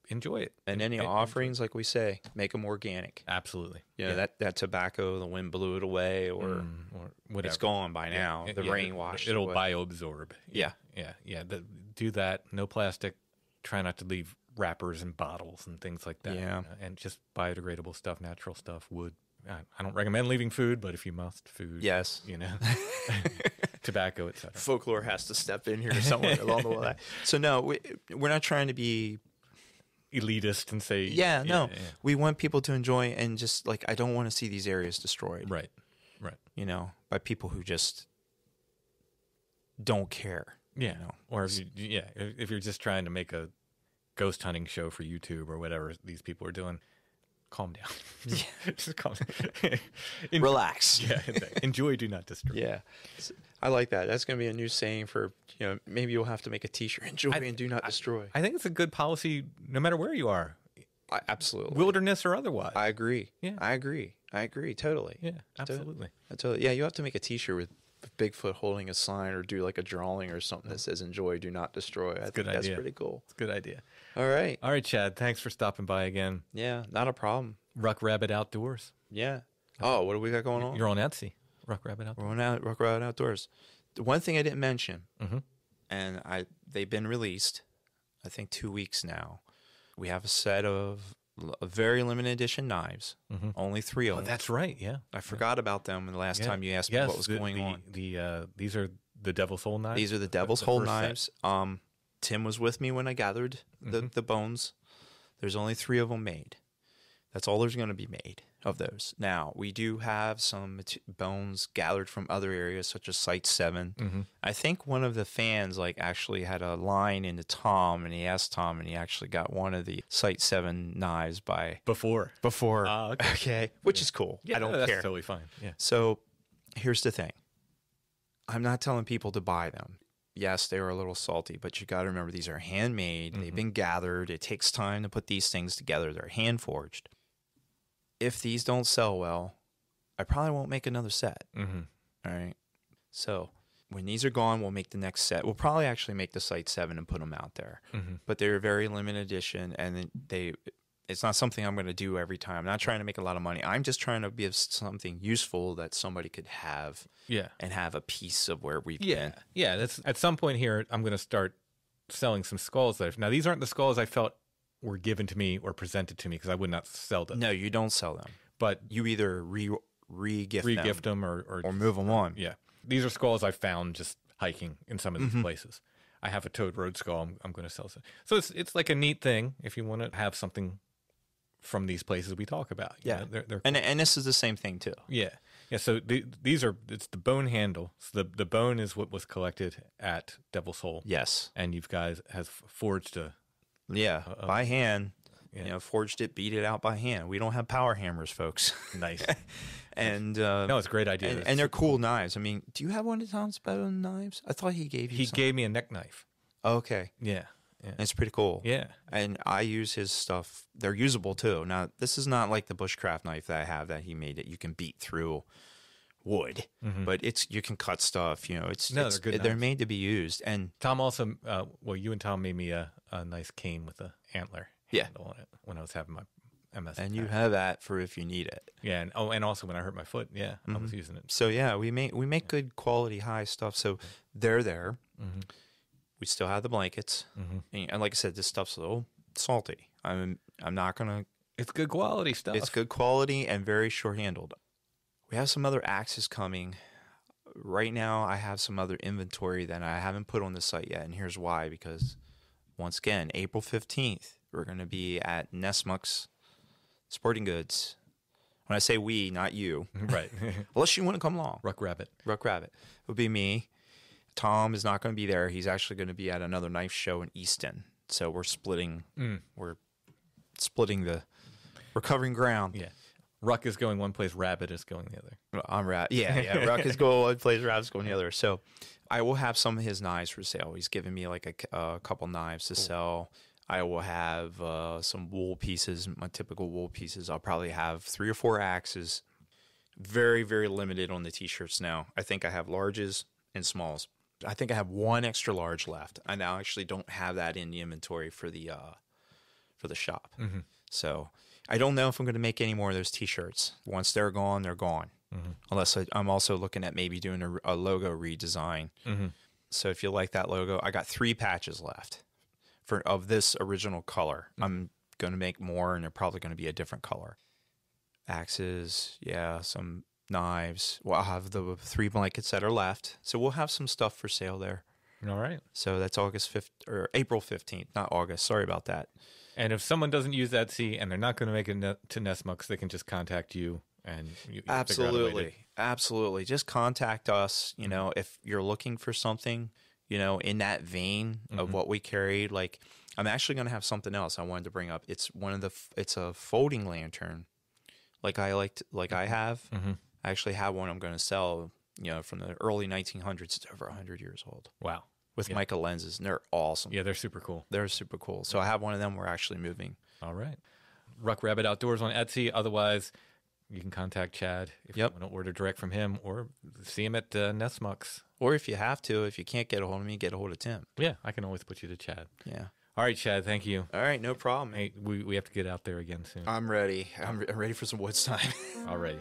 Speaker 2: enjoy it.
Speaker 4: And any offerings, like we say, make them organic.
Speaker 2: Absolutely.
Speaker 4: That tobacco, the wind blew it away, or
Speaker 2: whatever.
Speaker 4: it's gone by now. The rain washed it
Speaker 2: It'll
Speaker 4: away.
Speaker 2: bioabsorb.
Speaker 4: Yeah.
Speaker 2: Yeah. Do that. No plastic. Try not to leave wrappers and bottles and things like that.
Speaker 4: Yeah.
Speaker 2: And just biodegradable stuff, natural stuff, wood. I don't recommend leaving food, but if you must, food.
Speaker 4: Yes.
Speaker 2: Tobacco, etc.
Speaker 4: Folklore has to step in here somewhere along the way. So no, we're not trying to be
Speaker 2: elitist and say
Speaker 4: we want people to enjoy, and just like, I don't want to see these areas destroyed.
Speaker 2: Right.
Speaker 4: By people who just don't care.
Speaker 2: Yeah. Or if you're just trying to make a ghost hunting show for YouTube or whatever these people are doing, calm down. Just calm down.
Speaker 4: Relax.
Speaker 2: Yeah. Enjoy, do not destroy.
Speaker 4: Yeah. I like that. That's going to be a new saying for, maybe you'll have to make a t-shirt. Enjoy and do not destroy.
Speaker 2: I think it's a good policy no matter where you are.
Speaker 4: Absolutely.
Speaker 2: Wilderness or otherwise.
Speaker 4: I agree.
Speaker 2: Yeah.
Speaker 4: I agree. Totally.
Speaker 2: Yeah, absolutely.
Speaker 4: Totally. Yeah, you have to make a t-shirt with Bigfoot holding a sign, or do like a drawing or something that says "Enjoy, do not destroy." I think that's pretty cool.
Speaker 2: It's a good idea.
Speaker 4: All right,
Speaker 2: Chad. Thanks for stopping by again.
Speaker 4: Yeah, not a problem.
Speaker 2: Ruck Rabbit Outdoors.
Speaker 4: Yeah, Oh, what do we got going on?
Speaker 2: You're on Etsy. Ruck Rabbit Outdoors.
Speaker 4: We're on Rock Rabbit Outdoors. The one thing I didn't mention,
Speaker 2: Mm-hmm.
Speaker 4: and they've been released, I think 2 weeks now. We have a set of very limited edition knives.
Speaker 2: Mm-hmm.
Speaker 4: Only 3 of
Speaker 2: Oh,
Speaker 4: them.
Speaker 2: that's right. Yeah.
Speaker 4: I forgot about them the last time you asked me what was going on.
Speaker 2: These are the Devil's Hole knives.
Speaker 4: These are the Devil's
Speaker 2: the
Speaker 4: Hole
Speaker 2: first set.
Speaker 4: knives. Tim was with me when I gathered the bones. There's only 3 of them made. That's all there's going to be made of those. Now, we do have some bones gathered from other areas, such as Site 7.
Speaker 2: Mm-hmm.
Speaker 4: I think one of the fans actually had a line into Tom, and he asked Tom, and he actually got one of the Site 7 knives
Speaker 2: Before.
Speaker 4: before.
Speaker 2: Okay.
Speaker 4: Okay, which is cool.
Speaker 2: Yeah,
Speaker 4: I don't
Speaker 2: that's
Speaker 4: care.
Speaker 2: totally fine. Yeah.
Speaker 4: So here's the thing. I'm not telling people to buy them. Yes, they are a little salty, but you got to remember these are handmade. They've been gathered. It takes time to put these things together. They're hand forged. If these don't sell well, I probably won't make another set.
Speaker 2: Mm-hmm.
Speaker 4: All right. So when these are gone, we'll make the next set. We'll probably actually make the Site 7 and put them out there.
Speaker 2: Mm-hmm.
Speaker 4: But they're very limited edition, and it's not something I'm going to do every time. I'm not trying to make a lot of money. I'm just trying to give something useful that somebody could have.
Speaker 2: Yeah.
Speaker 4: And have a piece of where we've
Speaker 2: Yeah.
Speaker 4: been.
Speaker 2: Yeah. That's at some point here. I'm going to start selling some skulls. Now these aren't the skulls I felt were given to me or presented to me because I would not sell them.
Speaker 4: No, you don't sell them.
Speaker 2: But
Speaker 4: You either re-gift them
Speaker 2: or
Speaker 4: move them on.
Speaker 2: Yeah. These are skulls I found just hiking in some of these
Speaker 4: Mm-hmm.
Speaker 2: places. I have a Toad Road skull I'm going to sell. So it's like a neat thing if you want to have something from these places we talk about. You
Speaker 4: Yeah.
Speaker 2: know, they're
Speaker 4: And this is the same thing too.
Speaker 2: yeah. Yeah, so it's the bone handle. So the bone is what was collected at Devil's Hole.
Speaker 4: Yes.
Speaker 2: And you guys have forged a
Speaker 4: Yeah. By hand.
Speaker 2: Yeah.
Speaker 4: You know, forged it, beat it out by hand. We don't have power hammers, folks.
Speaker 2: nice.
Speaker 4: And
Speaker 2: No, it's a great idea.
Speaker 4: and,
Speaker 2: It's
Speaker 4: and they're
Speaker 2: super
Speaker 4: cool knives. I mean, do you have one of Tom's bone knives? I thought he gave you
Speaker 2: He
Speaker 4: some.
Speaker 2: gave me a neck knife.
Speaker 4: Okay.
Speaker 2: Yeah. Yeah.
Speaker 4: It's pretty cool.
Speaker 2: Yeah.
Speaker 4: And I use his stuff. They're usable too. Now, this is not like the bushcraft knife that I have that he made that you can beat through wood, but you can cut stuff. You know,
Speaker 2: No, they're good
Speaker 4: They're
Speaker 2: knives.
Speaker 4: made to be used. And
Speaker 2: Tom also, you and Tom made me a nice cane with a antler
Speaker 4: Yeah.
Speaker 2: handle on it when I was having my MS.
Speaker 4: and you
Speaker 2: attack.
Speaker 4: have that for if you need it.
Speaker 2: Yeah, and also when I hurt my foot, yeah, I was using it.
Speaker 4: So yeah, we make good quality high stuff. So they're there.
Speaker 2: Mm-hmm.
Speaker 4: We still have the blankets, and like I said, this stuff's a little salty. I'm not gonna.
Speaker 2: It's good quality stuff.
Speaker 4: It's good quality and very short handled. We have some other axes coming. Right now, I have some other inventory that I haven't put on the site yet, and here's why. Because once again, April 15th, we're going to be at Nesmuck's Sporting Goods. When I say we, not you.
Speaker 2: Right.
Speaker 4: Unless you want to come along.
Speaker 2: Ruck Rabbit.
Speaker 4: Ruck Rabbit. It would be me. Tom is not going to be there. He's actually going to be at another knife show in Easton. So we're splitting. We're splitting we're covering ground.
Speaker 2: Yeah. Ruck is going one place, Rabbit is going the other.
Speaker 4: I'm Yeah. Ruck is going one place, Rabbit's going the other. So I will have some of his knives for sale. He's given me like a couple knives to sell. I will have some wool pieces, my typical wool pieces. I'll probably have 3 or 4 axes. Very, very limited on the T-shirts now. I think I have larges and smalls. I think I have 1 extra large left. I now actually don't have that in the inventory for the shop. So I don't know if I'm going to make any more of those T-shirts. Once they're gone, they're gone. Unless I'm also looking at maybe doing a logo redesign. So if you like that logo, I got 3 patches left of this original color. I'm going to make more, and they're probably going to be a different color. Axes, yeah, some knives. Well, I'll have the 3 blankets that are left. So we'll have some stuff for sale there.
Speaker 2: All right.
Speaker 4: So that's August 5th or April 15th, not August. Sorry about that.
Speaker 2: And if someone doesn't use Etsy and they're not going to make it to Nesmucks, they can just contact you and you figure out a way
Speaker 4: Absolutely. Absolutely. Just contact us. You know, if you're looking for something, you know, in that vein of what we carried, like I'm actually going to have something else I wanted to bring up. It's it's a folding lantern. Like I have. I actually have one I'm going to sell, you know, from the early 1900s. It's over 100 years old.
Speaker 2: Wow.
Speaker 4: With mica lenses, and they're awesome.
Speaker 2: Yeah, they're super cool.
Speaker 4: They're super cool. So I have one of them. We're actually moving.
Speaker 2: All right. Ruck Rabbit Outdoors on Etsy. Otherwise, you can contact Chad if you want to order direct from him or see him at Nesmucks.
Speaker 4: Or if you have to, if you can't get a hold of me, get a hold of Tim.
Speaker 2: Yeah, I can always put you to Chad.
Speaker 4: Yeah.
Speaker 2: All right, Chad, thank you.
Speaker 4: All right, no problem.
Speaker 2: Hey, we have to get out there again soon.
Speaker 4: I'm ready. I'm ready for some woods time.
Speaker 2: Already.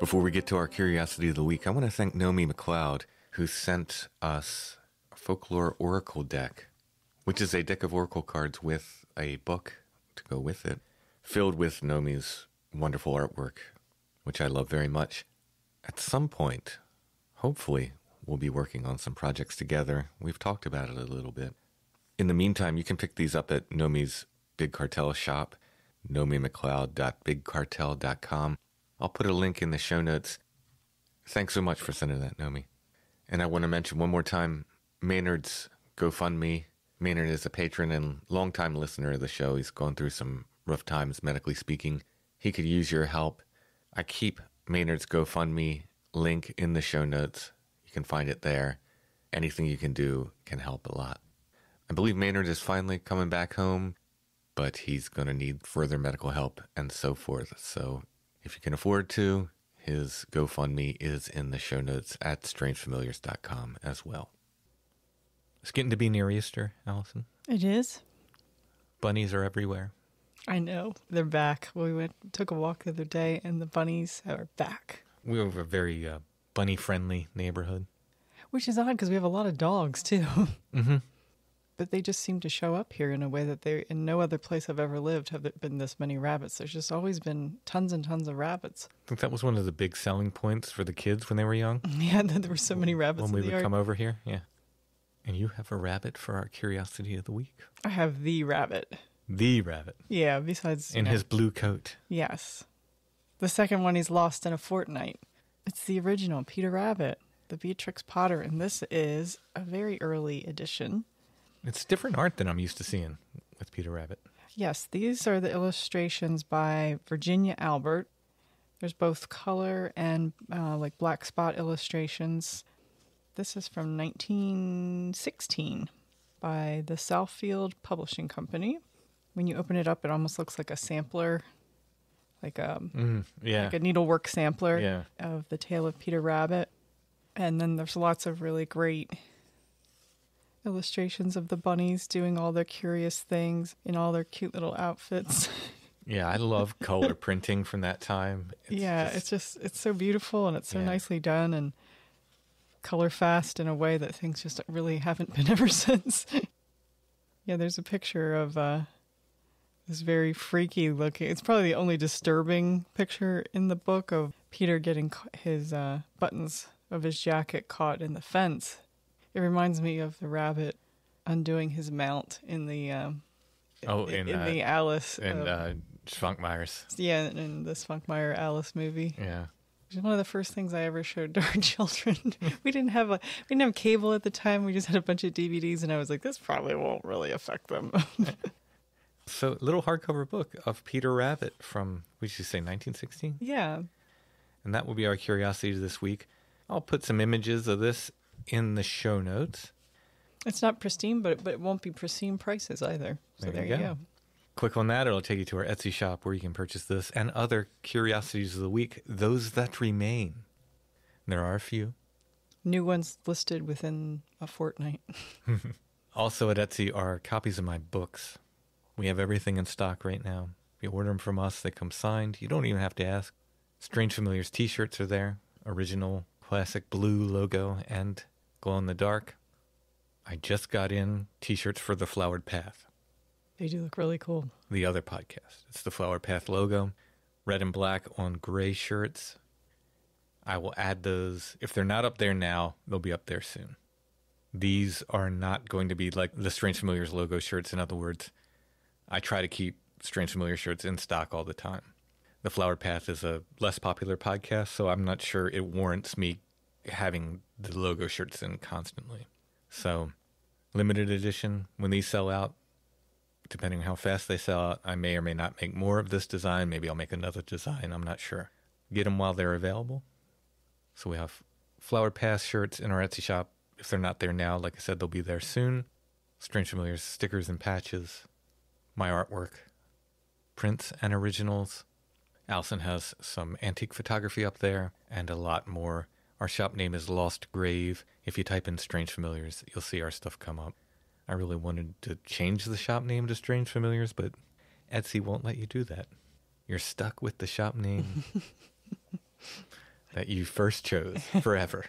Speaker 2: Before we get to our Curiosity of the Week, I want to thank Nomi McLeod, who sent us a Folklore Oracle deck, which is a deck of Oracle cards with a book to go with it, filled with Nomi's wonderful artwork, which I love very much. At some point, hopefully, we'll be working on some projects together. We've talked about it a little bit. In the meantime, you can pick these up at Nomi's Big Cartel shop, nomimcleod.bigcartel.com. I'll put a link in the show notes. Thanks so much for sending that, Nomi. And I want to mention one more time, Maynard's GoFundMe. Maynard is a patron and longtime listener of the show. He's gone through some rough times, medically speaking. He could use your help. I keep Maynard's GoFundMe link in the show notes. You can find it there. Anything you can do can help a lot. I believe Maynard is finally coming back home, but he's going to need further medical help and so forth. So if you can afford to, his GoFundMe is in the show notes at strangefamiliars.com as well. It's getting to be near Easter, Allison.
Speaker 3: It is.
Speaker 2: Bunnies are everywhere.
Speaker 3: I know. They're back. We took a walk the other day, and the bunnies are back.
Speaker 2: We have a very bunny-friendly neighborhood.
Speaker 3: Which is odd, because we have a lot of dogs, too.
Speaker 2: Mm-hmm.
Speaker 3: But they just seem to show up here in a way that they, in no other place I've ever lived, have there been this many rabbits. There's just always been tons and tons of rabbits.
Speaker 2: I think that was one of the big selling points for the kids when they were young.
Speaker 3: Yeah, that there were so many rabbits
Speaker 2: when
Speaker 3: in
Speaker 2: we
Speaker 3: the
Speaker 2: would
Speaker 3: yard.
Speaker 2: come over here. Yeah. And you have a rabbit for our Curiosity of the Week.
Speaker 3: I have the rabbit.
Speaker 2: The rabbit.
Speaker 3: Yeah, besides...
Speaker 2: In his blue coat.
Speaker 3: Yes. The second one he's lost in a fortnight. It's the original Peter Rabbit, the Beatrix Potter, and this is a very early edition.
Speaker 2: It's different art than I'm used to seeing with Peter Rabbit.
Speaker 3: Yes, these are the illustrations by Virginia Albert. There's both color and like black spot illustrations. This is from 1916 by the Southfield Publishing Company. When you open it up, it almost looks like a sampler, like a needlework sampler of the Tale of Peter Rabbit. And then there's lots of really great illustrations of the bunnies doing all their curious things in all their cute little outfits.
Speaker 2: Yeah, I love color printing from that time.
Speaker 3: It's so beautiful, and it's so nicely done, and color fast in a way that things just really haven't been ever since. Yeah, there's a picture of this very freaky looking, it's probably the only disturbing picture in the book of Peter getting his buttons of his jacket caught in the fence. It reminds me of the rabbit undoing his mount in the the Alice
Speaker 2: and Spunkmeyer's.
Speaker 3: Yeah, in the Spunkmeyer Alice movie.
Speaker 2: Yeah,
Speaker 3: it was one of the first things I ever showed to our children. We didn't have cable at the time. We just had a bunch of DVDs, and I was like, this probably won't really affect them.
Speaker 2: So, little hardcover book of Peter Rabbit from, what did you say, 1916?
Speaker 3: Yeah.
Speaker 2: And that will be our Curiosity this week. I'll put some images of this in the show notes.
Speaker 3: It's not pristine, but it won't be pristine prices either. So there you go.
Speaker 2: Click on that. It'll take you to our Etsy shop where you can purchase this and other Curiosities of the Week, those that remain. There are a few.
Speaker 3: New ones listed within a fortnight.
Speaker 2: Also at Etsy are copies of my books. We have everything in stock right now. If you order them from us, they come signed. You don't even have to ask. Strange Familiars t-shirts are there. Original classic blue logo and glow in the dark. I just got in t-shirts for The Flowered Path.
Speaker 3: They do look really cool.
Speaker 2: The other podcast. It's the Flowered Path logo. Red and black on gray shirts. I will add those. If they're not up there now, they'll be up there soon. These are not going to be like the Strange Familiars logo shirts. In other words, I try to keep Strange Familiar shirts in stock all the time. The Flowered Path is a less popular podcast, so I'm not sure it warrants me having the logo shirts in constantly. So, limited edition, when these sell out, depending on how fast they sell out, I may or may not make more of this design. Maybe I'll make another design. I'm not sure. Get them while they're available. So we have Flowered Path shirts in our Etsy shop. If they're not there now, like I said, they'll be there soon. Strange Familiars stickers and patches. My artwork. Prints and originals. Allison has some antique photography up there and a lot more. Our shop name is Lost Grave. If you type in Strange Familiars, you'll see our stuff come up. I really wanted to change the shop name to Strange Familiars, but Etsy won't let you do that. You're stuck with the shop name. that you first chose forever.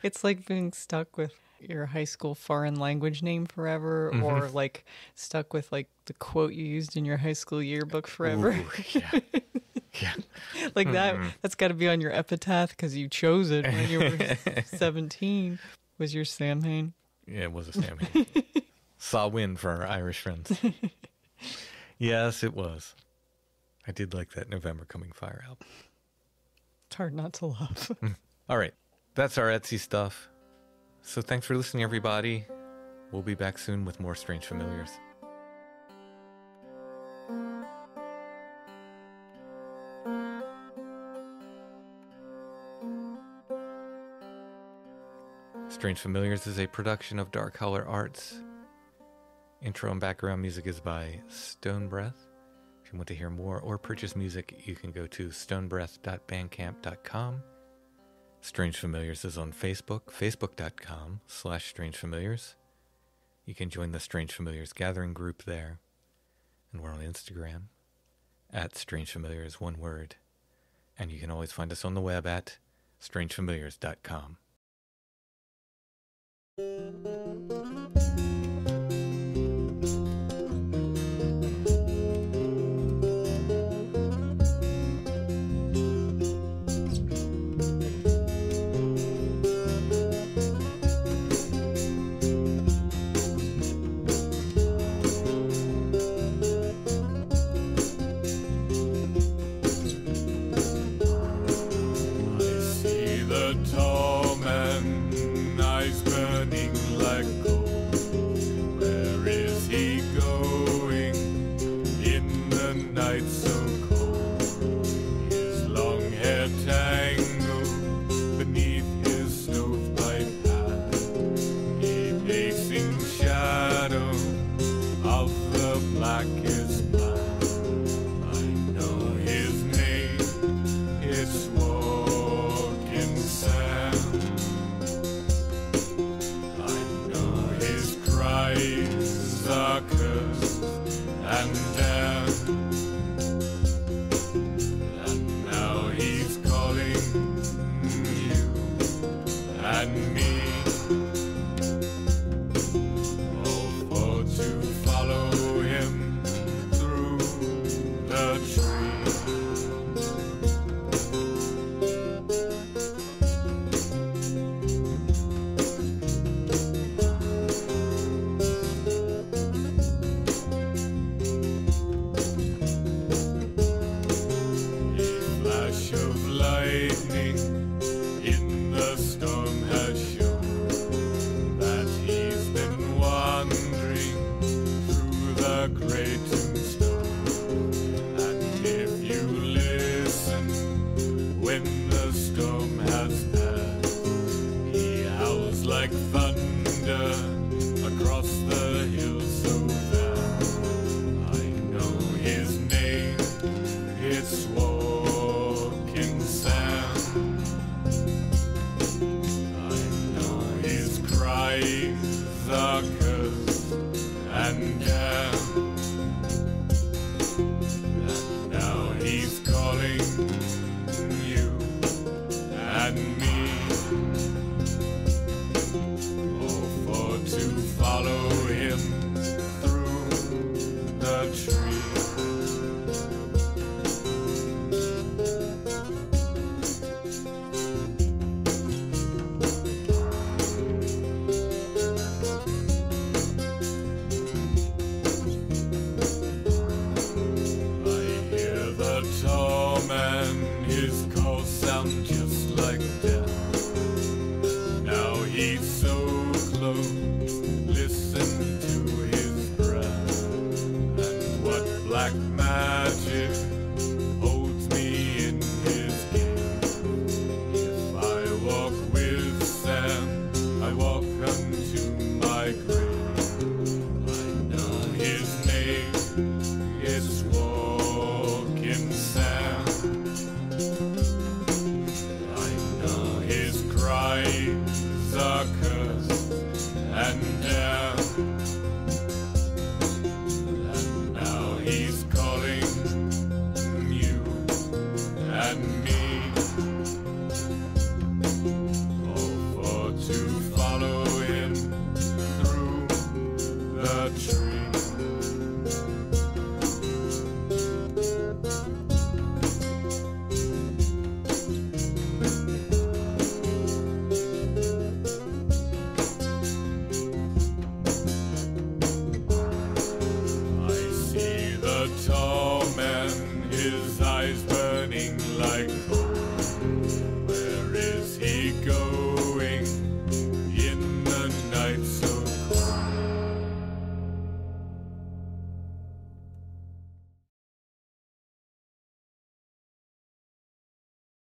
Speaker 3: It's like being stuck with your high school foreign language name forever, or like stuck with like the quote you used in your high school yearbook forever.
Speaker 2: Ooh, yeah. Yeah.
Speaker 3: Like that's got to be on your epitaph because you chose it when you were 17. Was your Samhain?
Speaker 2: Yeah, it was a Samhain. Saw win for our Irish friends. Yes, it was. I did like that November Coming Fire album.
Speaker 3: It's hard not to love.
Speaker 2: All right. That's our Etsy stuff. So thanks for listening, everybody. We'll be back soon with more Strange Familiars. Strange Familiars is a production of Dark Holler Arts. Intro and background music is by Stone Breath. If you want to hear more or purchase music, you can go to stonebreath.bandcamp.com. Strange Familiars is on Facebook, facebook.com/strangefamiliars. You can join the Strange Familiars gathering group there. And we're on Instagram, @strangefamiliars, one word. And you can always find us on the web at strangefamiliars.com.
Speaker 7: Calling you and me. to follow him through the trees.